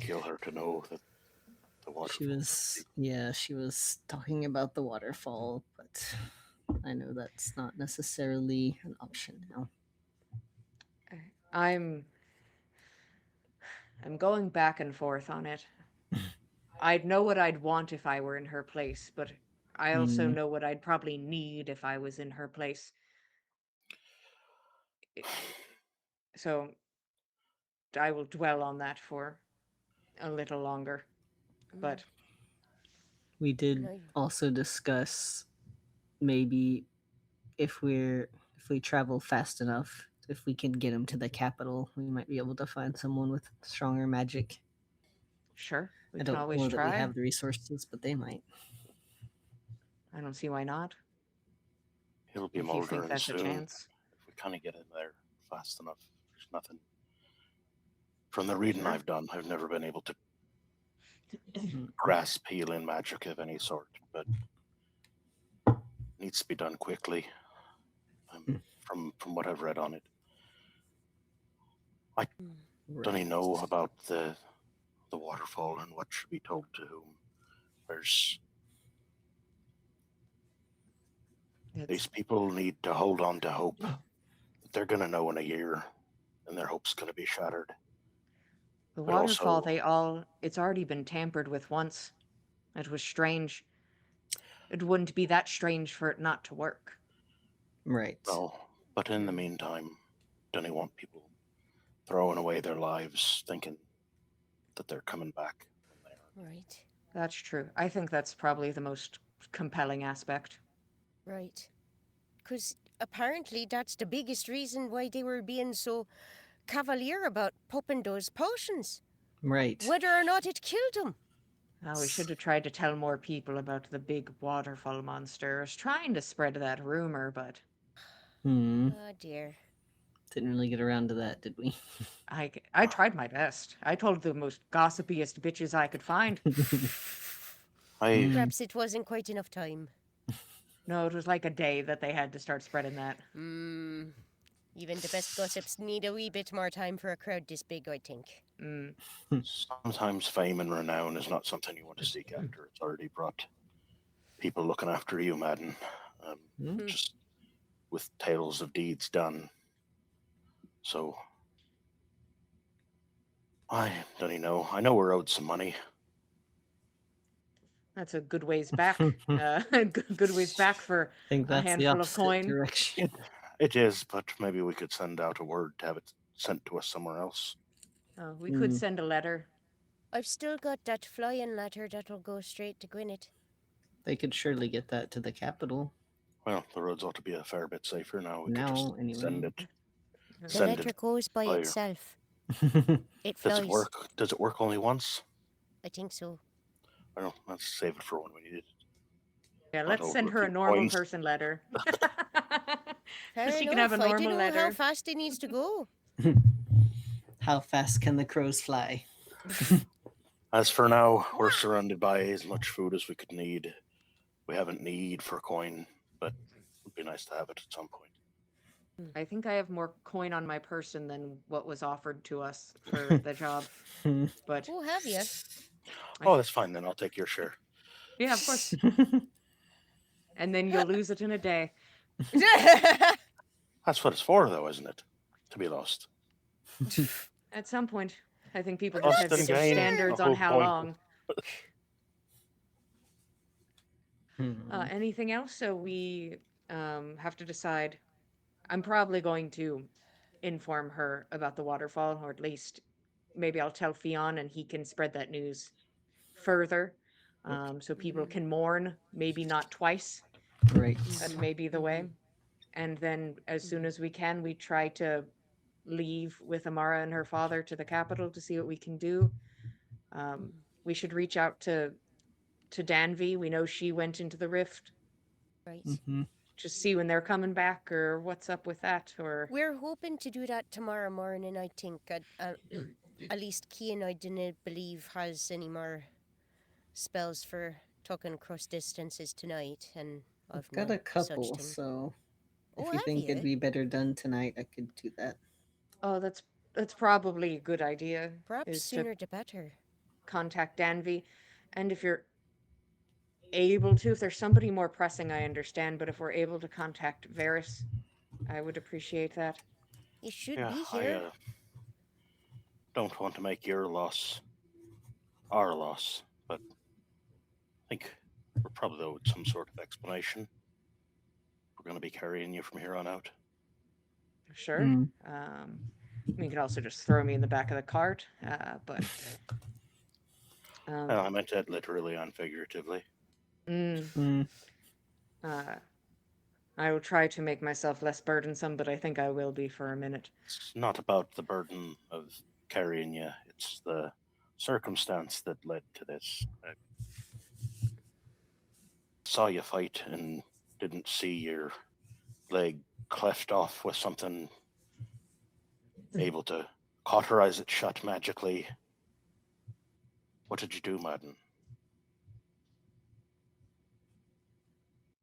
kill her to know that the water. She was talking about the waterfall, but I know that's not necessarily an option now. I'm going back and forth on it. I'd know what I'd want if I were in her place, but I also know what I'd probably need if I was in her place. So I will dwell on that for a little longer. But We did No. also discuss maybe if we travel fast enough, if we can get him to the capital, we might be able to find someone with stronger magic. Sure, we I can don't always know that we try. have the resources, but they might. I don't see why not. It'll be If you think moldering that's a soon. chance. If we kind of get in there fast enough, there's nothing. From the reading Sure. I've done, I've never been able to Mm, grasp healing magic of any sort, but it needs to be done quickly. Mm. From what I've read on it, don't right. even know about the waterfall and what should be told to whom. There's these It's people need to hold on to hope that they're going to know in a year, and their hope's going to be shattered. the But waterfall. also, It's already been tampered with once. It was strange. It wouldn't be that strange for it not to work. Right. no. But in the meantime, don't you want people throwing away their lives thinking that they're coming back when they aren't? Right. That's true. I think that's probably the most compelling aspect. Right. Because apparently that's the biggest reason why they were being so cavalier about popping those potions. Right. Whether or not it killed them. We should have tried to tell more people about the big waterfall monsters, trying to spread that rumor, but Oh dear. Didn't really get around to that, did we? I tried my best. I told the most gossipiest bitches I could find. I Perhaps it wasn't quite enough time. No, it was like a day that they had to start spreading that. Even the best gossips need a wee bit more time for a crowd this big, I think. sometimes fame and renown is not something you want to seek after. It's already brought people looking after you, Madden. Just with tales of deeds done. So I don't even know. I know we're owed some money. That's a good ways back. Good ways back for I think a that's the handful of opposite coin. direction. It is, but maybe we could send out a word to have it sent to us somewhere else. We could send a letter. I've still got that flying letter that'll go straight to Gwyneth. They could surely get that to the capital Well, the roads ought to be a fair bit safer now. We could now, just anyway. send it. The Send letter it. goes by Fire. itself. It Does flies. it work? Does it work only once? I think so. Well, let's save it for when we need it. Yeah, Not let's send over her a few normal coins. person letter. Fair She enough. can have a I don't normal know letter. how fast it needs to go. How fast can the crows fly? As for now, we're surrounded by as much food as we could need. We haven't need for coin, but it would be nice to have it at some point. I think I have more coin on my person than what was offered to us for the job. But Oh, have you? Oh, that's fine then. I'll take your share. yeah, of course. And then you'll lose it in a day. That's what it's for, though, isn't it? To be lost. At some point, I think people Lost just have and different gained, standards the on whole how point. long. Anything else? So we have to decide. I'm probably going to inform her about the waterfall, or at least maybe I'll tell Fionn and he can spread that news further, so people can mourn, maybe not twice. Right. That may be the way. And then as soon as we can, we try to leave with Amara and her father to the capital to see what we can do. We should reach out to Danvi. We know she went into the rift. Right. Just see when they're coming back or what's up with that. Or We're hoping to do that tomorrow morning, I think. At least Cian, I didn't believe, has any more spells for talking across distances tonight. And I've got a couple, so if Oh, you have think you? it'd be better done tonight, I could do that. oh, that's probably a good idea. Perhaps Is sooner the better. contact Danvi, and if you're able to, if there's somebody more pressing, I understand. But if we're able to contact Varys, I would appreciate that. He should Yeah, be I here. don't want to make your loss our loss, but I think we're probably owed some sort of explanation. We're going to be carrying you from here on out. Sure. You can also just throw me in the back of the cart, but I meant that literally and figuratively. I will try to make myself less burdensome, but I think I will be for a minute. It's not about the burden of carrying you. It's the circumstance that led to this. I saw you fight and didn't see your leg cleft off with something able to cauterize it shut magically. What did you do, Madden?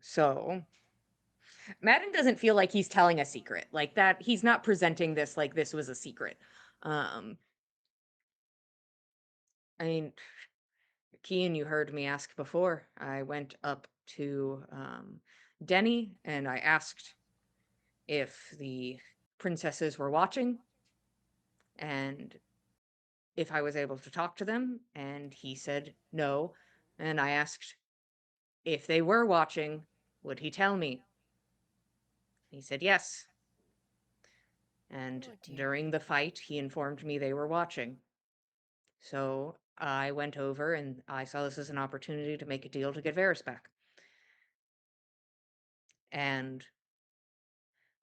So, Madden doesn't feel like he's telling a secret. Like that, he's not presenting this like this was a secret. Um, I mean, Kian, you heard me ask before. I went up to Denny and I asked if the princesses were watching and if I was able to talk to them, and he said no. And I asked if they were watching, would he tell me? He said yes. And Oh, dear. during the fight, he informed me they were watching. So I went over and I saw this as an opportunity to make a deal to get Varys back. And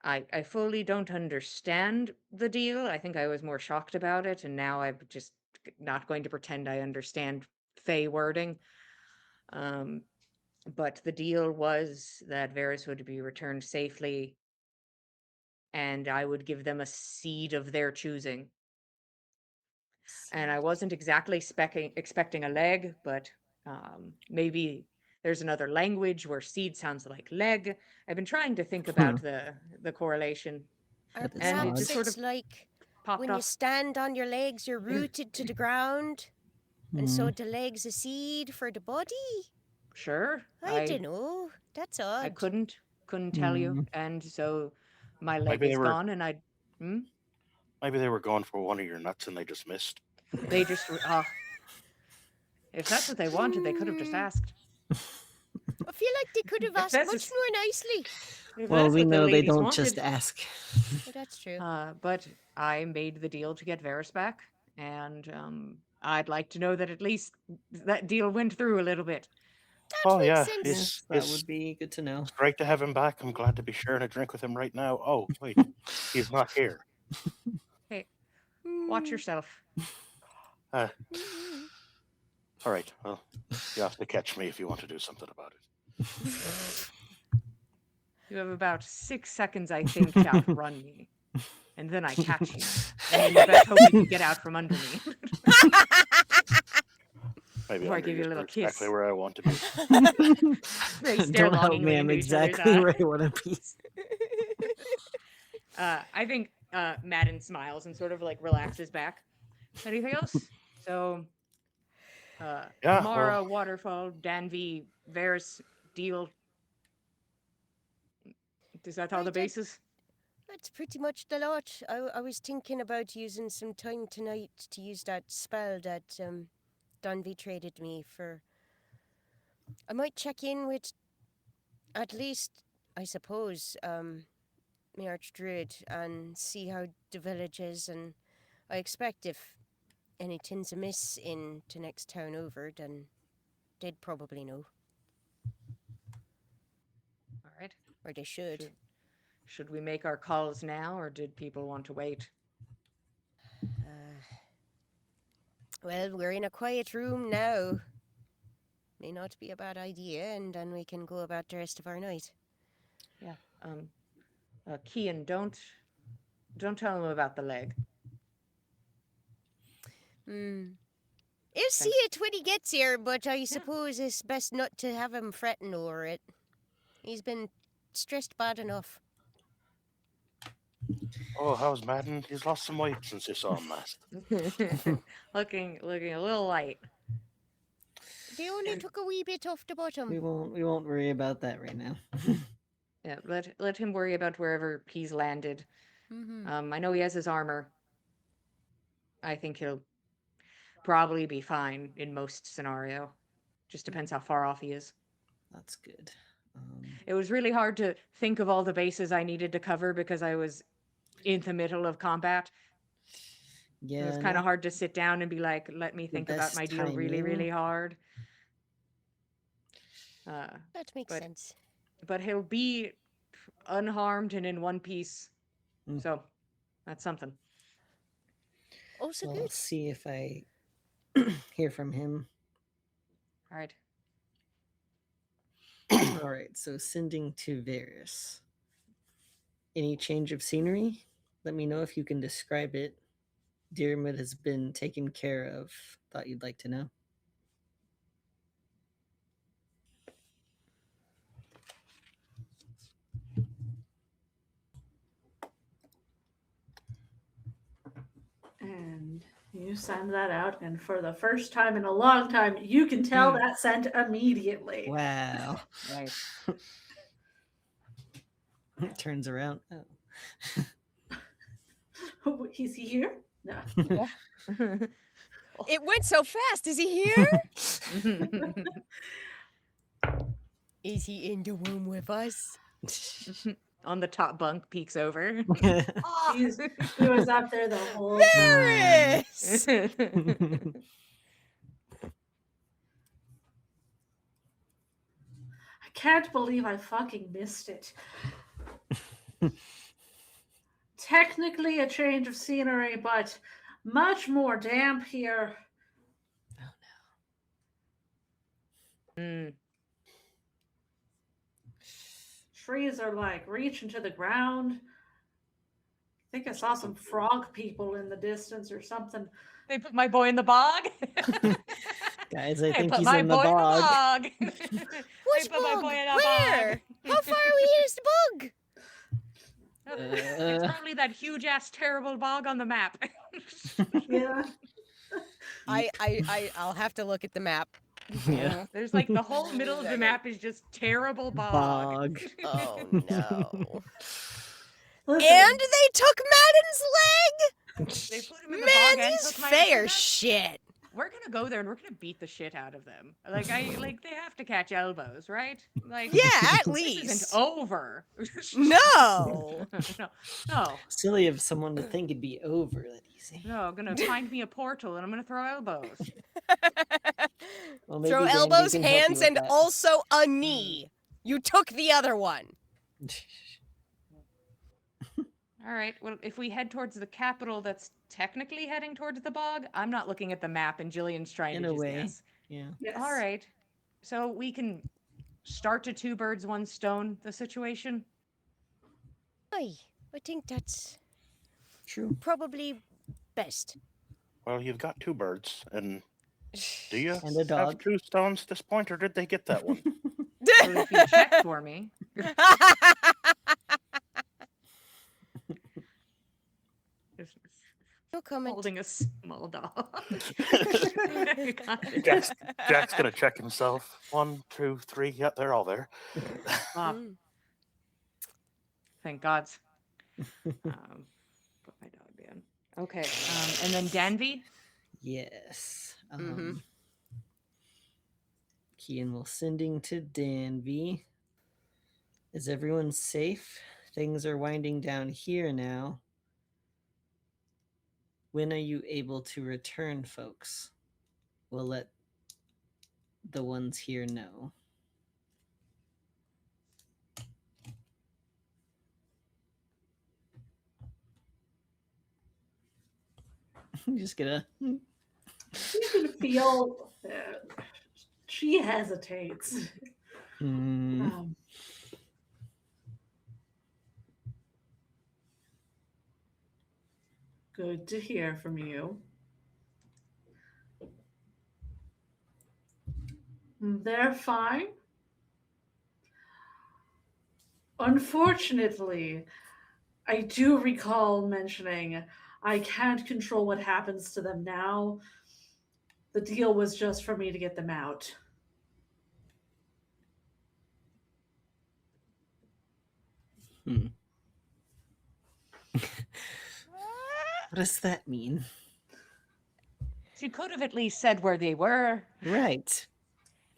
I fully don't understand the deal. I think I was more shocked about it, and now I'm just not going to pretend I understand Fey wording. But the deal was that Varys would be returned safely, and I would give them a seed of their choosing. And I wasn't exactly expecting a leg, but maybe there's another language where seed sounds like leg. I've been trying to think about the correlation, Or That is and it perhaps just odd. sort it's of like popped when you off. stand on your legs, you're rooted to the ground, and so Hmm. the legs a seed for the body. Sure, I don't know. That's I odd. couldn't tell you, Hmm. and so my leg Maybe they is were gone, and maybe they were going for one of your nuts and they just missed. they just if that's what they wanted, they could have just Hmm. asked. I feel like they could have If asked that's much just- more nicely. If Well, that's we what the know they ladies don't wanted. just ask. Oh, that's true. But I made the deal to get Varys back, and I'd like to know that at least that deal went through a little bit. That Oh makes yeah, sense. Yes, that would be good to know. it's great to have him back. I'm glad to be sharing a drink with him right now. Oh wait, he's not here. Hey, watch Hmm. yourself. Uh, Hmm. all right. Well, you have to catch me if you want to do something about it. You have about 6 seconds, I think, to outrun me. And then I catch you. And then you best hope you can get out from under me. Maybe Before I under give you a you little are exactly kiss. where I want to be. They stare Don't help me. longingly I'm into each other's exactly eyes. where I want to be. I think Madden smiles and sort of like relaxes back. Anything else? So, Yeah, Mara, well, Waterfall, Danby, Varys, deal. Is that all Right, the bases? That's pretty much the lot. I was thinking about using some time tonight to use that spell that Dunby traded me for. I might check in with at least, I suppose, my archdruid and see how the village is. And I expect if anything's amiss in the next town over, then they'd probably know, All right. or they should. Should we make our calls now, or did people want to wait? Well, we're in a quiet room now. May not be a bad idea, and then we can go about the rest of our night. Yeah. Kian, don't tell him about the leg. He'll see it when he gets here, but I suppose it's best not to have him fretting over it. He's been stressed bad enough. oh, how's Madden? He's lost some weight since you saw him last. looking a little light. They only took a wee bit off the bottom. We won't worry about that right now. Yeah, let him worry about wherever he's landed. I know he has his armor. I think he'll probably be fine in most scenario. Just depends how far off he is. That's good. It was really hard to think of all the bases I needed to cover because I was in the middle of combat. Yeah, It was kind of hard to sit down and be like, let me the think about best my deal really, timing. really hard. That makes sense. But he'll be unharmed and in one piece. So that's something. Also I'll good. see if I hear from him. All right. All right, so sending to Varys. Any change of scenery? Let me know if you can describe it. Diarmid has been taken care of. Thought you'd like to know. And you send that out, and for the first time in a long time, you can tell that sent immediately. Wow. Right. Turns around. Oh. Is he here? No. Yeah. It went so fast. Is he here? Is he in the room with us? On the top bunk, peeks over. He was up there the whole time. Varys! I can't believe I fucking missed it. Technically a change of scenery, but much more damp here. Mm. Trees are like reaching to the ground. I think I saw some frog people in the distance or something. They put my boy in the bog. Guys, I think put he's my in the boy bog. in the bog. Which put my bug? boy in a Where? How far away is the bug? It's probably that huge ass terrible bog on the map. Yeah. I'll have to look at the map. Yeah. There's like the whole middle of the map is just terrible bog. Oh no. Listen, And they took Madden's leg? They put him in the Man, bog and he's took my fair internet. shit. We're gonna go there and we're gonna beat the shit out of them. Like they have to catch elbows, right? Like Yeah, at this least. isn't over. No. no. Silly of someone to think it'd be over that easy. No, I'm gonna find me a portal and I'm gonna throw elbows. Well, maybe Throw Dandy elbows, can help you hands, with and that. also a knee. You took the other one. All right. Well, if we head towards the capital, that's technically heading towards the bog. I'm not looking at the map, and Jillian's trying In to a just way. guess. Yeah. yes. All right. So we can start to two birds, one stone the situation. I think that's True. probably best. Well, you've got two birds, and do you And a have dog. two stones at this point, or did they get that one? Well, if you check for me. No comment. Holding a small dog. Jack's gonna check himself. 1, 2, 3. Yeah, they're all there. Ah, Mm. thank God. Put my dog down. Okay. And then Danby. Yes. Mhm. Kian will sending to Danby. Is everyone safe? Things are winding down here now. When are you able to return, folks? We'll let the ones here know. I'm just gonna. You can feel she hesitates. Good to hear from you. They're fine. Unfortunately, I do recall mentioning I can't control what happens to them now. The deal was just for me to get them out. What does that mean? She could have at least said where they were. Right.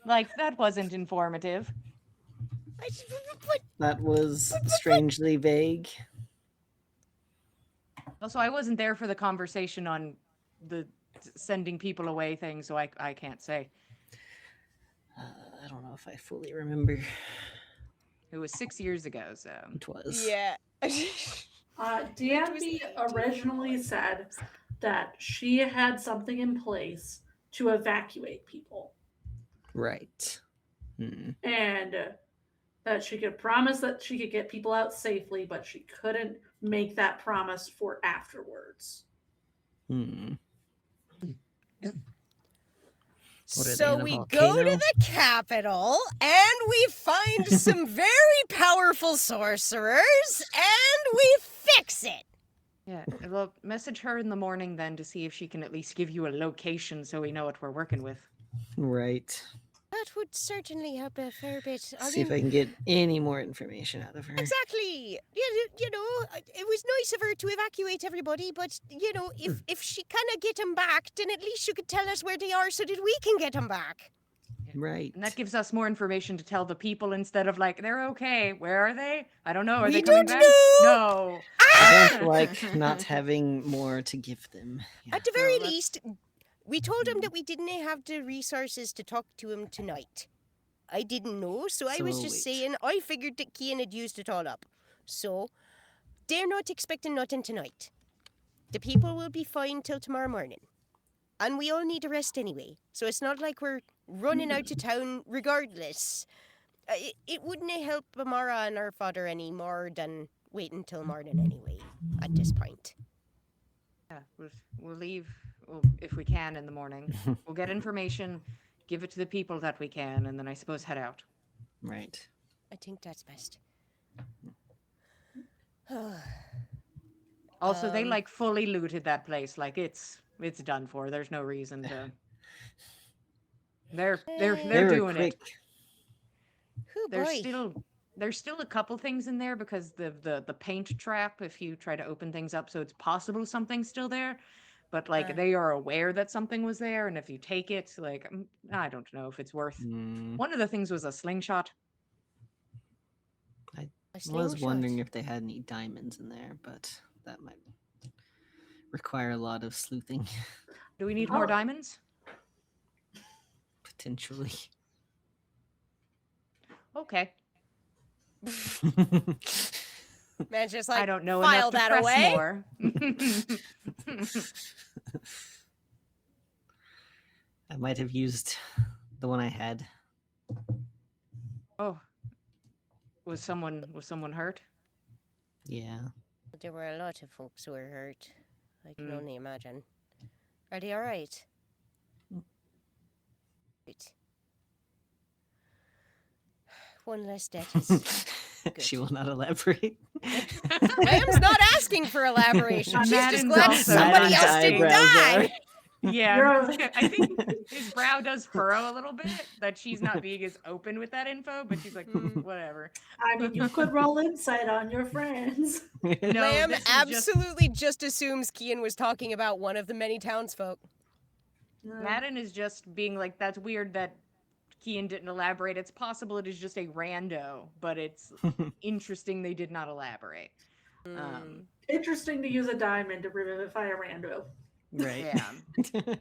Like, that wasn't informative. That was strangely vague. Also, I wasn't there for the conversation on the sending people away thing, so I can't say. I don't know if I fully remember. It was 6 years ago, so. It was. Yeah. Danby originally said that she had something in place to evacuate people. Right. Hmm. And that she could promise that she could get people out safely, but she couldn't make that promise for afterwards. Hmm. What are they, So in a we go to volcano? the capital and we find some very powerful sorcerers and we fix it. Yeah, well, message her in the morning then to see if she can at least give you a location so we know what we're working with. Right. That would certainly help a fair bit. I See if I mean, can get any more information out of her. exactly. You know, it was nice of her to evacuate everybody, but, you know, if she cannot get them back, then at least you could tell us where they are so that we can get them back. Right. And that gives us more information to tell the people instead of like, they're okay. Where are they? I don't know. Are We they coming don't back? know. No. I don't like not having more to give them. Yeah. At the very Well, that's- least, we told him that we didn't have the resources to talk to him tonight. I didn't know, so I So was we'll just wait. saying I figured that Kian had used it all up. So, they're not expecting nothing tonight. The people will be fine till tomorrow morning. And we all need a rest anyway, so it's not like we're running out of town regardless. It wouldn't help Amara and her father any more than waiting till morning anyway, at this point. Yeah, we'll leave if we can in the morning. We'll get information, give it to the people that we can, and then I suppose head out. Right. I think that's best. Also, they Um, like fully looted that place. Like it's done for. There's no reason to. They're They were doing quick. it. Oh There's boy. still a couple things in there because the paint trap. If you try to open things up, so it's possible something's still there. But like they are aware that something was there, and if you take it, like I don't know if it's worth. Mm, One of the things was a slingshot. I A was wondering slingshot. if they had any diamonds in there, but that might require a lot of sleuthing, Do we need more Oh. diamonds? potentially. Okay. Man, just I like don't know file enough to that press away. more. I might have used the one I had. Oh, was someone hurt? Yeah. There were a lot of folks who were hurt. I can Mm. only imagine. Are they all right? Right. One less death is... She will not elaborate. Lamb's not asking for elaboration. She's just Madden's glad also somebody not else didn't asking. die. Yeah, You're- I think his brow does furrow a little bit that she's not being as open with that info, but she's like, whatever. I mean, you could roll insight on your friends. No, Lamb this is just absolutely just assumes Kian was talking about one of the many townsfolk. Madden is just being like, that's weird that Kian didn't elaborate. It's possible it is just a rando, but it's interesting they did not elaborate. Interesting to use a diamond to revivify a rando. Right. Yeah.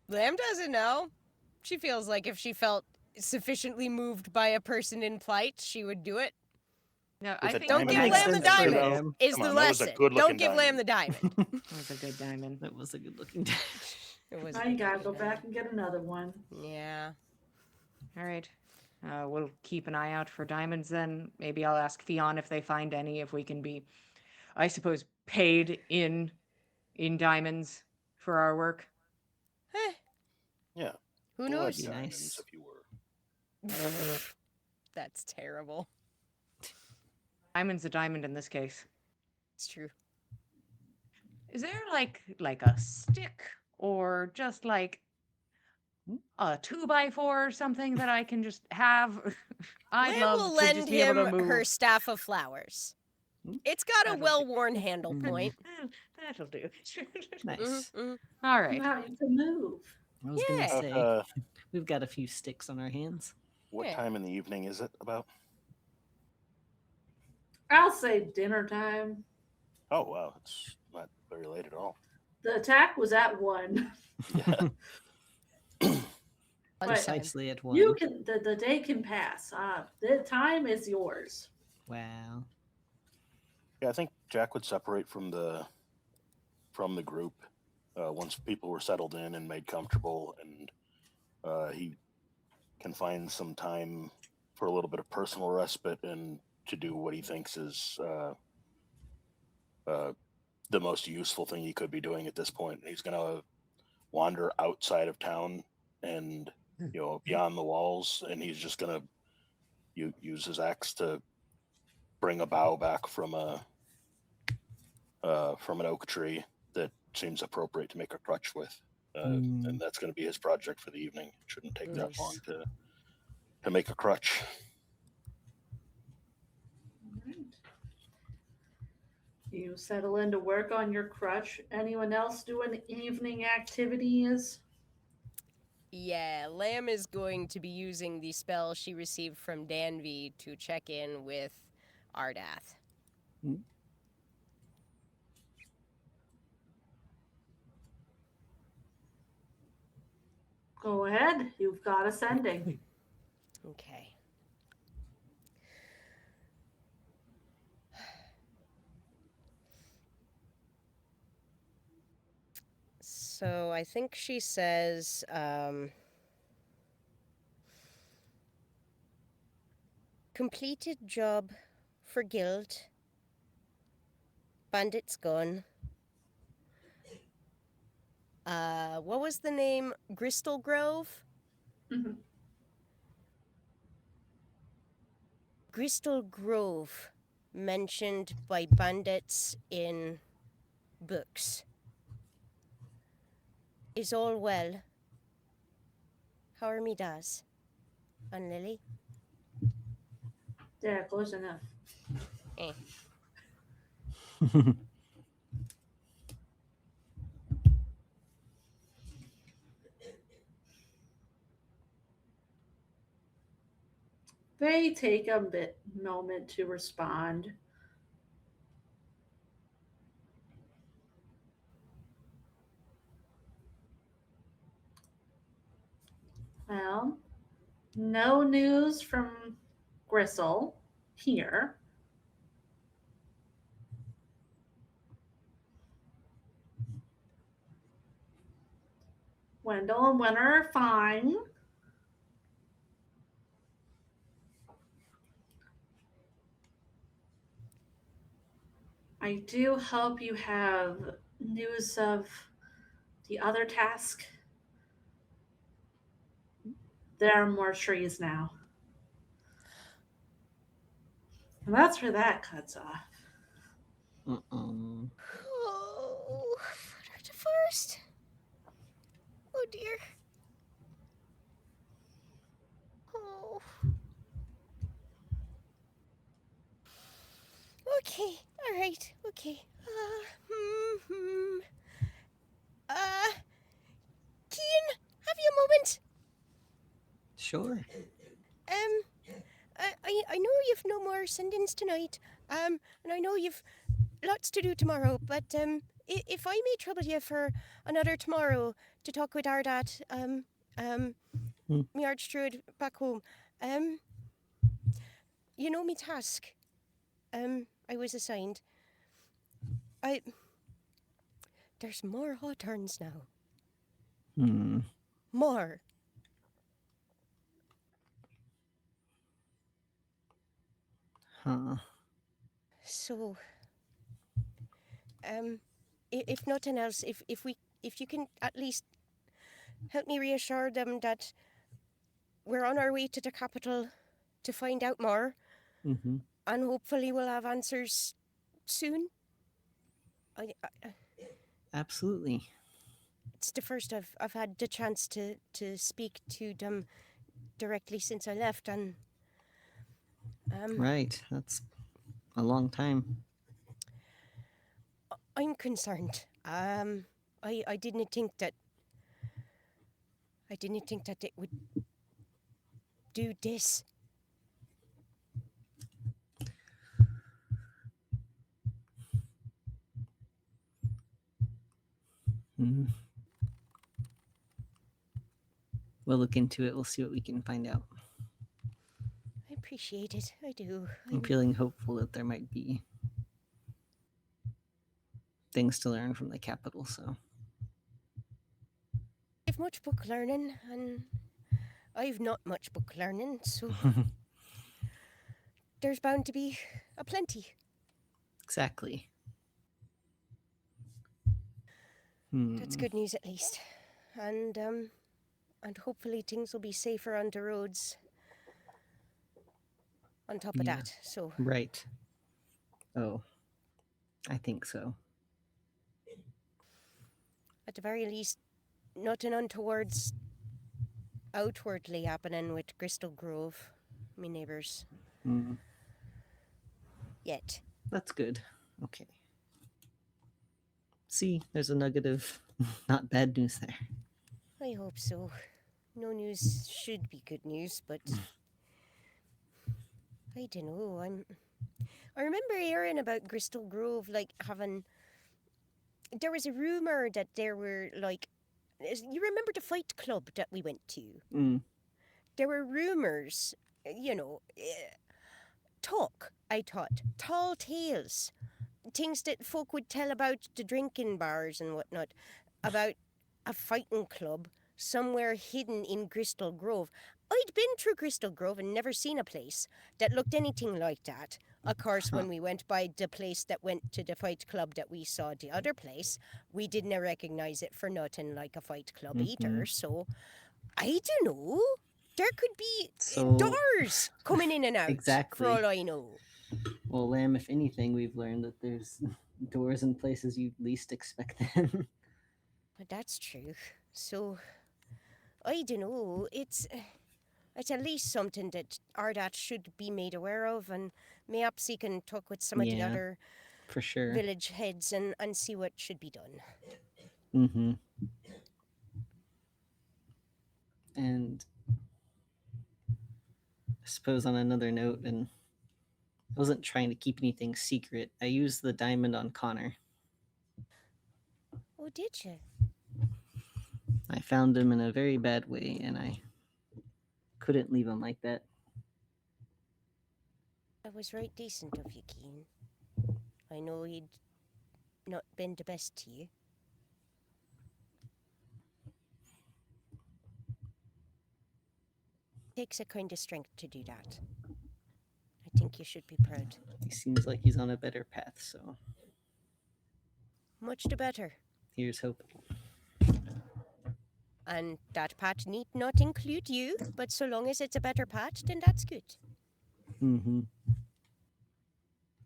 Lamb doesn't know. She feels like if she felt sufficiently moved by a person in plight, she would do it. No, With I a think Don't diamond give makes Lamb the sense for diamond. Lamb. Is Come the on, that was a lesson. good-looking Don't give Lamb the diamond. that was a good diamond. That was a good looking diamond. It was Now you gotta go back and get another one. Yeah. All right. We'll keep an eye out for diamonds then. Maybe I'll ask Fionn if they find any, if we can be, I suppose, paid in diamonds for our work. Eh, Yeah. who blood knows? Be diamonds, nice. if you were. That's terrible. Diamond's a diamond in this case. It's true. Is there like a stick or just like a 2x4 or something that I can just have? I'd Lamb love will to lend just be able to him move. her staff of flowers. It's got a That'll do. well-worn handle point. That'll do. Nice. All right. Now you can move. I was Yeah. gonna say About, we've got a few sticks on our hands. what Yeah. time in the evening is it about? I'll say dinner time. Oh, wow. It's not very late at all. The attack was at 1. Yeah. But Precisely at 1. you can the day can pass. The time is yours. Wow. Yeah, I think Jack would separate from the group once people were settled in and made comfortable, and he can find some time for a little bit of personal respite and to do what he thinks is the most useful thing he could be doing at this point. He's going to wander outside of town and beyond the walls, and he's just going to use his axe to bring a bough back from an oak tree that seems appropriate to make a crutch with. And that's going to be his project for the evening. It shouldn't take that long to make a crutch. All right. You settle in to work on your crutch. Anyone else doing evening activities? Yeah, Lamb is going to be using the spell she received from Danvi to check in with Ardath. Go ahead. You've got ascending. Okay. So I think she says, completed job for guild. Bandit's gone. What was the name? Crystal Grove? Mhm. Crystal Grove, mentioned by bandits in books. Is all well? How are me das? And Lily? Yeah, close enough. They take a moment to respond. Well, no news from Gristle here. Wendell and Winter are fine. I do hope you have news of the other task. There are more trees now. And that's where that cuts off. Oh, further to forest. Oh dear. Oh. Okay, alright, okay. Keen, have you a moment? Sure. I know you've no more send-ins tonight, and I know you've lots to do tomorrow, but, if I may trouble you for another tomorrow to talk with Ardat, me Archdruid back home, you know me task, I was assigned. There's more hot turns now. More. Huh. So, if nothing else, if you can at least help me reassure them that we're on our way to the capital to find out more, and hopefully we'll have answers soon. Absolutely. It's the first I've had the chance to speak to them directly since I left, and Right. That's a long time. I'm concerned. I didn't think that it would do this. We'll look into it. We'll see what we can find out. I appreciate it. I do. I'm feeling hopeful that there might be things to learn from the capital, so have much book learning, and I've not much book learning, so there's bound to be a plenty. Exactly. That's good news at least. And hopefully things will be safer on the roads on top of Yeah. that. So Right. Oh, I think so. at the very least, nothing untoward's outwardly happening with Crystal Grove, me neighbours, Mm, yet. that's good. Okay. See, there's a nugget of not bad news there. I hope so. No news should be good news, but I don't know. I remember hearing about Crystal Grove, like having. There was a rumor that there were like. You remember the fight club that we went to? Mm, There were rumors, talk. I thought tall tales, things that folk would tell about the drinking bars and whatnot, about a fighting club somewhere hidden in Crystal Grove. I'd been through Crystal Grove and never seen a place that looked anything like that. Of course, when we went by the place that went to the fight club that we saw the other place, we didn't recognize it for nothing like a fight club either. So, I don't know. There could be So- doors coming in and out. Exactly. For all I know. well, Lamb, if anything, we've learned that there's doors in places you least expect them. But that's true. So, I don't know. It's at least something that Ardat should be made aware of, and perhaps he can talk with some of the Yeah. other For sure. village heads and see what should be done. Mm-hmm. And I suppose on another note, and I wasn't trying to keep anything secret, I used the diamond on Connor. Oh, did you? I found him in a very bad way, and I couldn't leave him like that. That was right decent of you, Keen. I know he'd not been the best to you. Takes a kind of strength to do that. I think you should be proud. He seems like he's on a better path, so Much the better. here's hoping. And that path need not include you, but so long as it's a better path, then that's good. Mm-hmm.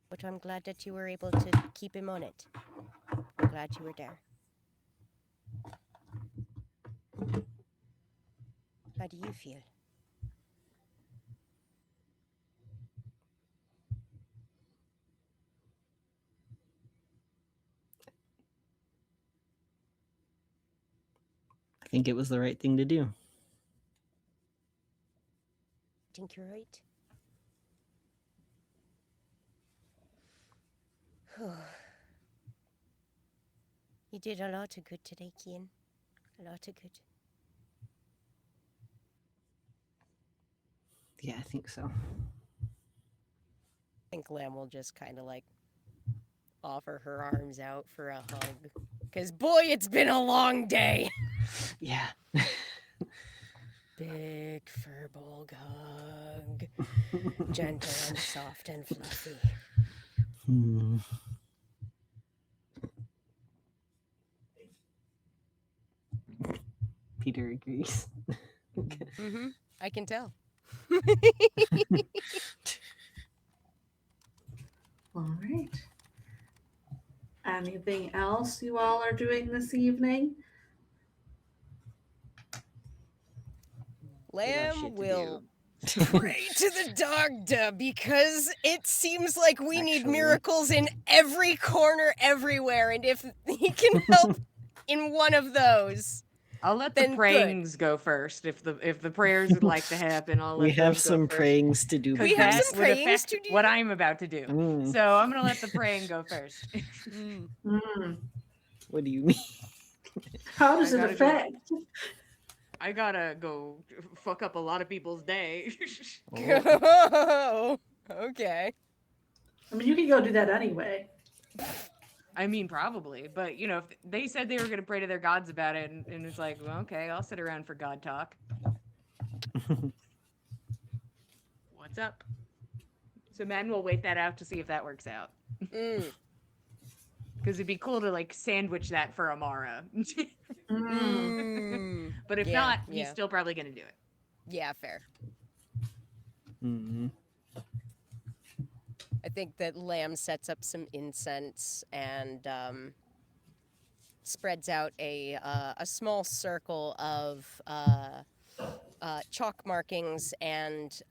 But I'm glad that you were able to keep him on it. I'm glad you were there. How do you feel? I think it was the right thing to do. Think you're right? You did a lot of good today, Kian. A lot of good. Yeah, I think so. I think Lamb will just kind of like offer her arms out for a hug. Because boy, it's been a long day. Yeah. Big furball hug. Gentle and soft and fluffy. Hmm. Peter agrees. Mm-hmm. I can tell. All right. Anything else you all are doing this evening? Lamb will pray to the doctor because it seems like we need Actually. miracles in every corner everywhere, and if he can help in one of those, I'll let Then the good. prayings go first. If the prayers would like to happen, I'll let We have those go some first. prayings to do. 'Cause We have that some would prayings affect to do. what I'm about to do. Mm. So I'm gonna let the praying go first. What do you mean? How does I it gotta go. affect? I gotta go fuck up a lot of people's day. Oh, okay. I mean, you can go do that anyway. I mean, probably, but you know, if they said they were going to pray to their gods about it, and it's like, well, okay, I'll sit around for God talk. What's up? So men will wait that out to see if that works out. Mm. Because it'd be cool to like sandwich that for Amara. Mm. But if Yeah, not, yeah. he's still probably going to do it. Yeah, fair. Mhm. I think that Lamb sets up some incense and spreads out a small circle of chalk markings and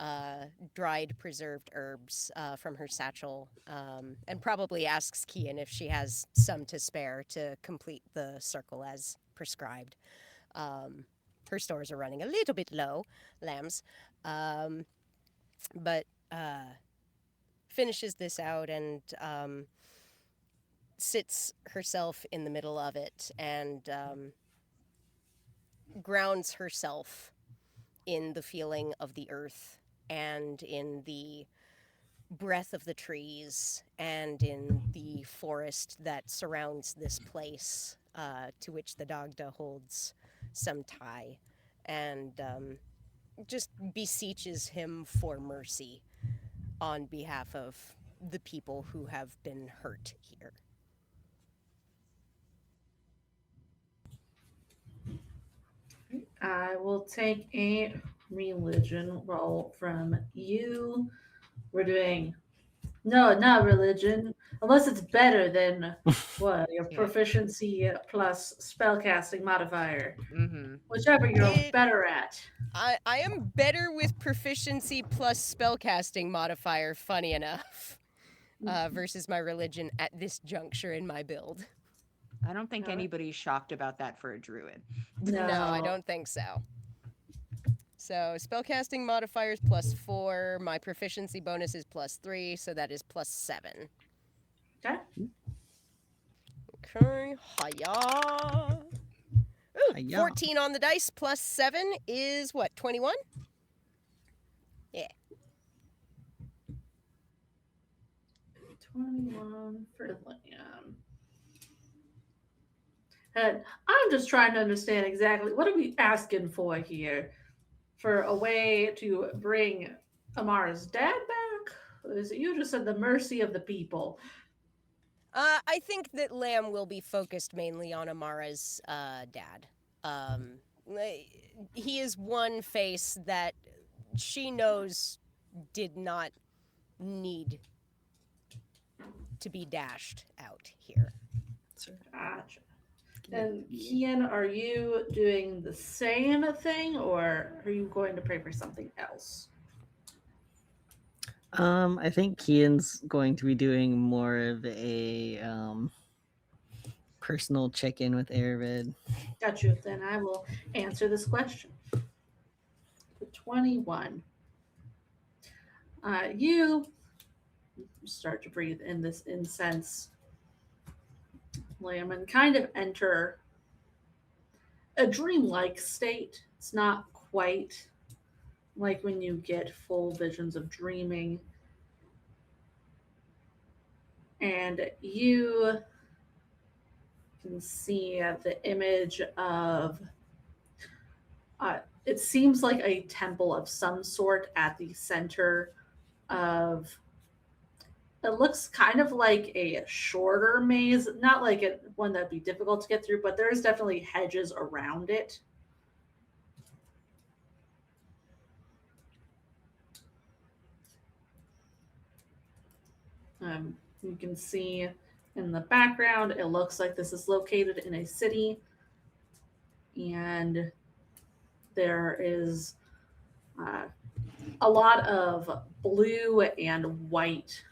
dried preserved herbs from her satchel, and probably asks Kian if she has some to spare to complete the circle as prescribed. Her stores are running a little bit low, Lamb's, but finishes this out and sits herself in the middle of it and grounds herself in the feeling of the earth and in the breath of the trees and in the forest that surrounds this place, to which the Dagda holds some tie, and just beseeches him for mercy on behalf of the people who have been hurt here. I will take a religion roll from you. We're doing no, not religion, unless it's better than what your Yeah. proficiency plus spellcasting modifier, Mm-hmm. whichever you're It- better at. I am better with proficiency plus spellcasting modifier, funny enough, versus my religion at this juncture in my build. I don't think Alright. anybody's shocked about that for a druid. No, I don't think so. So spellcasting modifiers +4, my proficiency bonus is +3, so that is +7. Okay. Okay, hiya. Ooh, Hiya. 14 on the dice +7 is what, 21? Yeah. 21 for Liam. And I'm just trying to understand exactly what are we asking for here? For a way to bring Amara's dad back? Or is it you just said the mercy of the people? I think that Lamb will be focused mainly on Amara's dad. He is one face that she knows did not need to be dashed out here. Gotcha. And Kian, are you doing the same thing or are you going to pray for something else? I think Kian's going to be doing more of a personal check-in with Aravid. Got you. Then I will answer this question. The 21. You start to breathe in this incense, Lamb, and kind of enter a dreamlike state. It's not quite like when you get full visions of dreaming. And you can see the image of it seems like a temple of some sort at the center of it looks kind of like a shorter maze, not like one that'd be difficult to get through, but there's definitely hedges around it. You can see in the background, it looks like this is located in a city, and there is a lot of blue and white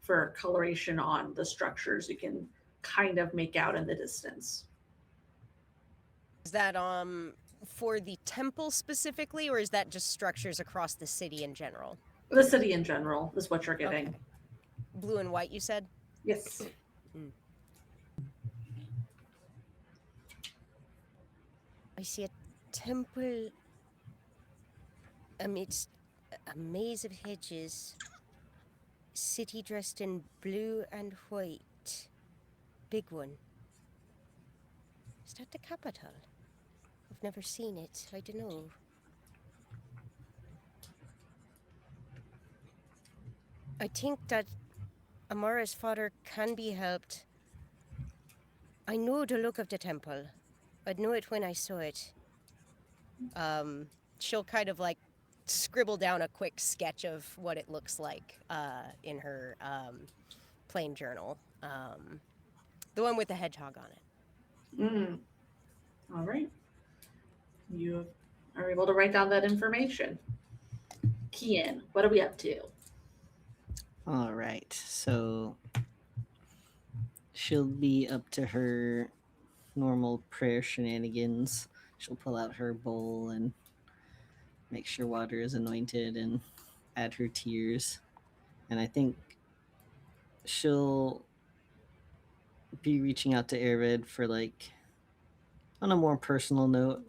for coloration on the structures you can kind of make out in the distance. Is that for the temple specifically, or is that just structures across the city in general? The city in general is what you're getting. Okay. Blue and white, you said? Yes. I see a temple amidst a maze of hedges, city dressed in blue and white. big one. Is that the capital? I've never seen it. I don't know. I think that Amara's father can be helped. I know the look of the temple. I'd know it when I saw it. She'll kind of like scribble down a quick sketch of what it looks like in her plain journal. The one with the hedgehog on it. All right. You are able to write down that information. Kian, what are we up to? All right, so she'll be up to her normal prayer shenanigans. She'll pull out her bowl and make sure water is anointed and add her tears. And I think she'll be reaching out to Arid for like on a more personal note.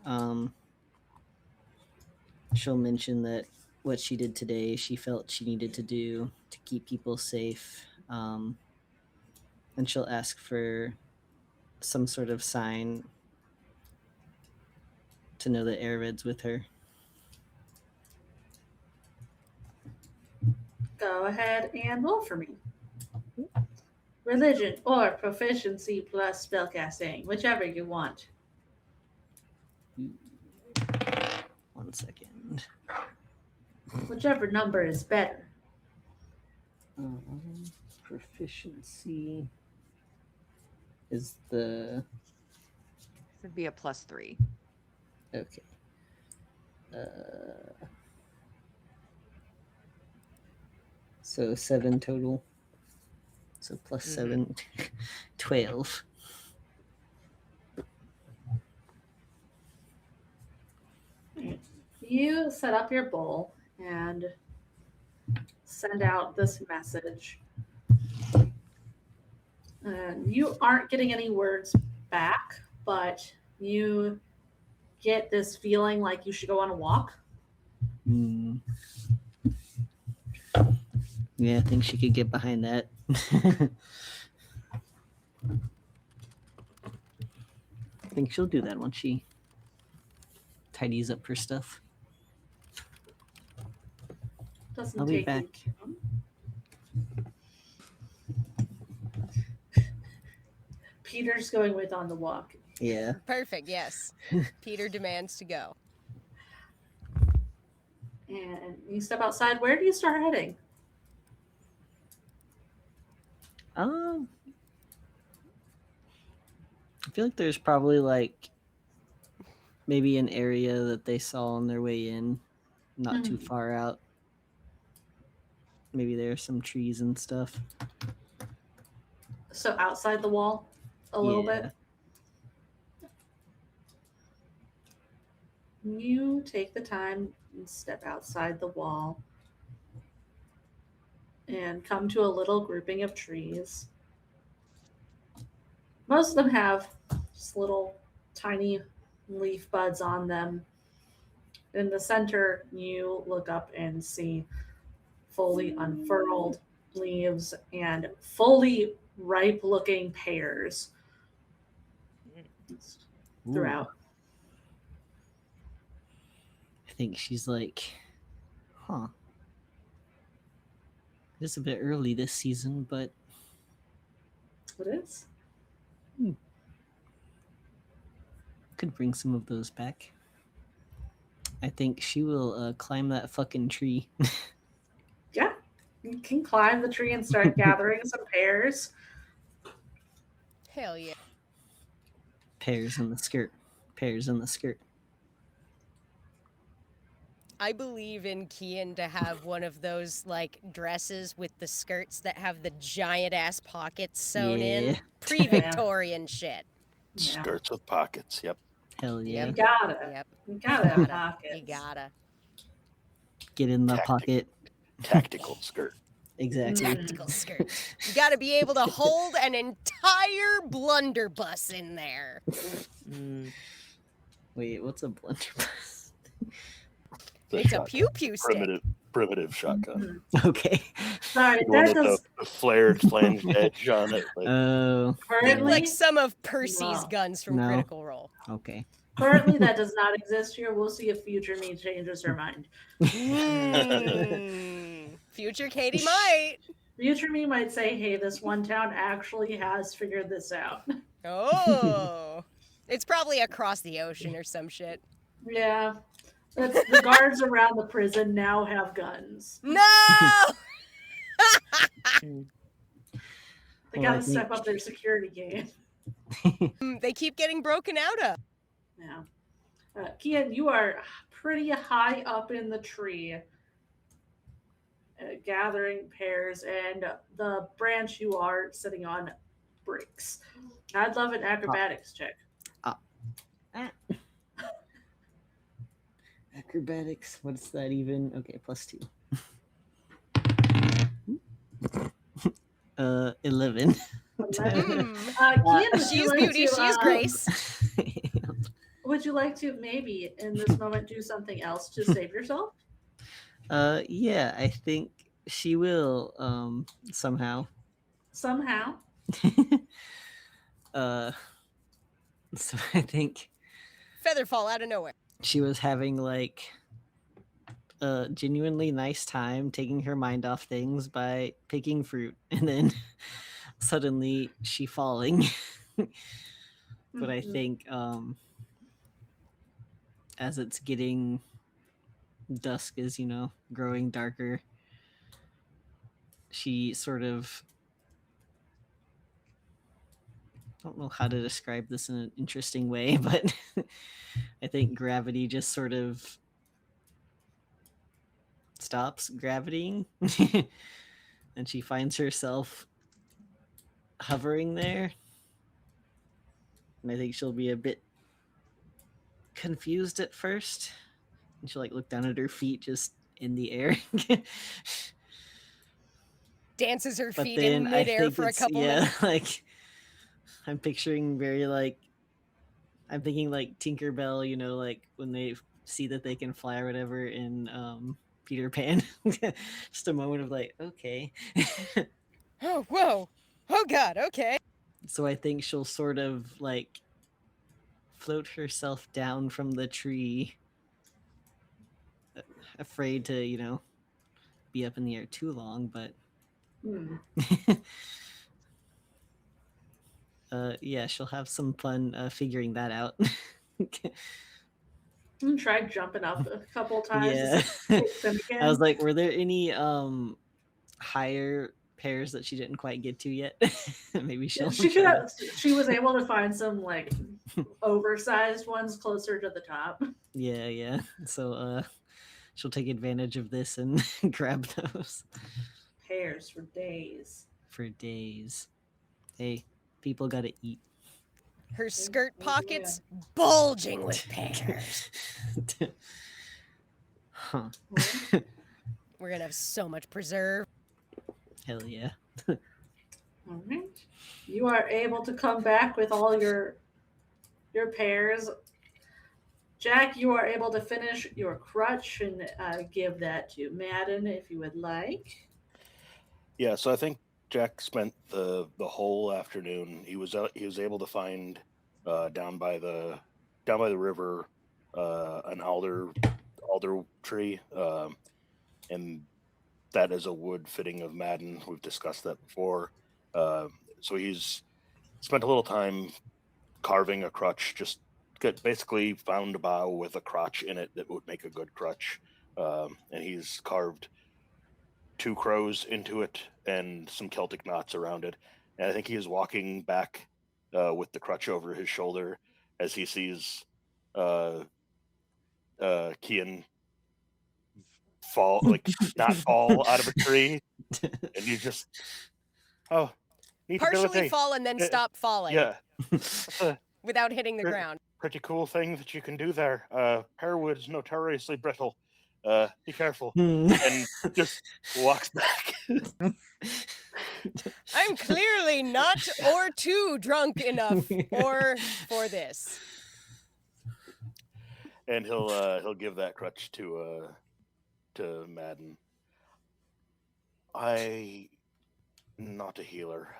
She'll mention that what she did today, she felt she needed to do to keep people safe. And she'll ask for some sort of sign to know that Arid's with her. Go ahead and roll for me. Religion or proficiency plus spellcasting, whichever you want. 1 second. Whichever number is better. Proficiency is the This would be a +3. okay. So 7 total. So plus 7, 12. You set up your bowl and send out this message. You aren't getting any words back, but you get this feeling like you should go on a walk. Yeah, I think she could get behind that. I think she'll do that once she tidies up her stuff. Doesn't I'll be take back. you Peter's going with on the walk. Yeah. Perfect, yes. Peter demands to go. And you step outside. Where do you start heading? I feel like there's probably like maybe an area that they saw on their way in, not too far out. Maybe there's some trees and stuff. So outside the wall a little bit. You take the time and step outside the wall and come to a little grouping of trees. Most of them have just little tiny leaf buds on them. In the center, you look up and see fully unfurled leaves and fully ripe looking pears throughout. Ooh. I think she's like, it's a bit early this season, but It is. could bring some of those back. I think she will climb that fucking tree. Yeah. You can climb the tree and start gathering some pears. Hell yeah. Pears in the skirt. Pears in the skirt. I believe in Kian to have one of those like dresses with the skirts that have the giant ass pockets sewn in. Pre-Victorian shit. Yeah. Skirts with pockets. Yep. Hell yeah. You gotta. Yep. You gotta have pockets. You gotta. Get in the pocket. Tactical skirt. Exactly. Tactical skirt. You gotta be able to hold an entire blunderbuss in there. Wait, what's a blunderbuss? It's a pew-pew stick. primitive shotgun. Okay. Sorry, The one that with does the flared flanged edge on it. Like, Oh, currently Like some of Percy's No. guns from No. Critical Role. okay. currently that does not exist here. We'll see if future me changes her mind. Future Katie might. Future me might say, "Hey, this one town actually has figured this out." Oh. It's probably across the ocean or some shit. Yeah, that's the guards around the prison now have guns. No! They Well, got I to step think- up their security game. They keep getting broken out of. Yeah. Kian, you are pretty high up in the tree, gathering pears, and the branch you are sitting on breaks. I'd love an acrobatics check. Acrobatics. What's that even? Okay, +2. 11. Kian, would you She's like beauty, to, she's grace. Would you like to maybe in this moment do something else to save yourself? Yeah, I think she will somehow. Somehow. So I think Feather fall out of nowhere. she was having like a genuinely nice time taking her mind off things by picking fruit, and then suddenly she falling. But I Mhm. think as it's getting dusk is, growing darker, she sort of, I don't know how to describe this in an interesting way, but I think gravity just sort of stops gravitying and she finds herself hovering there. And I think she'll be a bit confused at first. And she'll look down at her feet just in the air. Dances her But feet in then I midair think for a it's, couple yeah, minutes. I'm picturing very I'm thinking Tinkerbell, when they see that they can fly or whatever in Peter Pan. Just a moment of okay. Oh, whoa. Oh, God, okay. So I think she'll sort of float herself down from the tree, afraid to, be up in the air too long, but Hmm. yeah, she'll have some fun figuring that out. You tried jumping up a couple times. Yeah. Them I was again. like, were there any higher pairs that she didn't quite get to yet? Maybe she'll try to- She was able to find some oversized ones closer to the top. Yeah. So she'll take advantage of this and grab those Pears for days. for days. Hey, people gotta eat. Her skirt pockets bulging with pears. Huh. We're gonna have so much preserve. Hell yeah. All right. You are able to come back with all your pears. Jack, you are able to finish your crutch and give that to Madden if you would like. yeah, so I think Jack spent the whole afternoon. He was able to find down by the river an alder tree, and that is a wood fitting of Madden. We've discussed that before. So he's spent a little time carving a crutch. Basically found a bough with a crotch in it that would make a good crutch, and he's carved 2 crows into it and some Celtic knots around it. And I think he is walking back with the crutch over his shoulder as he sees Kian not fall out of a tree, and you just neat Partially ability. fall and then stop falling. Yeah, that's a Without hitting the ground. pretty cool thing that you can do there. Pearwood is notoriously brittle. Be careful. And just walks back. I'm clearly not or too drunk enough for this. And he'll give that crutch to to Madden. I not a healer,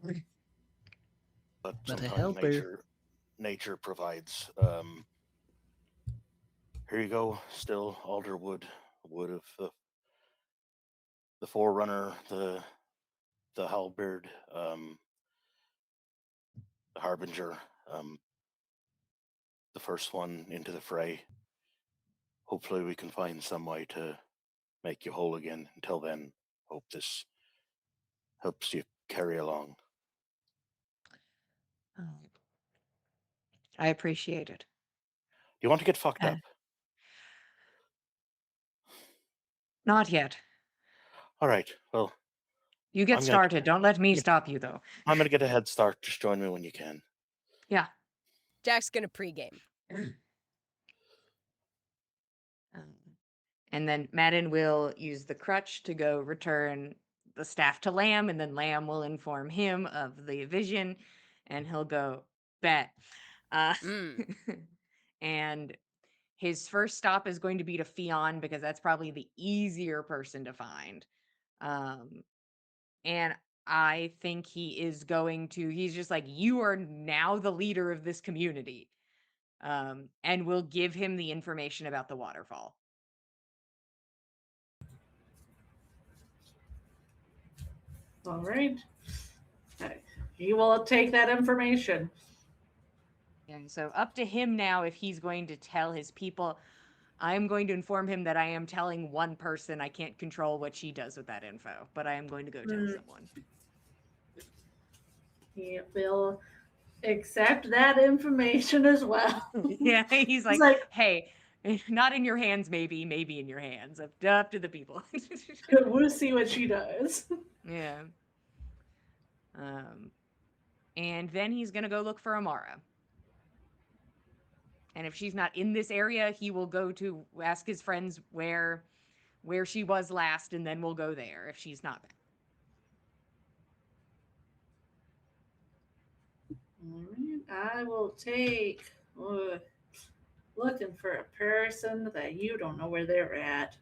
but But a sometimes helper. nature provides. Here you go. Still alder wood, wood of the forerunner, the halberd, the harbinger, the first one into the fray. Hopefully, we can find some way to make you whole again. Until then, hope this helps you carry along. I appreciate it. You want to get fucked up? Not yet. All right. Well, You get I'm gonna- started. Don't let me Yeah. stop you, though. I'm gonna get a head start. Just join me when you can. Yeah. Jack's gonna pregame. And then Madden will use the crutch to go return the staff to Lamb, and then Lamb will inform him of the vision, and he'll go, bet. And his first stop is going to be to Fionn, because that's probably the easier person to find. And I think he's just like, you are now the leader of this community. And we'll give him the information about the waterfall. All right. He will take that information. And so up to him now if he's going to tell his people. I'm going to inform him that I am telling one person. I can't control what she does with that info, but I am going to go tell someone. He will accept that information as well. Yeah, he's like, like, hey, not in your hands, maybe in your hands. Up to the people. We'll see what she does. Yeah. And then he's gonna go look for Amara. And if she's not in this area, he will go to ask his friends where she was last, and then we'll go there if she's not back. All right. I will take looking for a person that you don't know where they're at.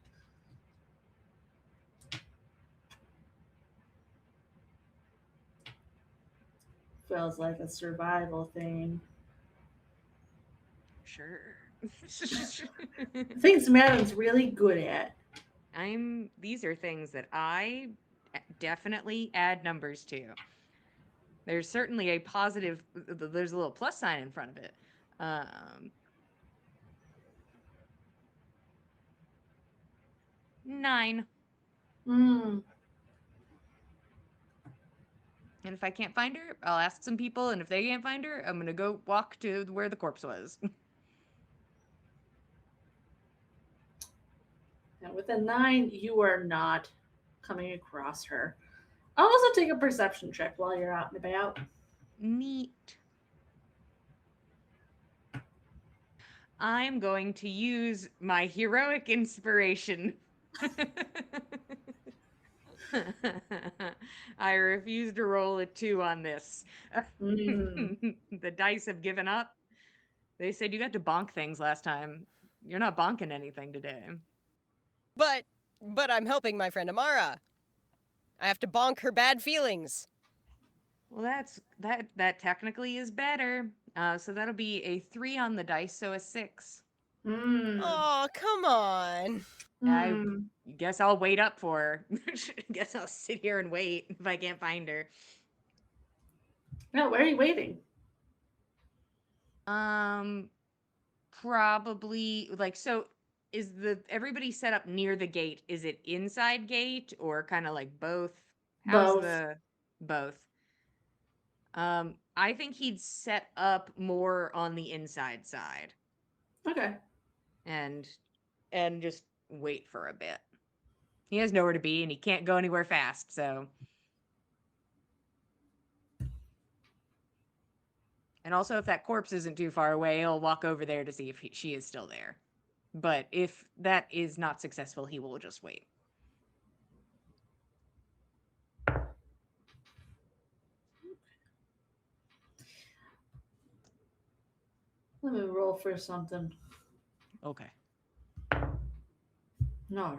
Feels like a survival thing. Sure. Things Madden's really good at. These are things that I definitely add numbers to. There's certainly a positive, there's a little plus sign in front of it. 9. Mm. And if I can't find her, I'll ask some people, and if they can't find her, I'm gonna go walk to where the corpse was. Now with a 9, you are not coming across her. I'll also take a perception check while you're out and about. Neat. I'm going to use my heroic inspiration. I refuse to roll a 2 on this. The dice have given up. They said you got to bonk things last time. You're not bonking anything today. But I'm helping my friend Amara. I have to bonk her bad feelings. Well, that technically is better. So that'll be a 3 on the dice, so a 6. Oh, come on. I guess I'll wait up for her. Guess I'll sit here and wait if I can't find her. No, where are you waiting? Probably so is everybody set up near the gate? Is it inside gate or kind of like both? Both. Both? I think he'd set up more on the inside side. Okay. And just wait for a bit. He has nowhere to be and he can't go anywhere fast, so. And also, if that corpse isn't too far away, he'll walk over there to see if she is still there. But if that is not successful, he will just wait. Let me roll for something. Okay. All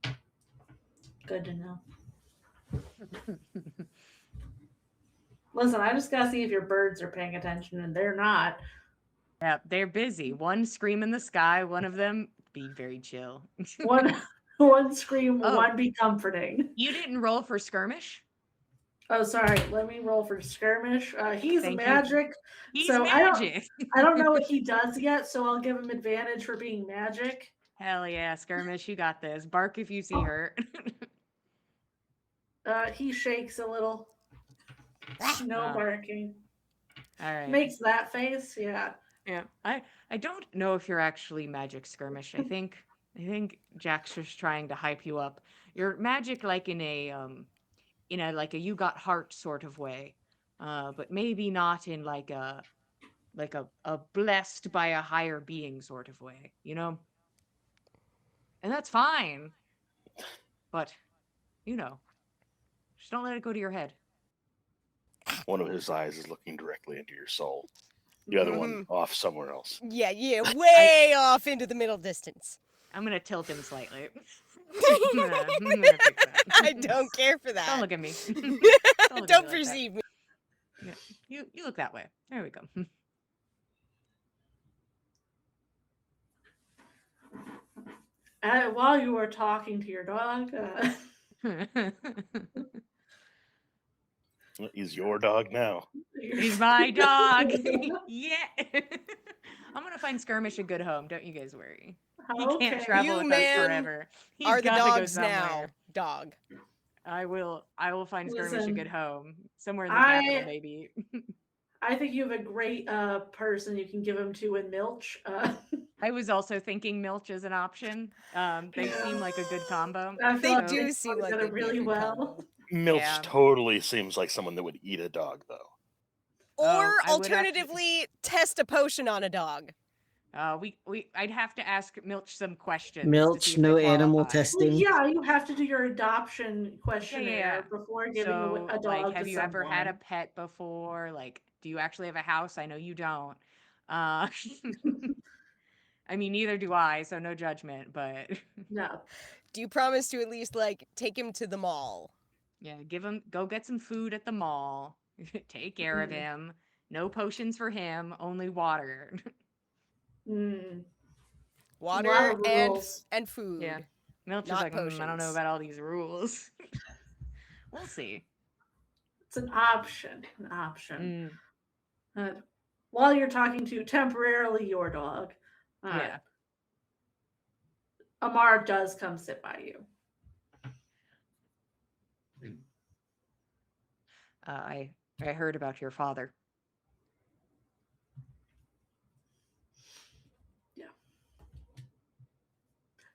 right. Good to know. Listen, I just gotta see if your birds are paying attention, and they're not. Yeah, they're busy. One scream in the sky, one of them being very chill. One scream, Oh. one be comforting. You didn't roll for skirmish? Oh, sorry. Let me roll for skirmish. He's Thank you. magic, He's so magic. I don't know what he does yet, so I'll give him advantage for being magic. Hell yeah, skirmish, you got this. Bark if you see her. He shakes a little. No Oh. barking. All right. Makes that face, yeah. Yeah. I don't know if you're actually magic skirmish. I think Jack's just trying to hype you up. You're magic like in a like a you got heart sort of way. But maybe not in like a blessed by a higher being sort of way, you know? And that's fine. But just don't let it go to your head. One of his eyes is looking directly into your soul. The other one off somewhere else. Yeah, way off into the middle distance. I'm gonna tilt him slightly. I'm gonna fix that. I don't care for that. Don't look at me. Don't look at me Don't like perceive me. that. Yeah. You look that way. There we go. While you were talking to your dog, He's your dog now. He's my dog. Yeah. I'm gonna find Skirmish a good home. Don't you guys worry. He can't Okay. travel You, with us man, forever. He's Are the got to go dogs now, somewhere. dog? I will find Skirmish a Listen, good home somewhere in the capital, I maybe. I think you have a great person you can give him to in Milch. I was also thinking Milch is an option. They seem like a good combo. I feel They like do they seem go like together they'd be a really good well. combo. Milch Yeah. totally seems like someone that would eat a dog, though. Or I would have to- alternatively, test a potion on a dog. I'd have to ask Milch some questions. to Milch, see if no they animal qualify. Well, testing. yeah, you have to do your adoption questionnaire yeah. before giving So, a dog like, have to you ever had a someone. pet before? Like, do you actually have a house? I know you don't. I mean, neither do I, so no judgment, but No. Do you promise to at least, take him to the mall? yeah, go get some food at the mall. Take care of him. No potions for him, only water. Mm. A lot Water of and rules. food. Yeah. Milch is Not like, I don't know potions. about all these rules. We'll see. It's an option. An option. Mm, While you're talking to temporarily your dog, yeah. Amar does come sit by you. I heard about your father.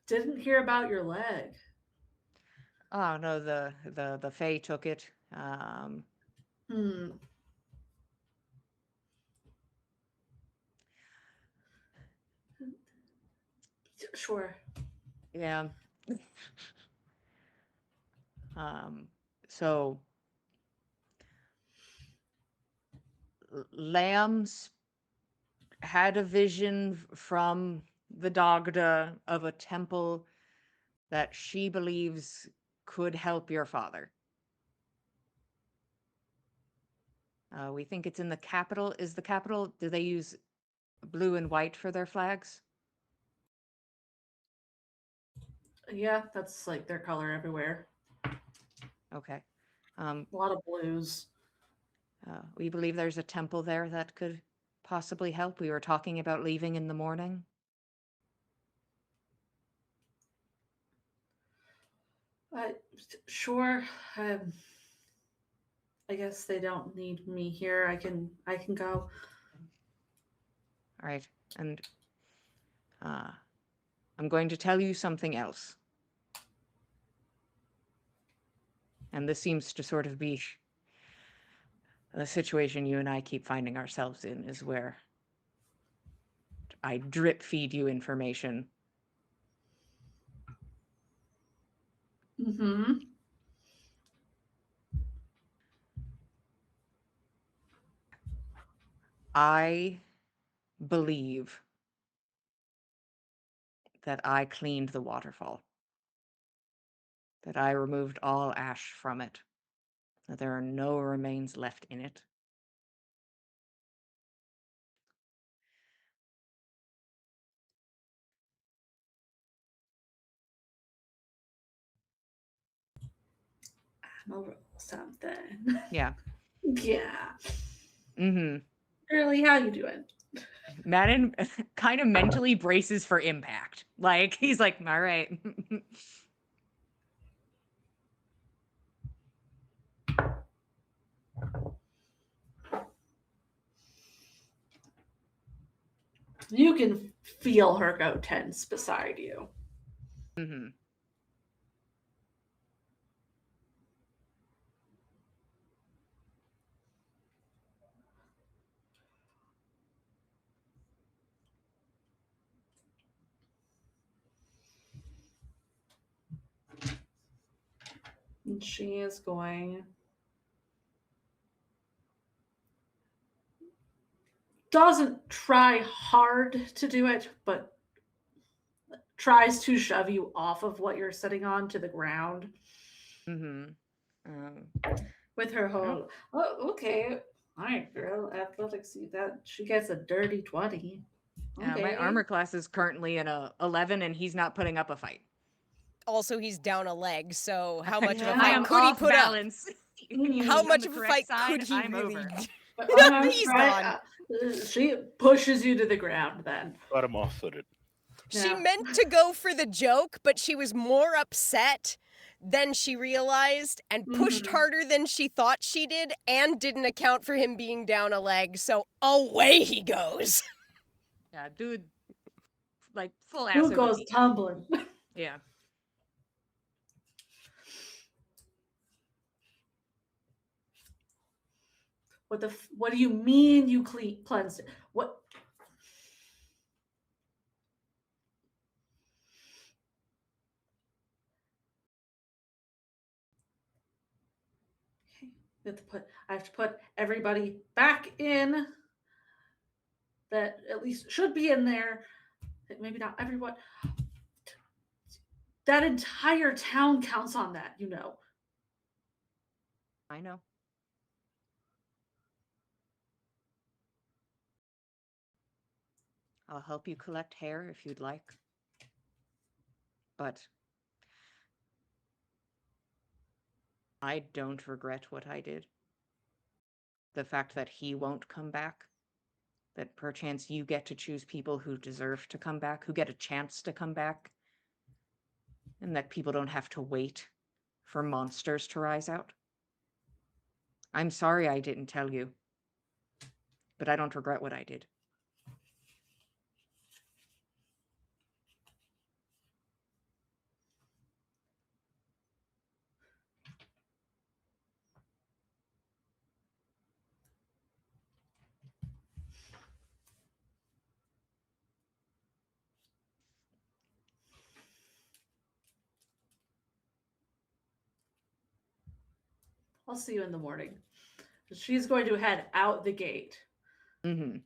Didn't hear about your leg. Oh no, the Fae took it. Hmm. Sure. Yeah. So Lambs had a vision from the Dagda of a temple that she believes could help your father. We think it's in the capital. Is the capital, do they use blue and white for their flags? Yeah, that's like their color everywhere. Okay. A lot of blues. We believe there's a temple there that could possibly help. We were talking about leaving in the morning. Sure. I guess they don't need me here. I can go. All right. And I'm going to tell you something else. And this seems to sort of be the situation you and I keep finding ourselves in, is where I drip feed you information. Mm-hmm. I believe that I cleaned the waterfall, that I removed all ash from it, that there are no remains left in it. I'm over something. Yeah. Yeah. Mm-hmm. Girly, how you doing? Madden kind of mentally braces for impact. Like, he's like, all right. You can feel her go tense beside you. Mm-hmm. And she is going. Doesn't try hard to do it, but tries to shove you off of what you're sitting on to the ground Mm-hmm. with her whole. Oh, okay. All right, girl. Athletics. See that she gets a dirty 20. Okay. My armor class is currently in a 11, and he's not putting up a fight. Also, he's down a leg, so how much of a Yeah. I fight am could he off put up? balance. If Mm. he's How on much the of a correct fight side, could he I'm really? over. But I'm He's trying- she pushes you to the ground. Then Got him off-footed. She Yeah. meant to go for the joke, but she was more upset than she realized and pushed Mhm. harder than she thought she did and didn't account for him being down a leg. So away he goes. Yeah, dude, like full ass Who over goes the- tumbling? Yeah. What do you mean you cleansed it? What? Okay. I have to put everybody back in that at least should be in there. Maybe not everyone. That entire town counts on that, you know. I know. I'll help you collect hair if you'd like. But I don't regret what I did. The fact that he won't come back, that perchance you get to choose people who deserve to come back, who get a chance to come back, and that people don't have to wait for monsters to rise out. I'm sorry I didn't tell you, but I don't regret what I did. I'll see you in the morning. She's going to head out the gate. Mm-hmm.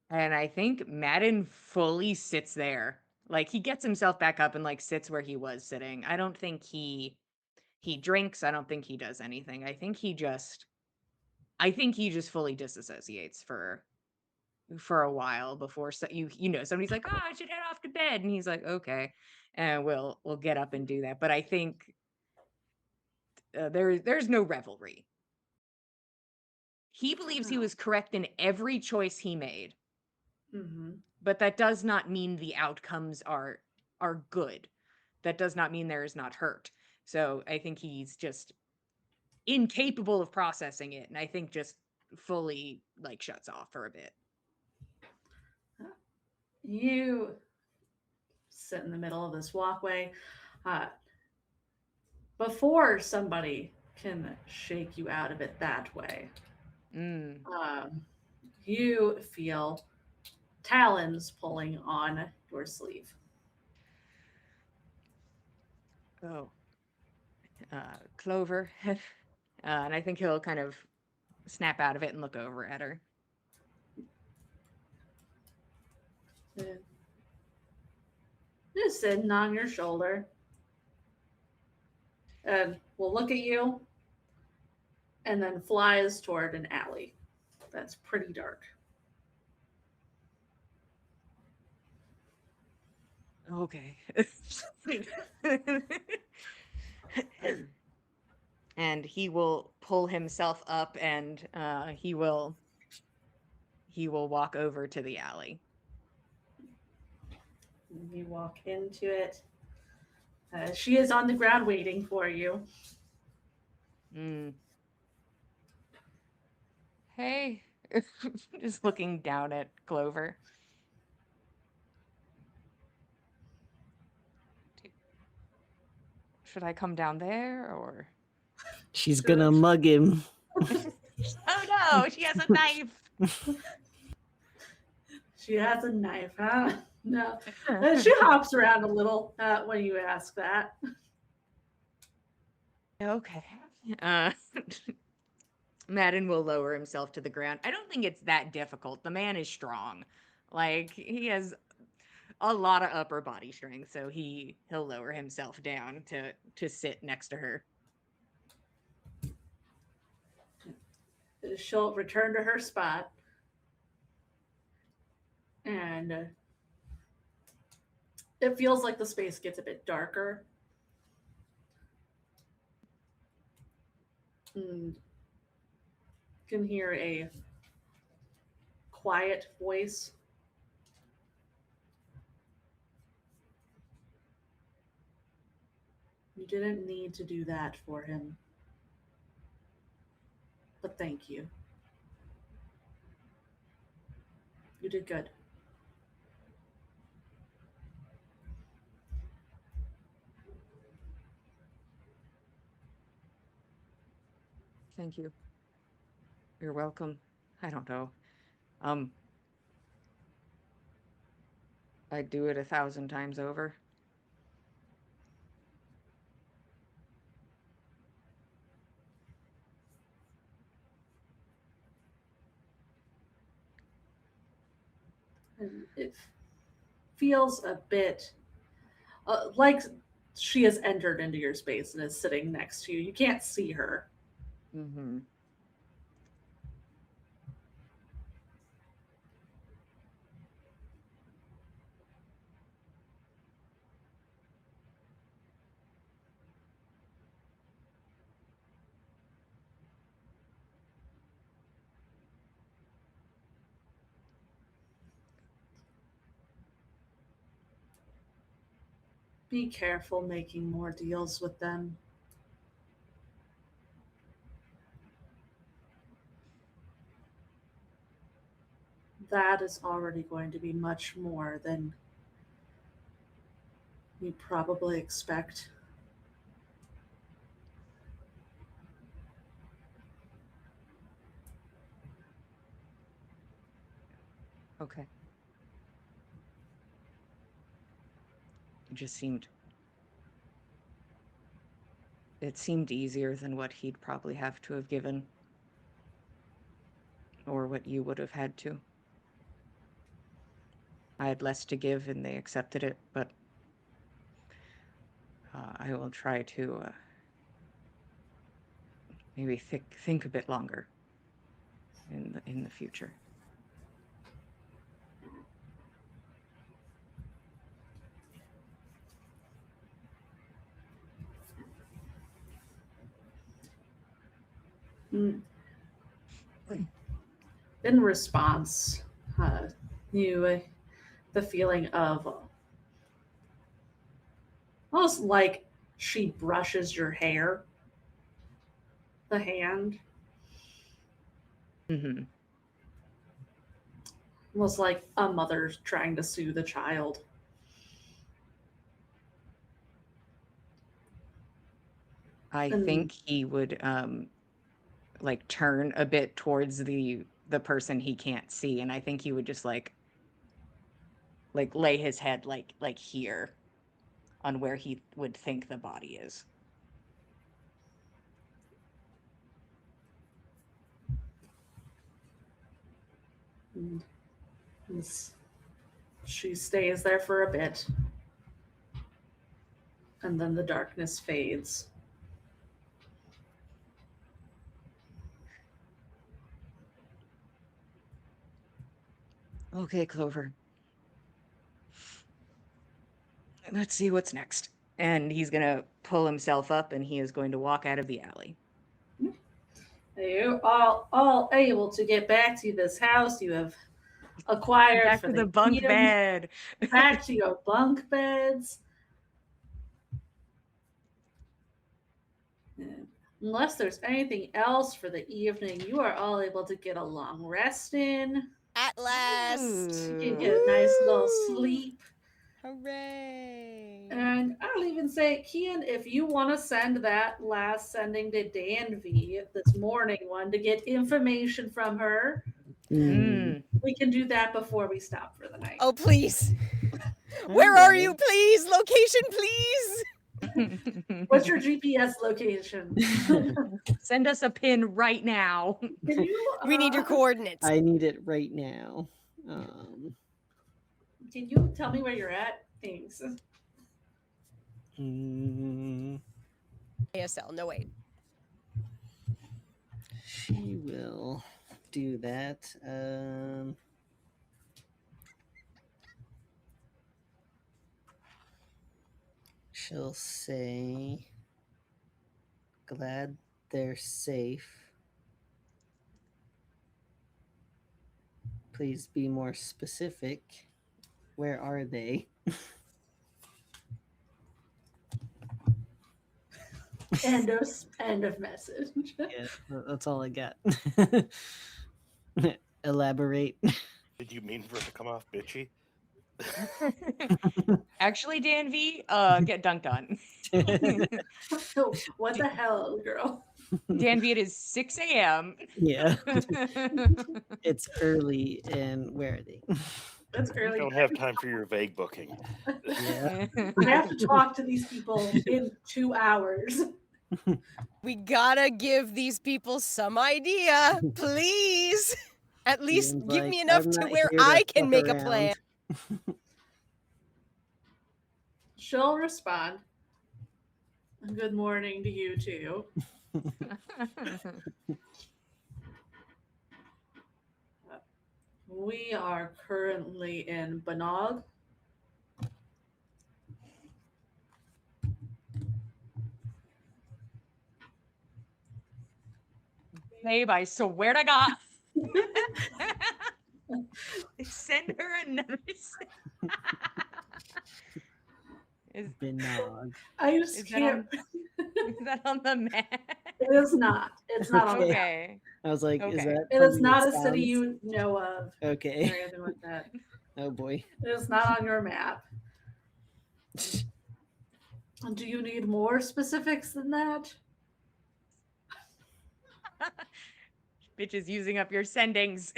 And I think Madden fully sits there. Like, he gets himself back up and like sits where he was sitting. I don't think he drinks. I don't think he does anything. I think he just fully disassociates for a while before somebody's like, "Oh, I should head off to bed." And he's like, "Okay." And we'll get up and do that. But I think there's no revelry. He believes he was correct in every choice he made. Mm-hmm. But that does not mean the outcomes are good. That does not mean there is not hurt. So I think he's just incapable of processing it, and I think just fully like shuts off for a bit. You sit in the middle of this walkway. Before somebody can shake you out of it that way, you feel talons pulling on your sleeve. Oh, Clover. And I think he'll kind of snap out of it and look over at her. Just sitting on your shoulder. And will look at you and then flies toward an alley that's pretty dark. Okay. And he will pull himself up and he will walk over to the alley. You walk into it. She is on the ground waiting for you. Hey. Just looking down at Clover. Should I come down there or? She's gonna mug him. Oh no, she has a knife. She has a knife, huh? No. She hops around a little when you ask that. Okay. Madden will lower himself to the ground. I don't think it's that difficult. The man is strong. Like, he has a lot of upper body strength, so he'll lower himself down to sit next to her. She'll return to her spot. And it feels like the space gets a bit darker. And you can hear a quiet voice. You didn't need to do that for him. But thank you. You did good. Thank you. You're welcome. I don't know. I'd do it 1,000 times over. And it feels a bit like she has entered into your space and is sitting next to you. You can't see her. Mm-hmm. Be careful making more deals with them. That is already going to be much more than you probably expect. Okay. It just seemed easier than what he'd probably have to have given. Or what you would have had to. I had less to give and they accepted it, but I will try to maybe think a bit longer in the future. In response, the feeling of almost like she brushes your hair, the hand, Mm-hmm. almost like a mother's trying to soothe a child. I think he would like turn a bit towards the person he can't see, and I think he would just like lay his head like here on where he would think the body is. And she stays there for a bit. And then the darkness fades. Okay, Clover. Let's see what's next. And he's going to pull himself up and he is going to walk out of the alley. You're all able to get back to this house you have acquired Back for to the bunk evening. bed. Back to your bunk beds. And unless there's anything else for the evening, you are all able to get a long rest in. At last. You can get a nice little Woo! sleep. Hooray. And I'll even say, Kian, if you want to send that last sending to Danvy, this morning one, to get information from her, Mm. we can do that before we stop for the night. Oh, please. Where are you, please? Location, please. What's your GPS location? Send us a pin right now. Can you, We need your coordinates. I need it right now. Can you tell me where you're at? Thanks. ASL, no wait. She will do that. She'll say, glad they're safe. Please be more specific. Where are they? End of message. Yeah, that's all I got. Elaborate. Did you mean for it to come off bitchy? Actually, Dan V, get dunked on. What the hell, girl? Dan V, it is 6 a.m. Yeah, it's early, and where are they? That's I early. don't have time for your vague booking. Yeah, I have to talk to these people in 2 hours. We gotta give these people some idea, please. At least Ian's give like, me enough "I'm to not where here to I can fuck make a around." plan. She'll respond. Good morning to you too. We are currently in Banog. Babe, I swear to God. Send her another. Is Binog. I just Is that can't. is that on the map? It is not. It's not on the map. Okay. I was like, is Okay. that? It is from not the a city sounds? you know of or Okay. anything like that. Oh boy. It is not on your map. Do you need more specifics than that? Bitch is using up your sendings.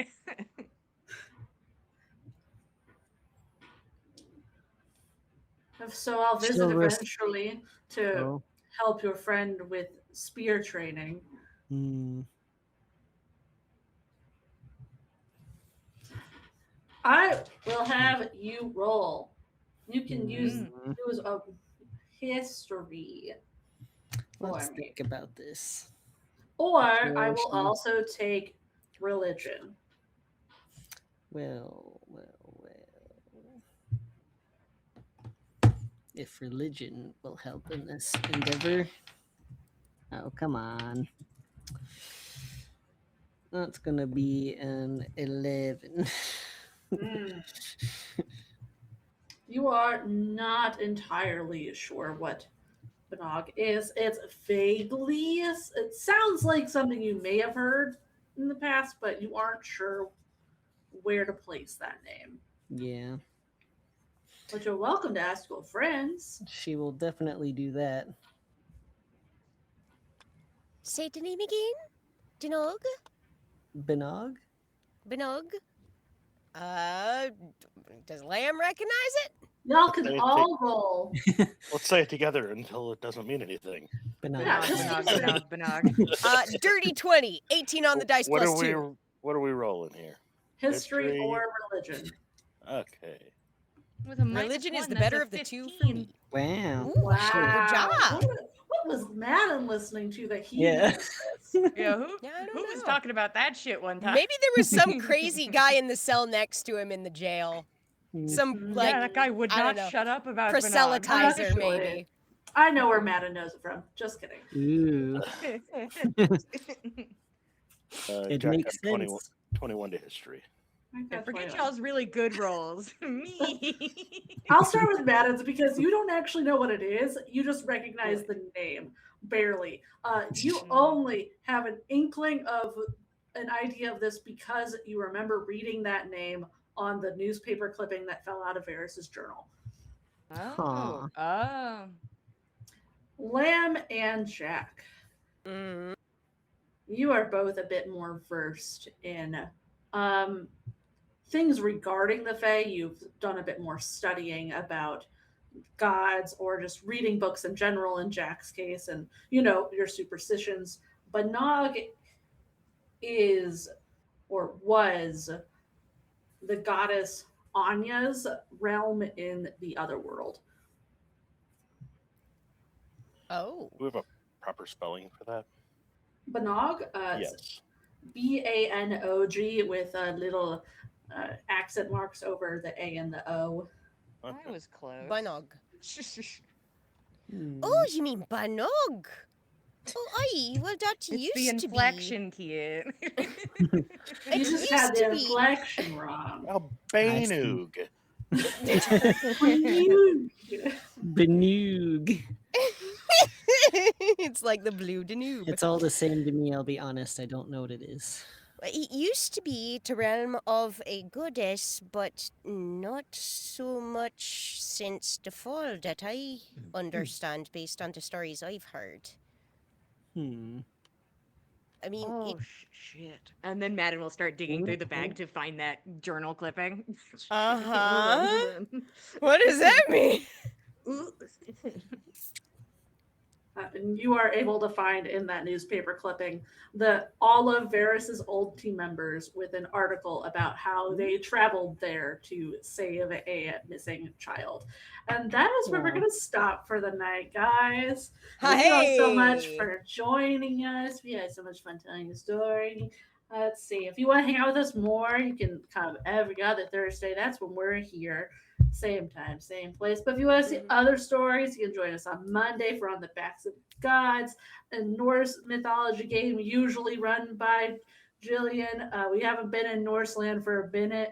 If so, I'll visit Still eventually to Oh. help your friend with spear training. I will have you roll. You can use a history Let's for me. think about this. Or I will Fortune. also take religion. Well. If religion will help in this endeavor. Oh, come on. That's gonna be an 11. You are not entirely sure what Banog is. It's vaguely, it sounds like something you may have heard in the past, but you aren't sure where to place that name. Yeah, But you're welcome to ask your friends. she will definitely do that. Say the name again. Dinog? Binog? Binog? Does Lamb recognize it? Y'all can Say it all roll. Let's say it together until it doesn't mean anything. Binog. Yeah. Banog. Dirty 20, 18 on the dice What plus are we? 2. What are we rolling here? History or religion? Okay. With a Religion is -1, the that's better a of the two for 15. me. Wow. Ooh, Wow. good job. What was Madden listening to that he Yeah. needed this? Yeah, who Yeah, I don't who was know. talking about that shit one time? Maybe there was some crazy guy in the cell next to him in the jail. Some Mhm. like yeah, that guy would I don't not know, shut up about proselytizer Actually. maybe. I know where Madden knows it from. Just kidding. Ooh. Bernard. It Jack makes got 21, sense. 21 to history. I got Forget 21. y'all's really good rolls. Me. I'll start with Madden's because you don't actually know what it is. You just recognize the name, barely. You only have an inkling of an idea of this because you remember reading that name on the newspaper clipping that fell out of Varys's journal. Oh. Oh. Lamb and Jack, Mm. you are both a bit more versed in things regarding the Fae. You've done a bit more studying about gods or just reading books in general in Jack's case, and your superstitions. But Nog is or was the goddess Anya's realm in the other world. Oh. Do we have a proper spelling for that? Banog, Yes. Banog with little accent marks over the A and the O. I Okay. was close. Banog. Hmm. Oh, you mean Banog? Oh, aye. Well, that It's the used to be. inflection kid. You It just used had the to be. inflection wrong. Albanug. Benoog. It's like the blue Danube. It's all the same to me, I'll be honest. I don't know what it is. It used to be the realm of a goddess, but not so much since the fall that I understand based on the stories I've heard. Hmm. I mean, Oh shit! And then Madden will start digging through the bag to find that journal clipping. Uh-huh. What does that mean? And you are able to find in that newspaper clipping all of Varys's old team members with an article about how they traveled there to save a missing child. And that is where we're Wow. going to stop for the night, guys. Thank you all so much Hey! for joining us. We had so much fun telling the story. Let's see. If you want to hang out with us more, you can come every other Thursday. That's when we're here. Same time, same place. But if you want to see other stories, you can join us on Monday for On the Backs of Gods, a Norse mythology game usually run by Jillian. We haven't been in Norse land for a minute,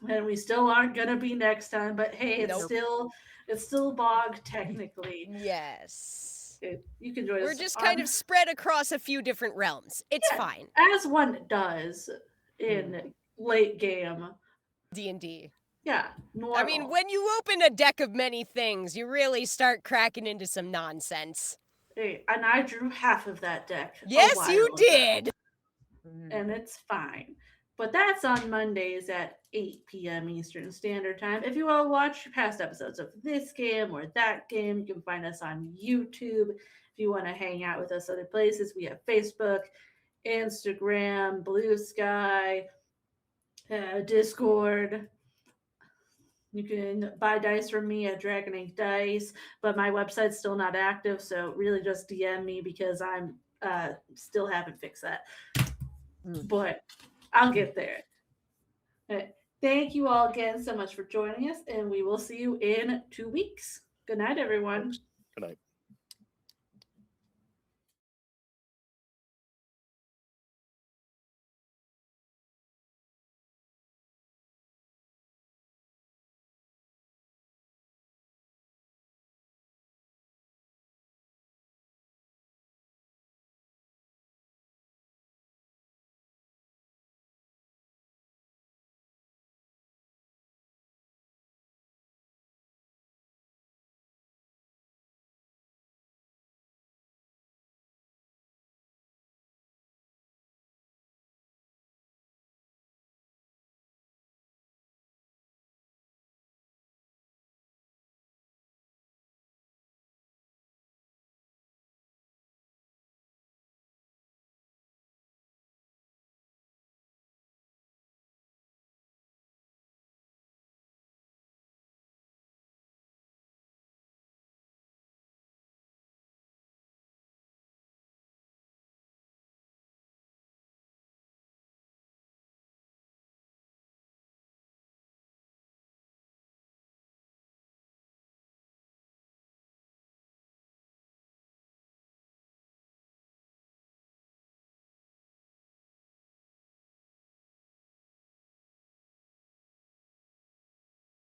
and we still aren't gonna be next time. But hey, it's still Bog technically. Yes. You can join us. We're just kind of spread across a few different realms. It's fine. As one does in late game D&D. Yeah, normal. I mean, when you open a deck of many things, you really start cracking into some nonsense. Hey, and I drew half of that deck. Yes, you did. And it's fine. But that's on Mondays at 8 p.m. Eastern Standard Time. If you want to watch past episodes of this game or that game, you can find us on YouTube. If you want to hang out with us other places, we have Facebook, Instagram, Blue Sky, Discord. You can buy dice from me at Dragon Ink Dice, but my website's still not active, so really just DM me because I'm still haven't fixed that. But I'll get there. Thank you all again so much for joining us, and we will see you in 2 weeks. Good night, everyone. Good night.